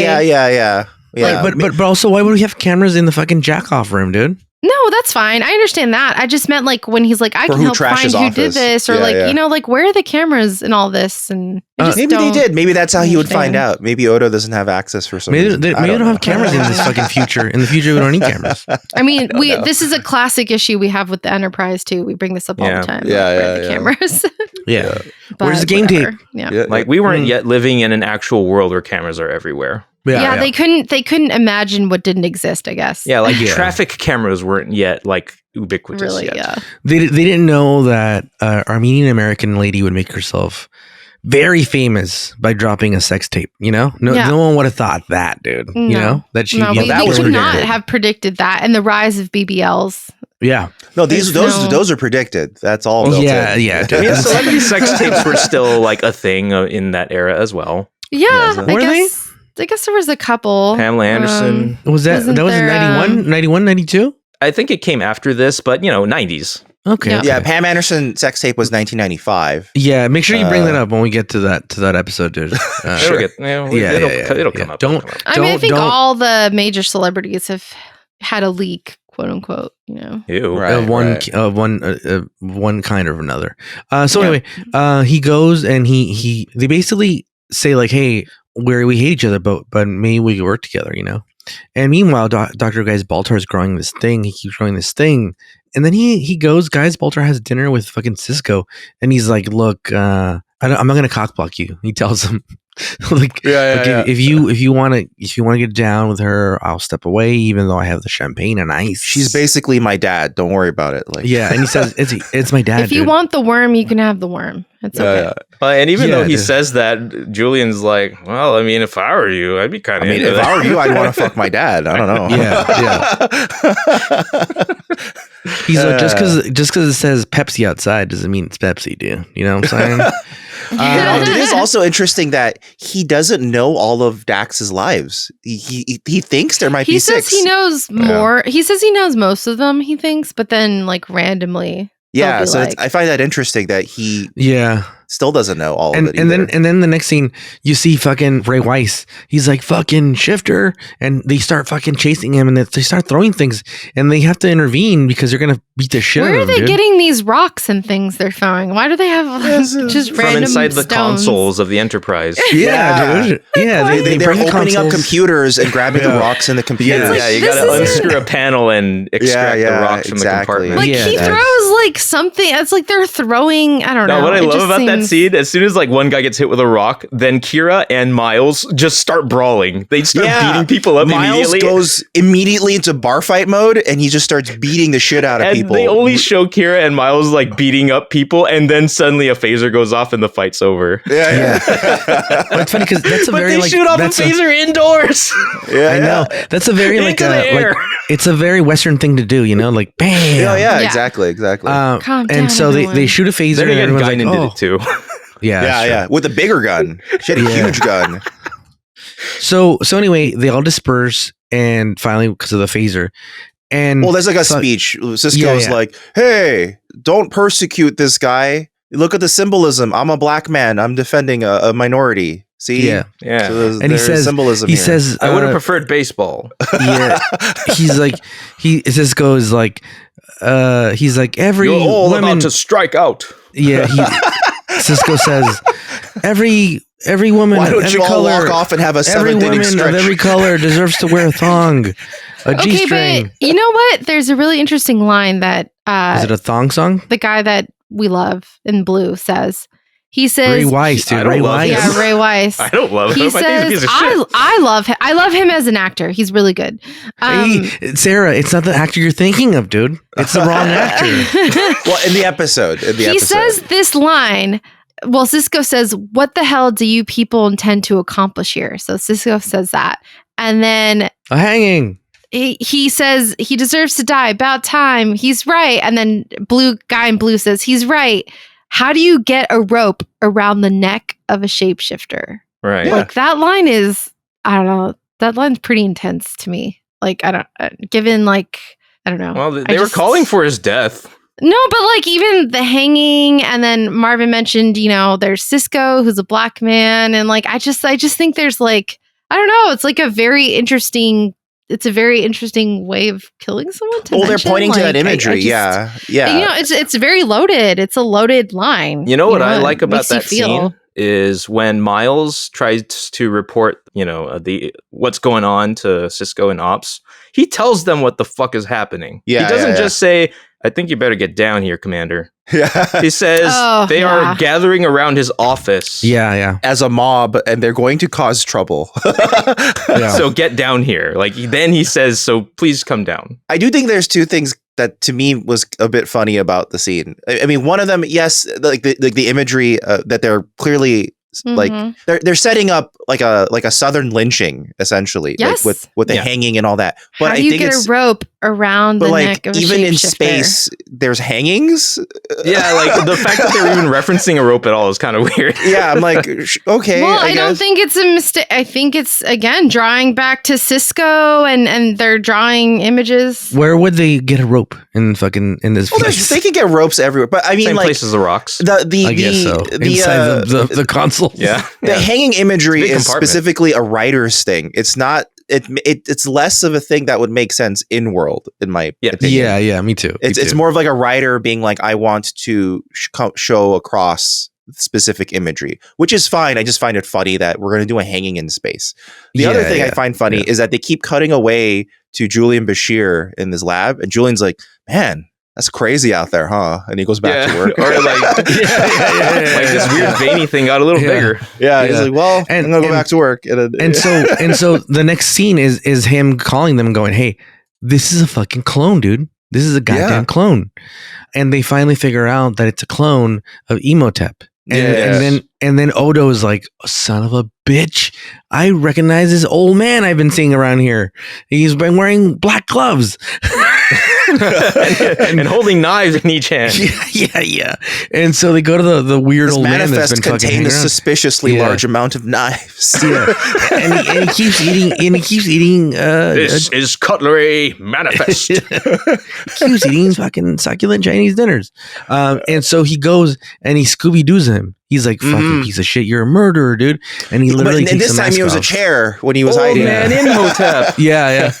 Speaker 2: Yeah.
Speaker 3: but also, why would we have cameras in the fucking jack off room, dude?
Speaker 4: No, that's fine. I understand that. I just meant like when he's like, I
Speaker 2: For
Speaker 4: can
Speaker 2: who
Speaker 4: help
Speaker 2: trashed
Speaker 4: find
Speaker 2: his
Speaker 4: who did
Speaker 2: office.
Speaker 4: this, or
Speaker 2: Yeah,
Speaker 4: like,
Speaker 2: yeah.
Speaker 4: you know, like where are the cameras and all this? And I just
Speaker 2: Maybe they
Speaker 4: don't-
Speaker 2: did. Maybe that's how he would find
Speaker 4: understand.
Speaker 2: out. Maybe Odo doesn't have access for some
Speaker 3: Maybe
Speaker 2: reason.
Speaker 3: they
Speaker 2: I
Speaker 3: don't
Speaker 2: know.
Speaker 3: have cameras in this fucking future. In the future, we don't need cameras.
Speaker 4: I mean,
Speaker 2: know.
Speaker 4: this is a classic issue we have with the Enterprise too. We bring this up all
Speaker 1: Yeah.
Speaker 4: the time.
Speaker 2: Yeah,
Speaker 4: like, where are
Speaker 2: yeah,
Speaker 4: the
Speaker 2: yeah.
Speaker 4: cameras.
Speaker 3: Yeah.
Speaker 4: But
Speaker 3: Where's the game tape?
Speaker 4: whatever. Yeah.
Speaker 2: Yeah,
Speaker 1: Like we weren't
Speaker 3: Mm.
Speaker 1: yet living in an actual world where cameras are everywhere.
Speaker 4: Yeah, they couldn't imagine what didn't exist, I guess.
Speaker 1: Yeah, like
Speaker 3: Yeah.
Speaker 1: traffic cameras weren't yet like ubiquitous
Speaker 4: Really,
Speaker 1: yet.
Speaker 4: yeah.
Speaker 3: They didn't know that Armenian American lady would make herself very famous by dropping a sex tape. You know, no one would have thought that, dude. You
Speaker 4: No.
Speaker 3: know that she.
Speaker 4: No,
Speaker 3: yeah,
Speaker 4: we
Speaker 3: that was
Speaker 4: could not
Speaker 3: predicted.
Speaker 4: have predicted that. And the rise of BBLs.
Speaker 3: Yeah,
Speaker 2: No,
Speaker 4: There's
Speaker 2: those are predicted. That's all. built
Speaker 3: yeah,
Speaker 2: in.
Speaker 3: yeah.
Speaker 1: I mean, celebrity sex tapes were still like a thing in that era as well.
Speaker 4: Yeah,
Speaker 2: so-
Speaker 3: Were they?
Speaker 4: I guess there was a couple.
Speaker 1: Pamela Anderson.
Speaker 3: Was that
Speaker 4: Wasn't
Speaker 3: that was in
Speaker 4: there,
Speaker 3: 91, 92?
Speaker 1: I think it came after this, but 90s.
Speaker 3: Okay.
Speaker 4: Yeah.
Speaker 3: okay.
Speaker 2: Yeah, Pam Anderson sex tape was 1995.
Speaker 3: Yeah, make sure you bring
Speaker 2: Uh,
Speaker 3: that up when we get to that episode, dude.
Speaker 1: It'll get- it'll come up.
Speaker 3: Don't-
Speaker 1: It'll come up.
Speaker 4: I mean, I
Speaker 3: Don't-
Speaker 4: think
Speaker 3: don't-
Speaker 4: all the major celebrities have had a leak, quote unquote. You know.
Speaker 1: Ew.
Speaker 2: Right.
Speaker 3: one kind or another. So
Speaker 4: Yeah.
Speaker 3: anyway, he goes and they basically say like, hey, we hate each other, but maybe we could work together, you know. And meanwhile, Dr. Guy's Baltar is growing this thing. He keeps growing this thing, and then he goes. Guy's Baltar has dinner with fucking Cisco, and he's like, look, I'm not gonna cockblock you. He tells him. Like, if you want to get down with her, I'll step away, even though I have the champagne and ice.
Speaker 2: She's basically my dad. Don't worry about it. Like,
Speaker 3: yeah, and he says it's my dad.
Speaker 4: If you
Speaker 3: dude.
Speaker 4: want the worm, you can have the worm. It's okay.
Speaker 1: And even
Speaker 3: Yeah,
Speaker 1: though he
Speaker 3: dude.
Speaker 1: says that, Julian's like, well, I mean, if I were you, I'd be kind
Speaker 2: I
Speaker 1: of
Speaker 2: mean,
Speaker 1: into
Speaker 2: if
Speaker 1: that.
Speaker 2: I were you, I'd want to fuck my dad. I don't know.
Speaker 3: He's like, just because it says Pepsi outside doesn't mean it's Pepsi, dude. You know what I'm saying?
Speaker 2: It is also interesting that he doesn't know all of Dax's lives. He thinks there might
Speaker 4: He
Speaker 2: be
Speaker 4: says
Speaker 2: 6.
Speaker 4: he knows more. He says he knows most of them. He thinks, but then like randomly.
Speaker 2: Yeah,
Speaker 4: they'll be
Speaker 2: so
Speaker 4: like-
Speaker 2: I find that interesting that he
Speaker 3: Yeah.
Speaker 2: still doesn't know all of it.
Speaker 3: And
Speaker 2: either.
Speaker 3: then the next scene, you see fucking Ray Weiss. He's like fucking shifter, and they start fucking chasing him, and they start throwing things, and they have to intervene because they're gonna beat the shit
Speaker 4: Where
Speaker 3: out
Speaker 4: are
Speaker 3: of him.
Speaker 4: they
Speaker 3: dude.
Speaker 4: getting these rocks and things they're throwing? Why do they have just
Speaker 1: From
Speaker 4: random
Speaker 1: inside the
Speaker 4: stones?
Speaker 1: consoles of the Enterprise.
Speaker 3: Yeah, dude. Yeah,
Speaker 2: they're
Speaker 3: break the
Speaker 2: opening up
Speaker 3: consoles.
Speaker 2: computers and grabbing the
Speaker 3: Yeah.
Speaker 2: rocks in the computers.
Speaker 4: like,
Speaker 1: Yeah, you
Speaker 4: this
Speaker 1: got to
Speaker 4: isn't-
Speaker 1: unscrew a panel and extract the rocks from the
Speaker 2: exactly.
Speaker 1: compartment.
Speaker 4: Like
Speaker 3: Yeah,
Speaker 4: he
Speaker 3: that's-
Speaker 4: throws like something. It's like they're throwing. I don't know.
Speaker 1: No, what I
Speaker 4: It
Speaker 1: love
Speaker 4: just
Speaker 1: about that
Speaker 4: seems-
Speaker 1: scene, as soon as like one guy gets hit with a rock, then Kira and Miles just start brawling. They start beating people up
Speaker 2: Miles
Speaker 1: immediately.
Speaker 2: goes immediately into bar fight mode, and he just starts beating the shit out of
Speaker 1: and
Speaker 2: people.
Speaker 1: they only show Kira and Miles like beating up people, and then suddenly a phaser goes off and the fight's over.
Speaker 2: yeah.
Speaker 3: Well, it's funny because that's a
Speaker 1: But
Speaker 3: very
Speaker 1: they
Speaker 3: like
Speaker 1: shoot off a
Speaker 3: that's
Speaker 1: phaser indoors.
Speaker 3: I know that's a very like
Speaker 1: Into the air.
Speaker 3: it's a very Western thing to do. You know, like bam.
Speaker 2: Yeah,
Speaker 4: Yeah.
Speaker 2: exactly.
Speaker 4: Calm down,
Speaker 3: And so they
Speaker 4: everyone.
Speaker 3: shoot a phaser,
Speaker 1: Then
Speaker 3: and
Speaker 1: again,
Speaker 3: everyone's like,
Speaker 1: Guinan
Speaker 3: oh.
Speaker 1: did it too.
Speaker 3: Yeah, that's true.
Speaker 2: Yeah, with a bigger gun. She had a
Speaker 3: Yeah.
Speaker 2: huge gun.
Speaker 3: So anyway, they all disperse, and finally, because of the phaser, and
Speaker 2: Well, there's like a
Speaker 3: So-
Speaker 2: speech. Cisco's
Speaker 3: Yeah.
Speaker 2: like, "Hey, don't persecute this guy. Look at the symbolism. I'm a black man. I'm defending a minority." See?
Speaker 3: Yeah.
Speaker 1: Yeah.
Speaker 2: So there's,
Speaker 3: And he
Speaker 2: there's
Speaker 3: says,
Speaker 2: symbolism
Speaker 3: he
Speaker 2: here.
Speaker 3: says,
Speaker 1: I would have preferred baseball.
Speaker 3: yeah, he's like, Cisco is like, he's like, every
Speaker 1: You're all
Speaker 3: woman,
Speaker 1: about to strike out.
Speaker 3: yeah, Cisco says, every woman
Speaker 2: Why
Speaker 3: of
Speaker 2: don't
Speaker 3: every
Speaker 2: you all
Speaker 3: color,
Speaker 2: walk off and have a
Speaker 3: every
Speaker 2: 7th inning
Speaker 3: woman of
Speaker 2: stretch?
Speaker 3: every color deserves to wear a thong, a
Speaker 4: Okay,
Speaker 3: G-string.
Speaker 4: but you know what? There's a really interesting line that
Speaker 3: Is it a thong song?
Speaker 4: the guy that we love in blue says. He says,
Speaker 3: Ray Weiss,
Speaker 1: I
Speaker 3: dude.
Speaker 1: don't
Speaker 3: Ray
Speaker 1: love
Speaker 3: Weiss.
Speaker 1: him.
Speaker 4: yeah, Ray Weiss.
Speaker 1: I don't love
Speaker 4: He
Speaker 1: him. I think he's a
Speaker 4: says,
Speaker 1: piece of shit.
Speaker 4: I love him. I love him as an actor. He's really good.
Speaker 3: Hey, Sarah, it's not the actor you're thinking of, dude. It's the wrong actor.
Speaker 2: Well, in the episode.
Speaker 4: He says this line. Well, Cisco says, "What the hell do you people intend to accomplish here?" So Cisco says that, and then
Speaker 3: A hanging.
Speaker 4: he says he deserves to die. About time. He's right. And then guy in blue says he's right. How do you get a rope around the neck of a shapeshifter?
Speaker 1: Right.
Speaker 4: Like that line is, I don't know. That line's pretty intense to me. Like I don't, given like I don't know.
Speaker 1: Well, they were calling for his death.
Speaker 4: No, but like even the hanging, and then Marvin mentioned, there's Cisco, who's a black man, and like I just think there's like I don't know. It's like a very interesting. It's a very interesting way of killing someone.
Speaker 2: Well, they're pointing to that imagery. Yeah.
Speaker 4: It's very loaded. It's a loaded line.
Speaker 1: You know what I
Speaker 4: it
Speaker 1: like about
Speaker 4: makes you
Speaker 1: that
Speaker 4: feel-
Speaker 1: scene is when Miles tries to report, the what's going on to Cisco and Ops. He tells them what the fuck is happening.
Speaker 2: Yeah,
Speaker 1: he doesn't
Speaker 2: yeah.
Speaker 1: just say, "I think you better get down here, Commander."
Speaker 2: Yeah.
Speaker 1: He says they
Speaker 4: yeah.
Speaker 1: are gathering around his office.
Speaker 3: Yeah.
Speaker 2: As a mob, and they're going to cause trouble.
Speaker 3: Yeah.
Speaker 1: So get down here. Like then he says, "So please come down."
Speaker 2: I do think there's two things that to me was a bit funny about the scene. I mean, one of them, yes, like the imagery that they're clearly like
Speaker 4: Mhm.
Speaker 2: they're setting up like a southern lynching essentially,
Speaker 4: Yes.
Speaker 2: like with the
Speaker 1: Yeah.
Speaker 2: hanging and all that. But
Speaker 4: How
Speaker 2: I
Speaker 4: do you
Speaker 2: think
Speaker 4: get
Speaker 2: it's
Speaker 4: a rope around
Speaker 2: but
Speaker 4: the
Speaker 2: like
Speaker 4: neck of a
Speaker 2: even in
Speaker 4: shapeshifter?
Speaker 2: space, there's hangings.
Speaker 1: Yeah, like the fact that they're even referencing a rope at all is kind of weird.
Speaker 2: Yeah, I'm like, okay.
Speaker 4: Well, I don't
Speaker 2: guess.
Speaker 4: think it's a mistake. I think it's again drawing back to Cisco, and they're drawing images.
Speaker 3: Where would they get a rope in this
Speaker 2: Well,
Speaker 3: place?
Speaker 2: they can get ropes everywhere, but I mean,
Speaker 1: Same
Speaker 2: like
Speaker 1: place as the rocks.
Speaker 3: I guess so. Inside the console.
Speaker 1: Yeah.
Speaker 2: the hanging imagery
Speaker 1: Big
Speaker 2: is
Speaker 1: compartment.
Speaker 2: specifically a writer's thing. It's not. It's less of a thing that would make sense in world, in my opinion.
Speaker 3: Yeah, me too.
Speaker 2: It's more of like a writer being like, I want to show across specific imagery, which is fine. I just find it funny that we're going to do a hanging in space. The other thing I find funny is that they keep cutting away to Julian Bashir in this lab, and Julian's like, "Man, that's crazy out there, huh?" And he goes back to work.
Speaker 1: Or like, like this weird veiny thing got a little bigger.
Speaker 2: Yeah, he's like, "Well, I'm gonna go back to work."
Speaker 3: And so the next scene is him calling them and going, "Hey, this is a fucking clone, dude. This is a goddamn clone." And they finally figure out that it's a clone of Emotep. And then Odo is like, "Son of a bitch. I recognize this old man I've been seeing around here. He's been wearing black gloves."
Speaker 1: and holding knives in each hand.
Speaker 3: Yeah. And so they go to the weird
Speaker 2: this
Speaker 3: old man that's
Speaker 2: manifest
Speaker 3: been fucking
Speaker 2: contained
Speaker 3: hanging
Speaker 2: a
Speaker 3: around.
Speaker 2: suspiciously large amount of knives.
Speaker 3: Yeah. and he keeps eating.
Speaker 1: This is cutlery manifest.
Speaker 3: He keeps eating fucking succulent Chinese dinners. And so he goes and he Scooby Doo's him. He's like, "Fucking piece of shit, you're a murderer, dude." And he literally
Speaker 2: and
Speaker 3: takes
Speaker 2: this
Speaker 3: the
Speaker 2: time
Speaker 3: mask
Speaker 2: he was a
Speaker 3: off.
Speaker 2: chair when he was
Speaker 1: Old
Speaker 2: hiding.
Speaker 1: man Imhotep.
Speaker 3: Yeah.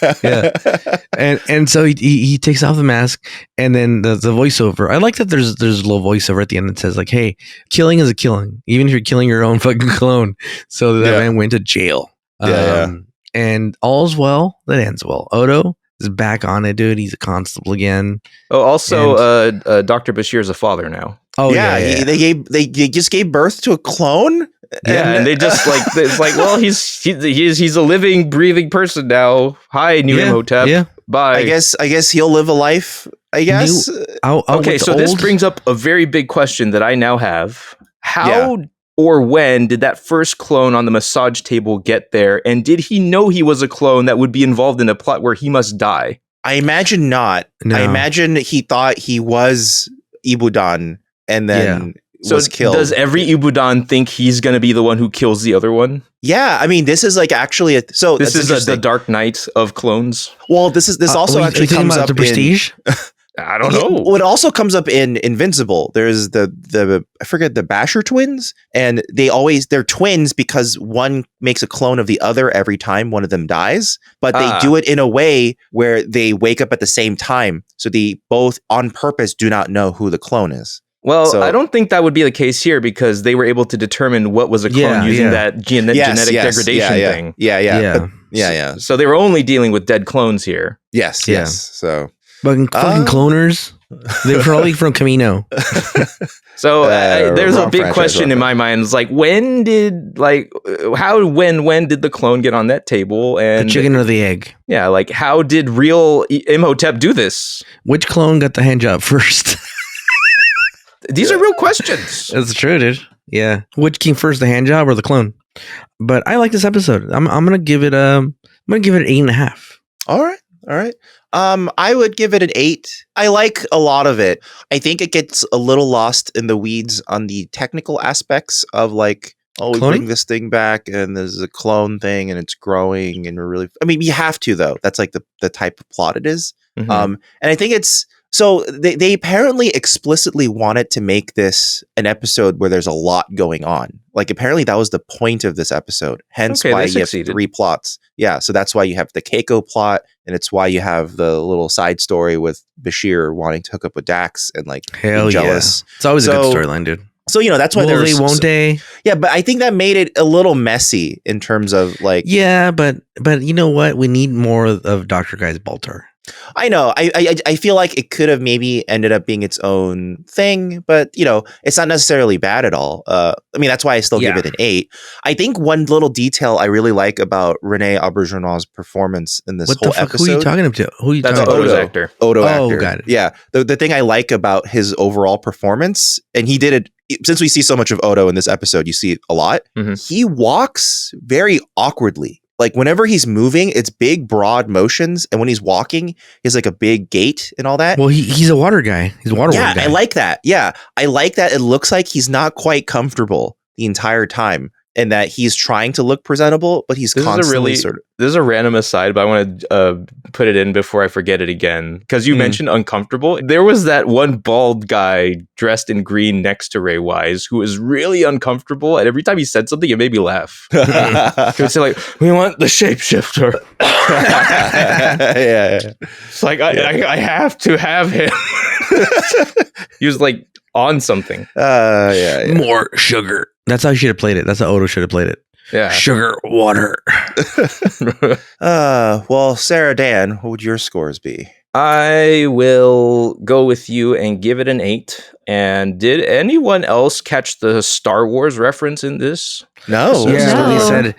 Speaker 3: And so he takes off the mask, and then the voiceover. I like that there's a little voiceover at the end that says like, "Hey, killing is a killing, even if you're killing your own fucking clone." So that man went to jail. And all's well that ends well. Odo is back on it, dude. He's a constable again.
Speaker 1: Oh, also, Dr. Bashir is a father now.
Speaker 3: Oh
Speaker 2: yeah. They just gave birth to a clone.
Speaker 1: Yeah, and they just like it's like, well, he's a living, breathing person now. Hi, new Imhotep.
Speaker 3: Yeah.
Speaker 1: Bye.
Speaker 2: I guess he'll live a life. I guess.
Speaker 1: Okay, so this brings up a very big question that I now have. How or when did that first clone on the massage table get there? And did he know he was a clone that would be involved in a plot where he must die?
Speaker 2: I imagine not.
Speaker 3: No.
Speaker 2: I imagine he thought he was Ibudan and then was killed.
Speaker 1: Does every Ibudan think he's going to be the one who kills the other one?
Speaker 2: Yeah, I mean, this is like actually
Speaker 1: this is the Dark Knight of clones.
Speaker 2: Well, this also actually comes up
Speaker 3: the Prestige.
Speaker 1: I don't know.
Speaker 2: What also comes up in Invincible, there's the I forget, the Bashir twins, and they're twins because one makes a clone of the other every time one of them dies, but they do it in a way where they wake up at the same time, so they both on purpose do not know who the clone is.
Speaker 1: Well,
Speaker 2: So-
Speaker 1: I don't think that would be the case here because they were able to determine what was a clone using that genetic degradation thing.
Speaker 2: Yeah.
Speaker 1: So they were only dealing with dead clones here.
Speaker 2: Yes. So
Speaker 3: Fucking cloners. They're probably from Camino.
Speaker 1: So there's a
Speaker 2: wrong
Speaker 1: big
Speaker 2: franchise
Speaker 1: question in my mind. It's like, when did the clone get on that table? And
Speaker 3: The chicken or the egg?
Speaker 1: yeah, like how did real Imhotep do this?
Speaker 3: Which clone got the hand job first?
Speaker 1: These are real questions.
Speaker 3: That's true, dude. Yeah. Which came first, the hand job or the clone? But I like this episode. I'm gonna give it an 8.5.
Speaker 2: All right. I would give it an 8. I like a lot of it. I think it gets a little lost in the weeds on the technical aspects of like, we bring this thing back and there's a clone thing and it's growing and we're really, I mean, you have to though. That's like the type of plot it is.
Speaker 1: Mm-hmm.
Speaker 2: And I think it's, so they apparently explicitly wanted to make this an episode where there's a lot going on. Like apparently that was the point of this episode. Hence why you have 3 plots. Yeah, so that's why you have the Keiko plot, and it's why you have the little side story with Bashir wanting to hook up with Dax and like being jealous.
Speaker 3: It's always a good storyline, dude.
Speaker 2: So that's why
Speaker 3: won't they?
Speaker 2: Yeah, but I think that made it a little messy in terms of like.
Speaker 3: Yeah, but you know what? We need more of Dr. Guy's Baltar.
Speaker 2: I know. I feel like it could have maybe ended up being its own thing, but it's not necessarily bad at all. I mean, that's why I still give it an 8. I think one little detail I really like about Rene Auberjonois' performance in this whole episode.
Speaker 3: Who are you talking to?
Speaker 1: That's Odo's actor.
Speaker 2: Odo actor.
Speaker 3: Got it.
Speaker 2: Yeah. The thing I like about his overall performance, and he did it, since we see so much of Odo in this episode, you see it a lot.
Speaker 1: Mm-hmm.
Speaker 2: He walks very awkwardly. Like whenever he's moving, it's big, broad motions, and when he's walking, he has like a big gait and all that.
Speaker 3: Well, he's a water guy. He's a water guy.
Speaker 2: I like that. Yeah, I like that. It looks like he's not quite comfortable the entire time, and that he's trying to look presentable, but he's constantly
Speaker 1: This is a random aside, but I want to put it in before I forget it again. Because you mentioned uncomfortable. There was that one bald guy dressed in green next to Ray Wise who was really uncomfortable. And every time he said something, it made me laugh. He would say like, we want the shapeshifter.
Speaker 2: Yeah.
Speaker 1: It's like, I have to have him. He was like on something.
Speaker 2: Yeah.
Speaker 3: More sugar. That's how he should have played it. That's how Odo should have played it.
Speaker 1: Yeah.
Speaker 3: Sugar, water.
Speaker 2: Well, Sarah, Dan, what would your scores be?
Speaker 1: I will go with you and give it an 8. And did anyone else catch the Star Wars reference in this?
Speaker 2: No.
Speaker 3: Yeah,
Speaker 4: No.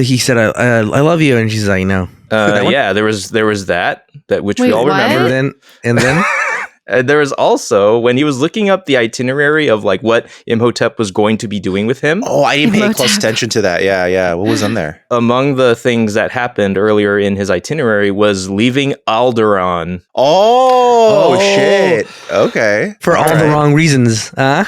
Speaker 3: he said, I love you. And she's like, no.
Speaker 1: Yeah, there was that which we
Speaker 4: Wait,
Speaker 1: all
Speaker 4: what?
Speaker 1: remember.
Speaker 3: And then
Speaker 1: There was also, when he was looking up the itinerary of like what Imhotep was going to be doing with him.
Speaker 2: Oh, I didn't pay
Speaker 4: Imhotep.
Speaker 2: close attention to that. Yeah. What was on there?
Speaker 1: Among the things that happened earlier in his itinerary was leaving Alderaan.
Speaker 2: Oh, shit. Okay.
Speaker 3: for all the wrong reasons. While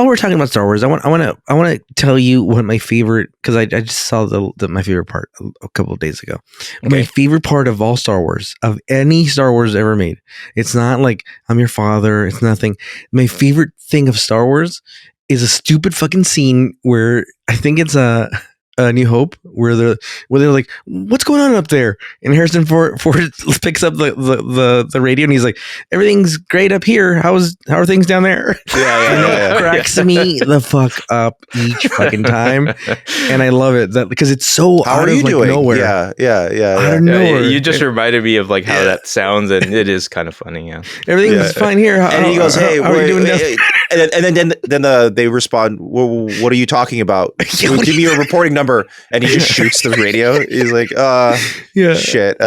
Speaker 3: we're talking about Star Wars, I want to tell you what my favorite, because I just saw my favorite part a couple of days ago.
Speaker 1: Okay.
Speaker 3: My favorite part of all Star Wars, of any Star Wars ever made, it's not like I'm your father. It's nothing. My favorite thing of Star Wars is a stupid fucking scene where I think it's a New Hope, where they're like, what's going on up there? And Harrison Ford picks up the radio and he's like, everything's great up here. How are things down there?
Speaker 2: Yeah.
Speaker 3: Cracks me the fuck up each fucking time, and I love it because it's so
Speaker 2: How
Speaker 3: out
Speaker 2: are
Speaker 3: of
Speaker 2: you
Speaker 3: like
Speaker 2: doing?
Speaker 3: nowhere.
Speaker 2: Yeah.
Speaker 3: Out of nowhere.
Speaker 1: You just reminded me of like how that sounds, and it is kind of funny. Yeah.
Speaker 3: Everything's fine here.
Speaker 2: And he goes, "Hey,
Speaker 3: how are you doing now?"
Speaker 2: And then they respond, well, "What are you talking about? Give me your reporting number." And he just shoots the radio. He's like,
Speaker 3: Yeah.
Speaker 2: shit."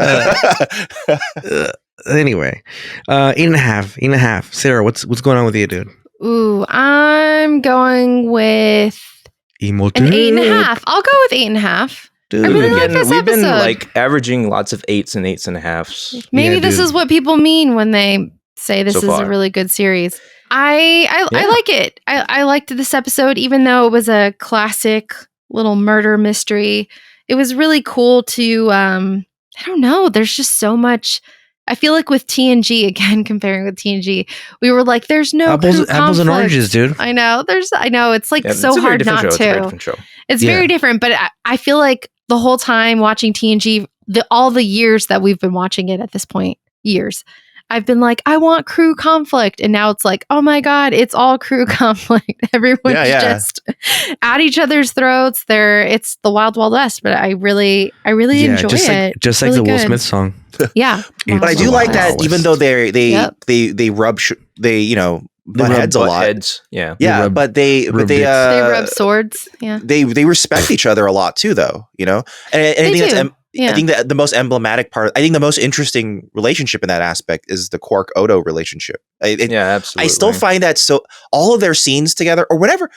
Speaker 3: Anyway, 8.5. Sarah, what's going on with you, dude?
Speaker 4: Ooh, I'm going with an 8.5. I'll go with 8.5.
Speaker 3: Dude.
Speaker 4: I really like this
Speaker 1: We've been
Speaker 4: episode.
Speaker 1: like averaging lots of 8s and 8.5s.
Speaker 4: Maybe
Speaker 3: Yeah,
Speaker 4: this
Speaker 3: dude.
Speaker 4: is what people mean when they say this
Speaker 1: So
Speaker 4: is
Speaker 1: far.
Speaker 4: a really good series. I like it. I liked this episode, even though it was a classic little murder mystery. It was really cool to I don't know, there's just so much I feel like with TNG, again, comparing with TNG, we were like, there's no
Speaker 3: apples
Speaker 4: crew
Speaker 3: and
Speaker 4: conflict.
Speaker 3: oranges, dude.
Speaker 4: I know. It's like so
Speaker 1: it's a very
Speaker 4: hard
Speaker 1: different
Speaker 4: not
Speaker 1: show. It's a very
Speaker 4: to.
Speaker 1: different show.
Speaker 4: It's
Speaker 3: Yeah.
Speaker 4: very different, but I feel like the whole time watching TNG, all the years that we've been watching it at this point, I've been like, I want crew conflict. And now it's like, oh my God, it's all crew conflict. Everyone's just at each other's throats. It's the Wild Wild West, but I really enjoy it.
Speaker 3: Just like
Speaker 4: Really
Speaker 3: the Will
Speaker 4: good.
Speaker 3: Smith song.
Speaker 4: Yeah.
Speaker 3: But
Speaker 2: But I do
Speaker 3: Wild
Speaker 2: like
Speaker 3: Wild
Speaker 2: that,
Speaker 3: West.
Speaker 2: even though they rub butt
Speaker 3: rub
Speaker 2: heads a
Speaker 1: Butt
Speaker 2: lot.
Speaker 1: heads. Yeah.
Speaker 2: Yeah,
Speaker 3: rub-
Speaker 2: but they
Speaker 3: rub
Speaker 2: they
Speaker 3: dicks.
Speaker 4: They rub swords. Yeah.
Speaker 2: they respect each other a lot too, though. And I think
Speaker 4: They
Speaker 2: that's
Speaker 4: do. Yeah.
Speaker 2: I think that the most emblematic part, I think the most interesting relationship in that aspect is the Quark Odo relationship.
Speaker 1: Absolutely.
Speaker 2: I still find that all of their scenes together, or whenever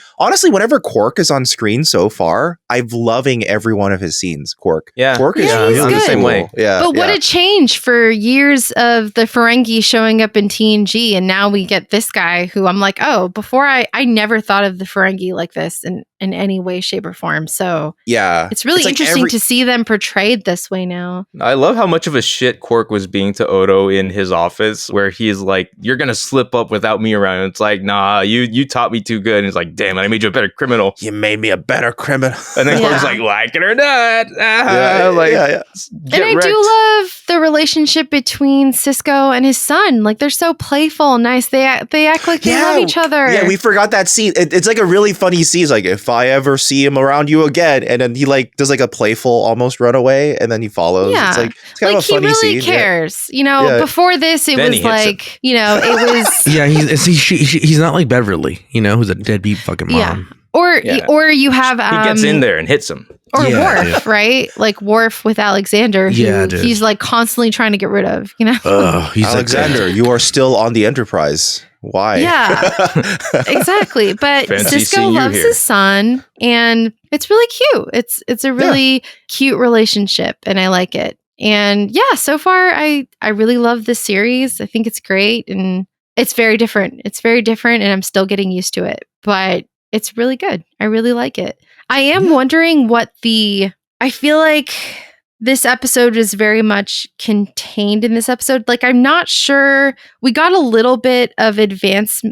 Speaker 2: Quark is on screen so far, I'm loving every one of his scenes. Quark
Speaker 4: Yeah,
Speaker 2: is
Speaker 4: he's
Speaker 2: really
Speaker 4: good.
Speaker 1: Same
Speaker 2: cool.
Speaker 1: way.
Speaker 2: Yeah,
Speaker 4: But what a change for years of the Ferengi showing up in TNG, and now we get this guy who I'm like, oh, before I never thought of the Ferengi like this in any way, shape, or form. So
Speaker 2: yeah,
Speaker 4: it's really
Speaker 2: like
Speaker 4: interesting to see them portrayed this way now.
Speaker 1: I love how much of a shit Quark was being to Odo in his office, where he's like, "You're gonna slip up without me around." And it's like, "Nah, you taught me too good." And he's like, "Damn it, I made you a better criminal."
Speaker 2: You made me a better criminal.
Speaker 1: And then Quark's
Speaker 4: Yeah.
Speaker 1: like it or not.
Speaker 2: Yeah.
Speaker 4: And I do love the relationship between Cisco and his son. Like they're so playful, nice. They act like they love each other.
Speaker 2: Yeah, we forgot that scene. It's like a really funny scene. It's like, if I ever see him around you again, and then he like does like a playful almost runaway, and then he follows.
Speaker 4: Yeah.
Speaker 2: It's kind of a funny
Speaker 4: he really
Speaker 2: scene.
Speaker 4: cares.
Speaker 2: Yeah.
Speaker 4: Before this, it
Speaker 1: Then
Speaker 4: was
Speaker 1: he hits
Speaker 4: like, it was.
Speaker 3: Yeah, he's not like Beverly, who's a deadbeat fucking mom.
Speaker 4: Yeah. Or you have
Speaker 1: he gets in there and hits him.
Speaker 4: or
Speaker 3: Yeah,
Speaker 4: Worf, right? Like Worf with Alexander, who
Speaker 3: Yeah, dude.
Speaker 4: he's like constantly trying to get rid of,
Speaker 3: He's
Speaker 2: Alexander, you are still on the Enterprise. Why?
Speaker 4: Yeah, exactly. But
Speaker 1: Fancy
Speaker 4: Cisco
Speaker 1: seeing you
Speaker 4: loves
Speaker 1: here.
Speaker 4: his son, and it's really cute. It's a really cute relationship, and I like it. And yeah, so far I really love this series. I think it's great, and it's very different. It's very different, and I'm still getting used to it. But it's really good. I really like it. I am wondering I feel like this episode is very much contained in this episode. Like, I'm not sure. We got a little bit of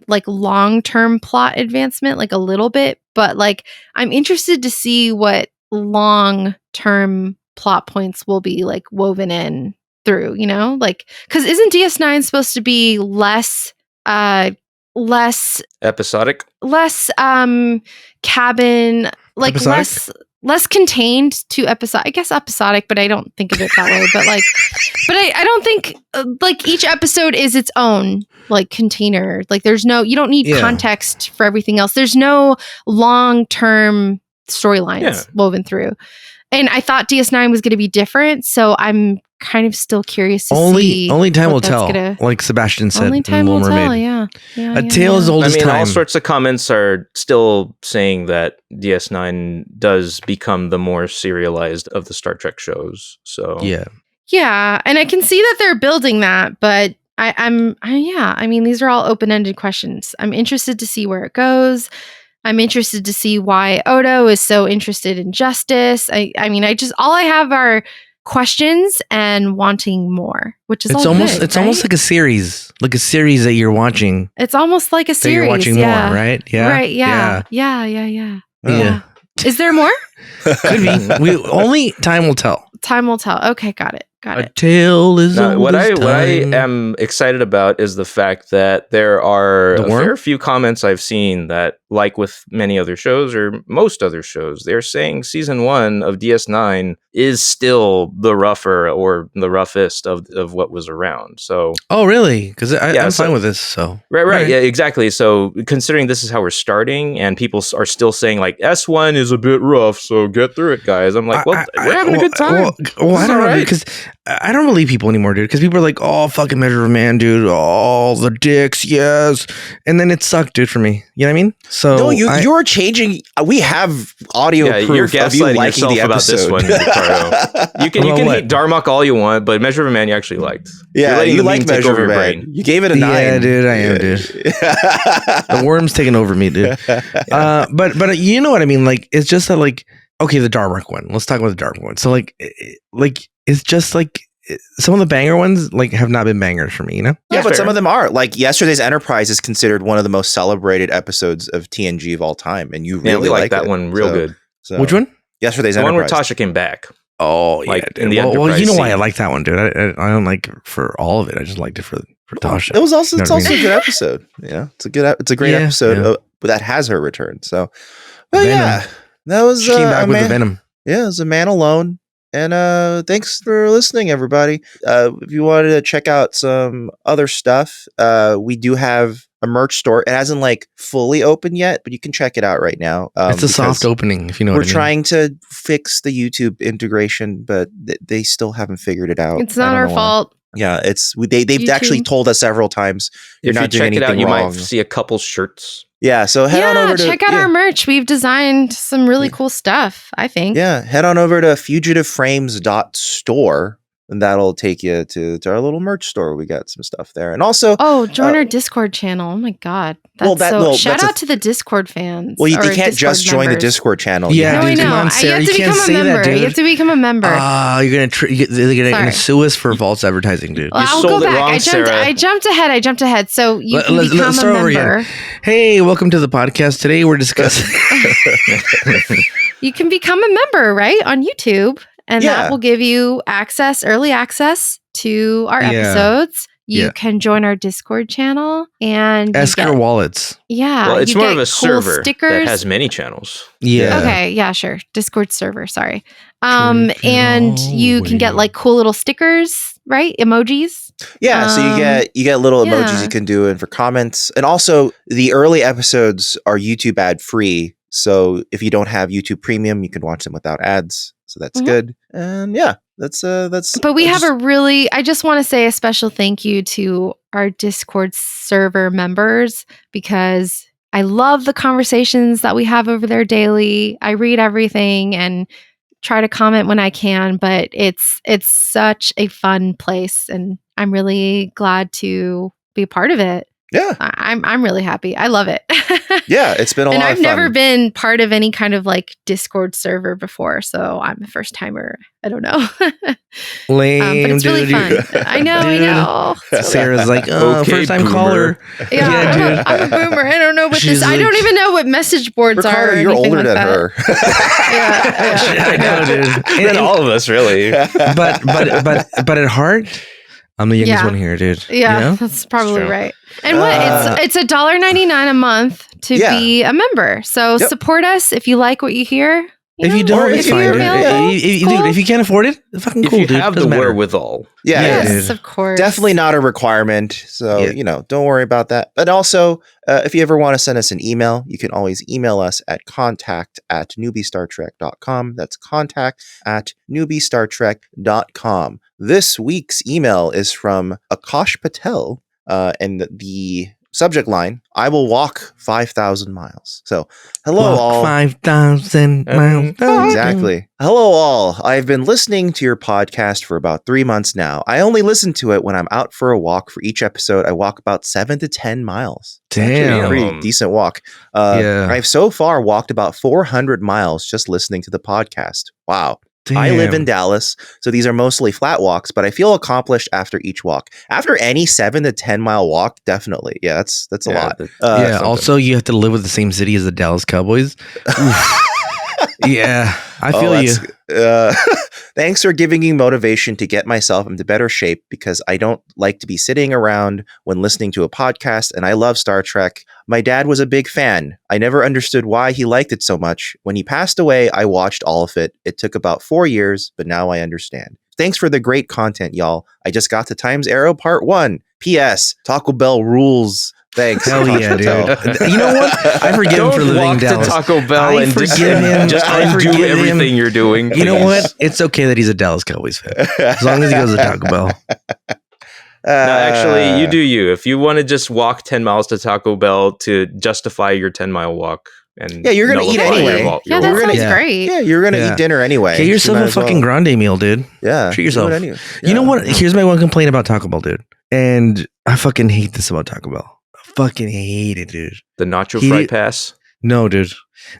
Speaker 4: like long-term plot advancement, like a little bit, but like, I'm interested to see what long-term plot points will be like woven in through, like, because isn't DS9 supposed to be less
Speaker 1: Episodic.
Speaker 4: cabin, like
Speaker 3: Episodic?
Speaker 4: less contained to episode. I guess episodic, but I don't think of it that way. But like, I don't think like each episode is its own like container. Like you don't need context for everything else. There's no long-term storylines woven through. And I thought DS9 was going to be different, so I'm kind of still curious to see.
Speaker 3: Only time
Speaker 4: what
Speaker 3: will
Speaker 4: that's
Speaker 3: tell, like Sebastian said.
Speaker 4: Only
Speaker 3: in
Speaker 4: time
Speaker 3: Little
Speaker 4: will tell.
Speaker 3: Mermaid.
Speaker 4: Yeah.
Speaker 3: A tale as old
Speaker 1: I
Speaker 3: as
Speaker 1: mean,
Speaker 3: time.
Speaker 1: all sorts of comments are still saying that DS9 does become the more serialized of the Star Trek shows. So
Speaker 4: Yeah, and I can see that they're building that, but I mean, these are all open-ended questions. I'm interested to see where it goes. I'm interested to see why Odo is so interested in justice. I mean, all I have are questions and wanting more, which is
Speaker 3: almost
Speaker 4: right?
Speaker 3: like a series that you're watching.
Speaker 4: It's almost like a series.
Speaker 3: That you're watching more, right? Yeah,
Speaker 4: right. Yeah. Is there more?
Speaker 3: Could be. Only time will tell.
Speaker 4: Time will tell. Okay, got it.
Speaker 3: A tale is old
Speaker 1: what
Speaker 3: as
Speaker 1: I
Speaker 3: time.
Speaker 1: am excited about is the fact that there are a fair few comments I've seen that, like with many other shows or most other shows, they're saying season 1 of DS9 is still the rougher or the roughest of what was around. So,
Speaker 3: oh really? Because I'm fine with this. So
Speaker 1: right, yeah, exactly. So considering this is how we're starting, and people are still saying like S1 is a bit rough, so get through it, guys. I'm like, we're having a good time.
Speaker 3: Well, I don't know, because I don't believe people anymore, dude. Because people are like, "Oh, fucking Measure of Man, dude. Oh, the dicks, yes." And then it sucked, dude, for me. You know what I mean? So
Speaker 2: no, you're changing. We have audio proof
Speaker 1: you're
Speaker 2: of you
Speaker 1: gaslighting
Speaker 2: liking
Speaker 1: yourself
Speaker 2: the
Speaker 1: about this
Speaker 2: episode.
Speaker 1: one, Ricardo. You can
Speaker 3: what?
Speaker 1: hate Darmok all you want, but Measure of a Man you actually liked.
Speaker 2: Yeah, you like
Speaker 1: take
Speaker 2: Measure
Speaker 1: over
Speaker 2: of a
Speaker 1: your
Speaker 2: Man.
Speaker 1: brain.
Speaker 2: You gave it a 9.
Speaker 3: Yeah, dude, I am, dude. The worm's taking over me, dude. But you know what I mean? Like, it's just that, like, okay, the Darmok one. Let's talk about the Darmok one. So, like, it's just like some of the banger ones like have not been bangers for me, you know?
Speaker 2: Yeah, but
Speaker 1: fair.
Speaker 2: some of them are. Like yesterday's Enterprise is considered one of the most celebrated episodes of TNG of all time, and you
Speaker 1: Yeah,
Speaker 2: really
Speaker 1: we like that
Speaker 2: it.
Speaker 1: one real
Speaker 2: So-
Speaker 1: good.
Speaker 2: so-
Speaker 3: Which one?
Speaker 2: Yesterday's
Speaker 1: The one where
Speaker 2: Enterprise.
Speaker 1: Tasha came back.
Speaker 3: Oh,
Speaker 1: Like,
Speaker 3: yeah.
Speaker 1: in
Speaker 3: Dude.
Speaker 1: the
Speaker 3: Well, you
Speaker 1: Enterprise
Speaker 3: know why I
Speaker 1: scene.
Speaker 3: like that one, dude. I don't like it for all of it. I just liked it for Tasha.
Speaker 2: It was also
Speaker 3: You know
Speaker 2: it's
Speaker 3: what I
Speaker 2: also
Speaker 3: mean?
Speaker 2: a good episode. Yeah, it's a great
Speaker 3: Yeah,
Speaker 2: episode
Speaker 3: yeah.
Speaker 2: that has her return. So, well,
Speaker 3: Venom.
Speaker 2: yeah, that was
Speaker 3: She came back
Speaker 2: a
Speaker 3: with the
Speaker 2: man.
Speaker 3: Venom.
Speaker 2: Yeah, it was a man alone. And thanks for listening, everybody. If you wanted to check out some other stuff, we do have a merch store. It hasn't like fully opened yet, but you can check it out right now.
Speaker 3: It's a soft
Speaker 2: because
Speaker 3: opening, if you know
Speaker 2: We're
Speaker 3: what I mean.
Speaker 2: trying to fix the YouTube integration, but they still haven't figured it out.
Speaker 4: It's
Speaker 2: I
Speaker 4: not
Speaker 2: don't
Speaker 4: our
Speaker 2: know why.
Speaker 4: fault.
Speaker 2: Yeah, they've actually
Speaker 4: YouTube.
Speaker 2: told us several times you're
Speaker 1: If
Speaker 2: not
Speaker 1: you
Speaker 2: doing
Speaker 1: check it out,
Speaker 2: anything
Speaker 1: you
Speaker 2: wrong.
Speaker 1: might see a couple shirts.
Speaker 2: Yeah, so head on over to
Speaker 4: check out our merch. We've designed some really cool stuff, I think.
Speaker 2: Yeah, head on over to fugitiveframes.store and that'll take you to our little merch store. We got some stuff there. And also
Speaker 4: Oh, join our Discord channel. Oh my God. That's shout out to the Discord fans.
Speaker 2: Well,
Speaker 4: or
Speaker 2: they can't just
Speaker 4: Discord
Speaker 2: join the
Speaker 4: members.
Speaker 2: Discord channel.
Speaker 3: Yeah,
Speaker 4: No, I
Speaker 3: dude,
Speaker 4: know.
Speaker 3: come on, Sarah,
Speaker 4: you have to
Speaker 3: you can't
Speaker 4: become a
Speaker 3: say that,
Speaker 4: member.
Speaker 3: dude.
Speaker 4: You have to become a member.
Speaker 3: You're they're gonna
Speaker 4: Sorry.
Speaker 3: sue us for false advertising, dude.
Speaker 4: Well,
Speaker 1: You
Speaker 4: I'll
Speaker 1: sold
Speaker 4: go
Speaker 1: it
Speaker 4: back.
Speaker 1: wrong,
Speaker 4: I
Speaker 1: Sarah.
Speaker 4: jumped ahead. So you can
Speaker 3: Let's
Speaker 4: become
Speaker 3: start
Speaker 4: a
Speaker 3: over
Speaker 4: member.
Speaker 3: again. Hey, welcome to the podcast. Today we're discussing.
Speaker 4: You can become a member, right, on YouTube, and
Speaker 2: Yeah.
Speaker 4: that will give you early access to our
Speaker 3: Yeah.
Speaker 4: episodes. You
Speaker 3: Yeah.
Speaker 4: can join our Discord channel and you
Speaker 3: Esker
Speaker 4: get-
Speaker 3: wallets.
Speaker 4: Yeah,
Speaker 1: Well, it's
Speaker 4: you
Speaker 1: more
Speaker 4: get
Speaker 1: of a
Speaker 4: cool
Speaker 1: server
Speaker 4: stickers.
Speaker 1: that has many channels.
Speaker 3: Yeah.
Speaker 4: Okay, yeah, sure. Discord server, sorry.
Speaker 3: Take it
Speaker 4: And
Speaker 3: all
Speaker 4: you can get
Speaker 3: away.
Speaker 4: like cool little stickers, right? Emojis.
Speaker 2: Yeah, so you get little emojis
Speaker 4: yeah.
Speaker 2: you can do and for comments. And also the early episodes are YouTube ad free. So if you don't have YouTube Premium, you can watch them without ads. So that's
Speaker 4: Mhm.
Speaker 2: good. And yeah, that's
Speaker 4: But we have
Speaker 2: just-
Speaker 4: I just want to say a special thank you to our Discord server members because I love the conversations that we have over there daily. I read everything and try to comment when I can, but it's such a fun place and I'm really glad to be a part of it.
Speaker 2: yeah.
Speaker 4: I'm really happy. I love it.
Speaker 2: Yeah, it's been a
Speaker 4: And
Speaker 2: lot
Speaker 4: I've
Speaker 2: of fun.
Speaker 4: never been part of any kind of like Discord server before, so I'm a first timer. I don't know.
Speaker 3: Lame,
Speaker 4: But it's really
Speaker 3: dude.
Speaker 4: fun. I know. It's really
Speaker 3: Sarah's like,
Speaker 1: Okay,
Speaker 3: first time
Speaker 1: boomer.
Speaker 3: caller.
Speaker 4: Yeah,
Speaker 3: Yeah, dude.
Speaker 4: I'm a boomer. I don't know what
Speaker 3: She's
Speaker 4: this. I don't
Speaker 3: like-
Speaker 4: even know what message boards are.
Speaker 2: Ricardo,
Speaker 4: Or
Speaker 2: you're
Speaker 4: anything
Speaker 2: older
Speaker 4: like
Speaker 2: than
Speaker 4: that.
Speaker 2: her.
Speaker 4: Yeah.
Speaker 3: I know, dude.
Speaker 1: Than all of us, really.
Speaker 3: But at heart, I'm the youngest
Speaker 4: Yeah.
Speaker 3: one here, dude.
Speaker 4: Yeah,
Speaker 3: You know?
Speaker 4: that's probably
Speaker 1: true.
Speaker 4: right. And
Speaker 2: Uh,
Speaker 4: it's $1.99 a month to
Speaker 2: Yeah.
Speaker 4: be a member. So
Speaker 2: Yep.
Speaker 4: support us if you like what you hear.
Speaker 3: If you
Speaker 4: know,
Speaker 3: don't,
Speaker 4: or
Speaker 3: it's
Speaker 4: if
Speaker 3: fine,
Speaker 4: you're
Speaker 3: dude.
Speaker 4: available, it's
Speaker 3: Dude,
Speaker 4: cool.
Speaker 3: if you can't afford it, it's fucking
Speaker 1: If
Speaker 3: cool,
Speaker 1: you
Speaker 3: dude.
Speaker 1: have the
Speaker 3: Doesn't matter.
Speaker 1: wherewithal.
Speaker 2: Yeah,
Speaker 3: Yeah,
Speaker 4: Yes,
Speaker 3: dude.
Speaker 4: of course.
Speaker 2: definitely not a requirement. So,
Speaker 3: Yeah.
Speaker 2: don't worry about that. But also, if you ever want to send us an email, you can always email us at contact@newbiestartrek.com. That's contact@newbiestartrek.com. This week's email is from Akash Patel, and the subject line, I will walk 5,000 miles. So, hello
Speaker 3: Walk
Speaker 2: all.
Speaker 3: 5,000 miles.
Speaker 2: Exactly. Hello, all. I've been listening to your podcast for about 3 months now. I only listen to it when I'm out for a walk. For each episode, I walk about 7 to 10 miles. It's actually a
Speaker 3: Damn.
Speaker 2: pretty decent walk.
Speaker 3: Yeah.
Speaker 2: I've so far walked about 400 miles just listening to the podcast. Wow. I live in Dallas, so these are mostly flat walks, but I feel accomplished after each walk. After any 7 to 10 mile walk, definitely. Yeah, that's a
Speaker 1: Yeah,
Speaker 2: lot.
Speaker 3: Yeah.
Speaker 1: something.
Speaker 3: Also, you have to live with the same city as the Dallas Cowboys. Oof. Yeah, I feel you.
Speaker 2: Thanks for giving me motivation to get myself into better shape because I don't like to be sitting around when listening to a podcast, and I love Star Trek. My dad was a big fan. I never understood why he liked it so much. When he passed away, I watched all of it. It took about 4 years, but now I understand. Thanks for the great content, y'all. I just got to Times Arrow Part 1. P.S. Taco Bell rules. Thanks.
Speaker 3: Hell
Speaker 2: Akash
Speaker 3: yeah,
Speaker 2: Patel.
Speaker 3: dude. You know what? I forgive him for
Speaker 1: Don't
Speaker 3: living
Speaker 1: walk
Speaker 3: in
Speaker 1: to
Speaker 3: Dallas.
Speaker 1: Taco Bell
Speaker 3: I
Speaker 1: and just
Speaker 3: forgive him. I
Speaker 1: undo
Speaker 3: forgive him.
Speaker 1: everything you're doing.
Speaker 3: You know
Speaker 1: please.
Speaker 3: what? It's okay that he's a Dallas Cowboys fan. As long as he goes to Taco Bell.
Speaker 1: No, actually, you do you. If you want to just walk 10 miles to Taco Bell to justify your 10-mile walk, and
Speaker 2: Yeah, you're gonna eat
Speaker 1: nullify your
Speaker 2: anyway.
Speaker 1: wa-
Speaker 4: Yeah,
Speaker 1: your
Speaker 4: that
Speaker 1: walk.
Speaker 4: sounds
Speaker 3: Yeah.
Speaker 4: great.
Speaker 2: Yeah, you're gonna
Speaker 3: Yeah.
Speaker 2: eat dinner anyway.
Speaker 3: Get
Speaker 2: You
Speaker 3: yourself
Speaker 2: might
Speaker 3: a
Speaker 2: as well.
Speaker 3: fucking grande meal, dude.
Speaker 2: Yeah,
Speaker 3: Treat
Speaker 2: do
Speaker 3: yourself.
Speaker 2: it anyway.
Speaker 3: You know
Speaker 2: Yeah.
Speaker 3: what? Here's my one complaint about Taco Bell, dude. And I fucking hate this about Taco Bell. I fucking hate it, dude.
Speaker 1: The nacho
Speaker 3: He
Speaker 1: fry
Speaker 3: did-
Speaker 1: pass.
Speaker 3: No, dude.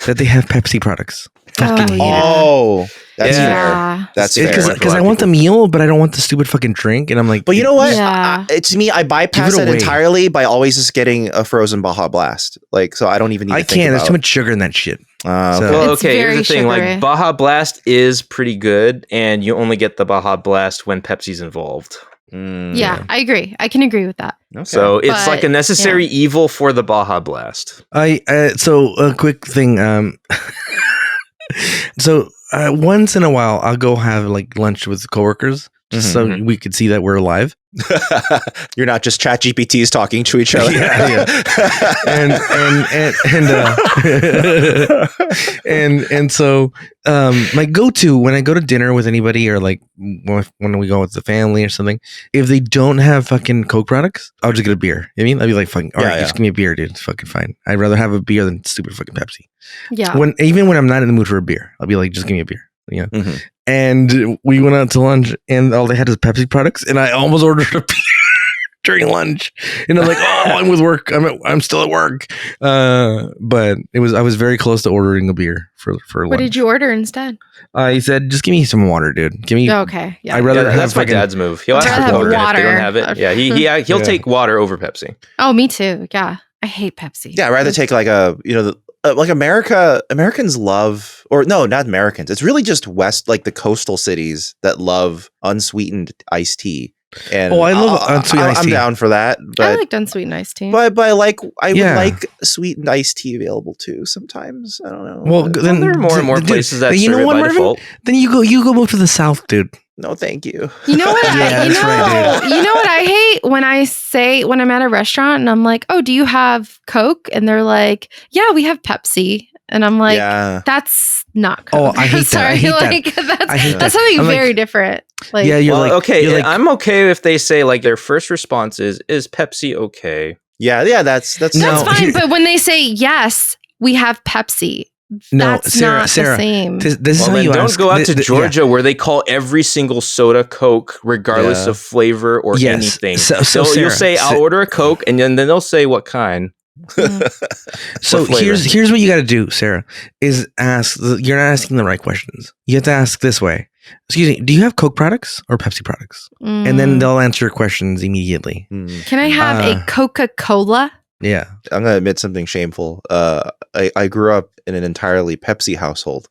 Speaker 3: That they have Pepsi products. Fucking hate it.
Speaker 2: Oh, that's
Speaker 4: Yeah.
Speaker 2: fair. That's fair.
Speaker 3: Because I want the meal, but I don't want the stupid fucking drink. And I'm like,
Speaker 2: But you know what?
Speaker 4: Yeah.
Speaker 2: It's me. I bypass
Speaker 3: Give it
Speaker 2: it
Speaker 3: away.
Speaker 2: entirely by always just getting a frozen Baja Blast. Like, so I don't even need
Speaker 3: I
Speaker 2: to think
Speaker 3: can't. There's
Speaker 2: about.
Speaker 3: too much sugar in that shit.
Speaker 2: So-
Speaker 1: Well,
Speaker 4: It's
Speaker 1: okay, here's
Speaker 4: very
Speaker 1: the thing.
Speaker 4: sugary.
Speaker 1: Like, Baja Blast is pretty good, and you only get the Baja Blast when Pepsi's involved.
Speaker 4: Yeah, I agree. I can agree with that.
Speaker 2: Okay.
Speaker 1: So it's like a
Speaker 4: But,
Speaker 1: necessary evil for the Baja Blast.
Speaker 3: So a quick thing. So once in a while, I'll go have like lunch with coworkers, just so
Speaker 1: Mhm.
Speaker 3: we could see that we're alive.
Speaker 2: You're not just chat GPTs talking to each other.
Speaker 3: Yeah, and so my go-to when I go to dinner with anybody or like when we go with the family or something, if they don't have fucking Coke products, I'll just get a beer. You know what I mean, I'd be like, fucking, all right,
Speaker 2: Yeah,
Speaker 3: just give me a beer, dude. It's fucking fine. I'd rather have a beer than stupid fucking Pepsi.
Speaker 4: Yeah.
Speaker 3: Even when I'm not in the mood for a beer, I'll be like, just give me a beer. You know?
Speaker 2: Mhm.
Speaker 3: And we went out to lunch, and all they had was Pepsi products, and I almost ordered a beer during lunch. And I'm like, oh, I'm with work. I'm still at work. But I was very close to ordering a beer for lunch.
Speaker 4: What did you order instead?
Speaker 3: He said, just give me some water, dude. Give me.
Speaker 4: Okay. Yeah.
Speaker 3: I'd rather
Speaker 1: Yeah,
Speaker 3: have
Speaker 1: that's my
Speaker 3: fucking-
Speaker 1: dad's move. He'll
Speaker 4: I'd
Speaker 1: ask
Speaker 4: rather
Speaker 1: for
Speaker 4: have
Speaker 1: water if they don't
Speaker 4: water.
Speaker 1: have it. Yeah, he'll
Speaker 3: Yeah.
Speaker 1: take water over Pepsi.
Speaker 4: Oh, me too. Yeah. I hate Pepsi.
Speaker 2: Yeah, I'd rather take like like Americans love, or no, not Americans. It's really just like the coastal cities that love unsweetened iced tea. And
Speaker 3: Oh, I love unsweetened iced
Speaker 2: I'm
Speaker 3: tea.
Speaker 2: down for that.
Speaker 4: I
Speaker 2: But
Speaker 4: liked unsweetened iced tea.
Speaker 2: I would
Speaker 3: Yeah.
Speaker 2: like sweetened iced tea available too. Sometimes I don't know.
Speaker 3: Well,
Speaker 2: But
Speaker 3: then
Speaker 1: There are more and more
Speaker 3: dude,
Speaker 1: places that
Speaker 3: you know
Speaker 1: serve it
Speaker 3: what,
Speaker 1: by
Speaker 3: Marvin?
Speaker 1: default.
Speaker 3: Then you go move to the south, dude.
Speaker 2: no, thank you.
Speaker 4: You know what?
Speaker 3: Yeah,
Speaker 4: you
Speaker 3: that's right,
Speaker 4: know, you know what I hate when I'm at a restaurant and I'm like, "Oh, do you have Coke?" And they're like, "Yeah, we have Pepsi." And I'm like,
Speaker 2: Yeah.
Speaker 4: "That's not Coke."
Speaker 3: Oh, I hate that.
Speaker 4: Sorry,
Speaker 3: I hate that.
Speaker 4: like that's
Speaker 3: I hate that.
Speaker 4: that's something
Speaker 3: I'm like-
Speaker 4: very different. Like,
Speaker 3: Yeah, you're
Speaker 1: Well,
Speaker 3: like,
Speaker 1: okay,
Speaker 3: you're like,
Speaker 1: I'm okay if they say like their first response is Pepsi okay?
Speaker 2: Yeah. That's
Speaker 3: No,
Speaker 4: that's fine.
Speaker 3: here-
Speaker 4: But when they say yes, we have Pepsi.
Speaker 3: no,
Speaker 4: That's
Speaker 3: Sarah,
Speaker 4: not
Speaker 3: Sarah,
Speaker 4: the same.
Speaker 3: This is
Speaker 1: Well,
Speaker 3: how
Speaker 1: then
Speaker 3: you
Speaker 1: don't
Speaker 3: ask.
Speaker 1: go out to
Speaker 3: yeah.
Speaker 1: Georgia where they call every single soda Coke, regardless
Speaker 2: Yeah.
Speaker 1: of flavor or
Speaker 3: Yes.
Speaker 1: anything.
Speaker 3: So
Speaker 1: You'll
Speaker 3: Sarah,
Speaker 1: say, "I'll order a Coke," and then they'll say what kind.
Speaker 3: So
Speaker 1: What flavor?
Speaker 3: here's what you got to do, Sarah. Is ask. You're not asking the right questions. You have to ask this way. Excuse me. Do you have Coke products or Pepsi products? And then
Speaker 4: Mm.
Speaker 3: they'll answer your questions immediately.
Speaker 4: Can I have a Coca-Cola?
Speaker 3: Yeah.
Speaker 2: I'm gonna admit something shameful. I grew up in an entirely Pepsi household.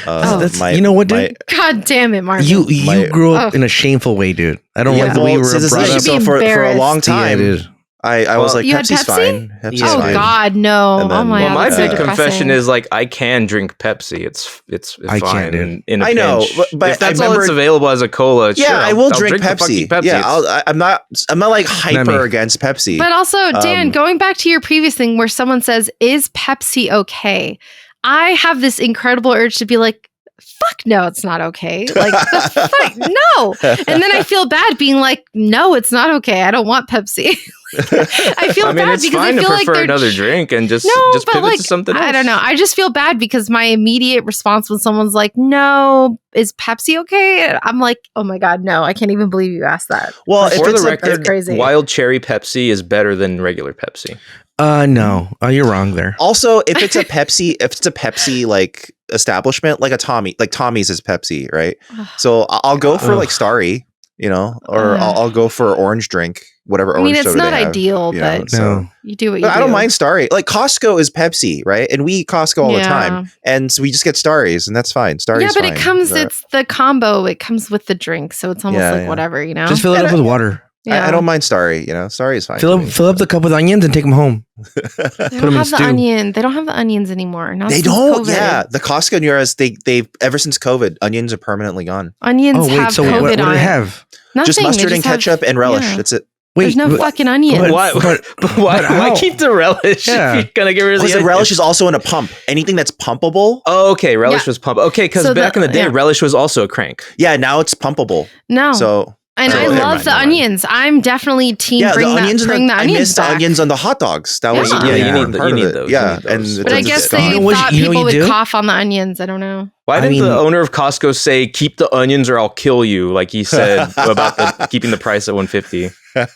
Speaker 3: You know what, dude?
Speaker 4: God damn it, Marvin.
Speaker 3: You
Speaker 2: my-
Speaker 3: grew up
Speaker 4: Oh.
Speaker 3: in a shameful way, dude. I don't
Speaker 4: Yeah.
Speaker 3: like the way you were
Speaker 2: see, this is
Speaker 3: brought
Speaker 2: the
Speaker 3: up.
Speaker 2: thing.
Speaker 4: You should
Speaker 2: So
Speaker 4: be
Speaker 2: for a long
Speaker 4: embarrassed.
Speaker 3: Yeah,
Speaker 2: time,
Speaker 3: dude.
Speaker 2: I was like,
Speaker 4: You had
Speaker 2: Pepsi's
Speaker 4: Pepsi?
Speaker 2: fine. Pepsi's
Speaker 3: Yeah.
Speaker 4: Oh
Speaker 2: fine.
Speaker 4: God, no!
Speaker 2: And then-
Speaker 4: Oh my
Speaker 2: Well,
Speaker 4: God,
Speaker 1: my
Speaker 4: that's so
Speaker 1: big
Speaker 4: depressing.
Speaker 1: confession is like I can drink Pepsi. It's
Speaker 3: I
Speaker 1: fine
Speaker 3: can't, dude.
Speaker 1: in a
Speaker 2: I know,
Speaker 1: pinch.
Speaker 2: but
Speaker 1: if that's
Speaker 2: I
Speaker 1: all that's
Speaker 2: remember-
Speaker 1: available as a cola,
Speaker 2: Yeah,
Speaker 1: sure,
Speaker 2: I
Speaker 1: I'll
Speaker 2: will drink
Speaker 1: the fucking
Speaker 2: Pepsi. Yeah,
Speaker 1: It's-
Speaker 2: I'm not like hyper
Speaker 3: me.
Speaker 2: against Pepsi.
Speaker 4: But also, Dan,
Speaker 2: Um,
Speaker 4: going back to your previous thing where someone says, "Is Pepsi okay?" I have this incredible urge to be like, "Fuck no, it's not okay." Like, the fuck no. And then I feel bad being like, "No, it's not okay. I don't want Pepsi." I feel
Speaker 1: I mean,
Speaker 4: bad
Speaker 1: it's
Speaker 4: because
Speaker 1: fine
Speaker 4: I
Speaker 1: to
Speaker 4: feel like
Speaker 1: prefer
Speaker 4: they're
Speaker 1: another drink and just
Speaker 4: but
Speaker 1: pivot
Speaker 4: like
Speaker 1: to something else.
Speaker 4: I don't know. I just feel bad because my immediate response when someone's like, "No, is Pepsi okay?" I'm like, "Oh my God, no! I can't even believe you asked that."
Speaker 2: well, if
Speaker 1: For
Speaker 2: it's
Speaker 1: the
Speaker 2: like,
Speaker 1: record,
Speaker 4: crazy.
Speaker 1: wild cherry Pepsi is better than regular Pepsi.
Speaker 3: No. Oh, you're wrong there.
Speaker 2: also if it's a Pepsi like establishment, like a Tommy's is Pepsi, right? So I'll go for
Speaker 3: Ugh.
Speaker 2: like Starry, or I'll go for orange drink, whatever.
Speaker 4: I mean,
Speaker 2: orange
Speaker 4: it's
Speaker 2: soda
Speaker 4: not
Speaker 2: they have,
Speaker 4: ideal,
Speaker 2: you know,
Speaker 4: but
Speaker 2: so.
Speaker 4: you do what you
Speaker 2: But
Speaker 4: do.
Speaker 2: I don't mind Starry. Like Costco is Pepsi, right? And we eat Costco all the time, and so we just get Starries, and that's fine. Starries,
Speaker 4: Yeah, but
Speaker 2: fine.
Speaker 4: it comes.
Speaker 2: But
Speaker 4: It's the combo. It comes with the drink, so it's almost
Speaker 2: Yeah,
Speaker 4: like
Speaker 2: yeah.
Speaker 4: whatever, you know.
Speaker 3: Just fill it up with water.
Speaker 2: I don't mind Starry. Starry is fine.
Speaker 3: Fill up the cup with onions and take them home.
Speaker 4: They
Speaker 3: put 'em
Speaker 4: don't
Speaker 3: in
Speaker 4: have the
Speaker 3: stew.
Speaker 4: onion. They don't have the onions anymore. Not
Speaker 2: They
Speaker 4: since
Speaker 2: don't.
Speaker 4: COVID.
Speaker 2: Yeah, the Costco near us, they've ever since COVID, onions are permanently gone.
Speaker 4: Onions
Speaker 3: Oh wait,
Speaker 4: have
Speaker 3: so
Speaker 4: COVID
Speaker 3: what do
Speaker 4: on
Speaker 3: they
Speaker 4: it.
Speaker 3: have?
Speaker 4: Nothing.
Speaker 2: Just
Speaker 4: They
Speaker 2: mustard and
Speaker 4: have-
Speaker 2: ketchup and relish.
Speaker 4: yeah.
Speaker 2: That's it.
Speaker 3: Wait,
Speaker 4: There's no fucking onions.
Speaker 3: but-
Speaker 1: Why?
Speaker 3: but
Speaker 1: why
Speaker 3: how?
Speaker 1: keep the relish?
Speaker 3: Yeah.
Speaker 1: If you're gonna get rid of
Speaker 2: Because the
Speaker 1: onion?
Speaker 2: relish is also in a pump. Anything that's pumpable.
Speaker 1: Oh, okay. Relish
Speaker 4: Yeah.
Speaker 1: was pump. Okay, because
Speaker 4: So
Speaker 1: back in the day,
Speaker 4: yeah.
Speaker 1: relish was also a crank.
Speaker 2: Yeah, now it's pumpable.
Speaker 4: No.
Speaker 2: So
Speaker 4: and
Speaker 2: so
Speaker 4: I
Speaker 2: never
Speaker 4: love
Speaker 2: mind,
Speaker 4: the
Speaker 2: never mind.
Speaker 4: onions. I'm definitely team
Speaker 2: Yeah,
Speaker 4: bring
Speaker 2: the
Speaker 4: that,
Speaker 2: onions.
Speaker 4: bring the
Speaker 2: I
Speaker 4: onions
Speaker 2: missed the
Speaker 4: back.
Speaker 2: onions on the hot dogs. That was
Speaker 4: Yeah.
Speaker 1: Yeah, you
Speaker 2: an
Speaker 1: need
Speaker 2: important
Speaker 1: the-
Speaker 2: part
Speaker 1: you
Speaker 2: of
Speaker 1: need
Speaker 2: it.
Speaker 1: those,
Speaker 2: Yeah,
Speaker 1: you need those.
Speaker 2: and
Speaker 4: But I
Speaker 2: it's
Speaker 4: guess
Speaker 2: just
Speaker 4: they
Speaker 3: You know what-
Speaker 4: thought
Speaker 3: you know what
Speaker 4: people
Speaker 3: you
Speaker 4: would
Speaker 3: do?
Speaker 4: cough on the onions. I don't know.
Speaker 1: Why
Speaker 3: I
Speaker 1: didn't
Speaker 3: mean-
Speaker 1: the owner of Costco say, "Keep the onions or I'll kill you"? Like he said about keeping the price at $150.
Speaker 4: I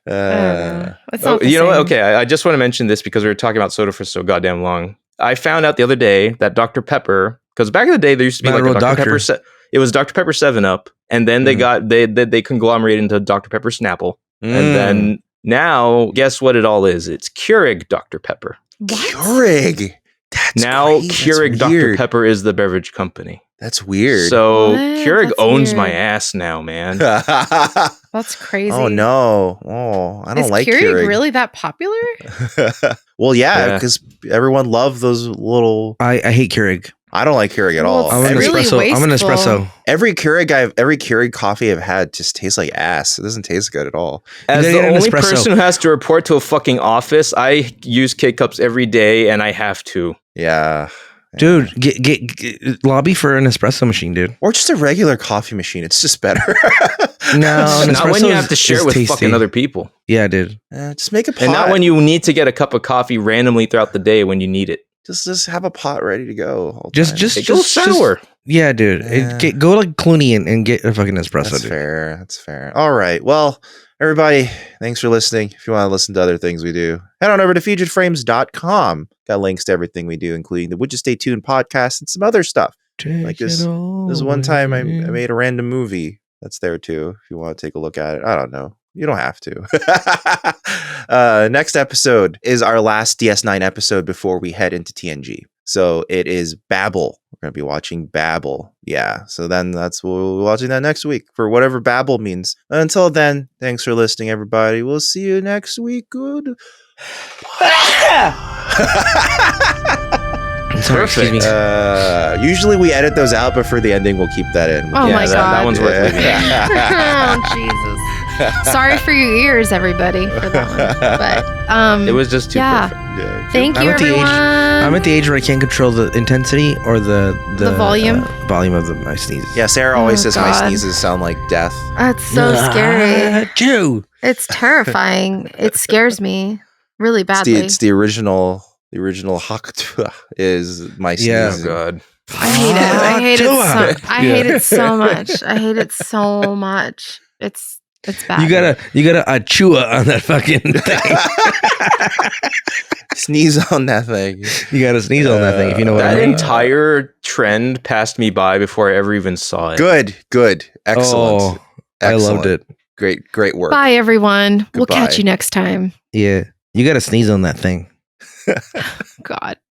Speaker 4: don't know. It's not the
Speaker 1: You know what?
Speaker 4: same.
Speaker 1: Okay, I just want to mention this because we were talking about soda for so goddamn long. I found out the other day that Dr. Pepper, because back in the day there used to be
Speaker 3: Not
Speaker 1: like
Speaker 3: a
Speaker 1: a Dr.
Speaker 3: real
Speaker 1: Pepper. It was Dr. Pepper 7-Up, and then they conglomerated into Dr. Pepper Snapple, and then now guess what it all is? It's Keurig Dr. Pepper.
Speaker 4: What?
Speaker 2: Keurig. That's
Speaker 1: Now
Speaker 2: great.
Speaker 1: Keurig
Speaker 2: That's
Speaker 1: Dr.
Speaker 2: weird.
Speaker 1: Pepper is the beverage company.
Speaker 2: That's weird.
Speaker 1: So
Speaker 4: What?
Speaker 1: Keurig
Speaker 4: That's
Speaker 1: owns my
Speaker 4: weird.
Speaker 1: ass now, man.
Speaker 4: That's crazy.
Speaker 2: Oh no! Oh, I don't
Speaker 4: Is
Speaker 2: like
Speaker 4: Keurig
Speaker 2: Keurig.
Speaker 4: really that popular?
Speaker 2: Well, yeah,
Speaker 1: Yeah.
Speaker 2: because everyone loved those little.
Speaker 3: I hate Keurig.
Speaker 2: I don't like Keurig at
Speaker 4: Well,
Speaker 2: all.
Speaker 4: it's
Speaker 3: I'm an
Speaker 4: really
Speaker 3: espresso. I'm an
Speaker 4: wasteful.
Speaker 3: espresso.
Speaker 2: Every Keurig coffee I've had just tastes like ass. It doesn't taste good at all.
Speaker 1: As
Speaker 3: gotta
Speaker 1: the
Speaker 3: get an
Speaker 1: only
Speaker 3: espresso.
Speaker 1: person who has to report to a fucking office, I use K-Cups every day, and I have to.
Speaker 2: Yeah.
Speaker 3: Dude, get lobby for an espresso machine, dude.
Speaker 2: Or just a regular coffee machine. It's just better.
Speaker 3: No, an
Speaker 1: Not when
Speaker 3: espresso
Speaker 1: you have to
Speaker 3: is
Speaker 1: share with
Speaker 3: tasty.
Speaker 1: fucking other people.
Speaker 3: Yeah, dude.
Speaker 2: Just make a pot.
Speaker 1: And not when you need to get a cup of coffee randomly throughout the day when you need it.
Speaker 2: just have a pot ready to go. All
Speaker 3: Just-
Speaker 2: time.
Speaker 3: just-
Speaker 1: It goes sour.
Speaker 3: Yeah, dude.
Speaker 2: Yeah.
Speaker 3: Go like Clooney and get a fucking espresso,
Speaker 2: That's
Speaker 3: dude.
Speaker 2: fair. That's fair. All right. Well, everybody, thanks for listening. If you want to listen to other things we do, head on over to fugitframes.com. Got links to everything we do, including the Would You Stay Tuned podcast and some other stuff. Like this. There's one time I made a random movie that's there too. If you want to take a look at it, I don't know. You don't have to. Next episode is our last DS9 episode before we head into TNG. So it is Babel. We're going to be watching Babel. Yeah. So then we'll be watching that next week for whatever Babel means. Until then, thanks for listening, everybody. We'll see you next week. Good.
Speaker 3: Sorry, excuse me.
Speaker 2: Usually we edit those out, but for the ending, we'll keep that in.
Speaker 4: Oh my
Speaker 1: that
Speaker 4: God.
Speaker 1: one's worth leaving.
Speaker 4: Oh Jesus! Sorry for your ears, everybody, for that one. But
Speaker 1: It was just too
Speaker 4: yeah.
Speaker 1: perfect.
Speaker 2: Yeah.
Speaker 4: Thank
Speaker 3: I'm
Speaker 4: you,
Speaker 3: at the age-
Speaker 4: everyone.
Speaker 3: I'm at the age where I can't control the intensity or the
Speaker 4: volume?
Speaker 3: volume of my sneezes.
Speaker 2: Yeah, Sarah always
Speaker 4: Oh,
Speaker 2: says my
Speaker 4: God.
Speaker 2: sneezes sound like death.
Speaker 4: That's so scary.
Speaker 3: Chew.
Speaker 4: It's terrifying. It scares me really badly.
Speaker 2: It's the original Haktua is my
Speaker 3: Yeah.
Speaker 2: sneezes.
Speaker 1: Oh God.
Speaker 4: I hate it. I hate it.
Speaker 3: Haktua.
Speaker 4: So, I hate it so much. I hate it so much. It's bad.
Speaker 3: You gotta chew on that fucking thing.
Speaker 2: Sneeze on that thing.
Speaker 3: You gotta sneeze on that thing if you know what I
Speaker 1: That
Speaker 3: mean.
Speaker 1: entire trend passed me by before I ever even saw it.
Speaker 2: Good. Excellent.
Speaker 3: Oh, I loved it.
Speaker 2: Great work.
Speaker 4: Bye, everyone. We'll
Speaker 2: Goodbye.
Speaker 4: catch you next time.
Speaker 3: Yeah, you gotta sneeze on that thing.
Speaker 4: God.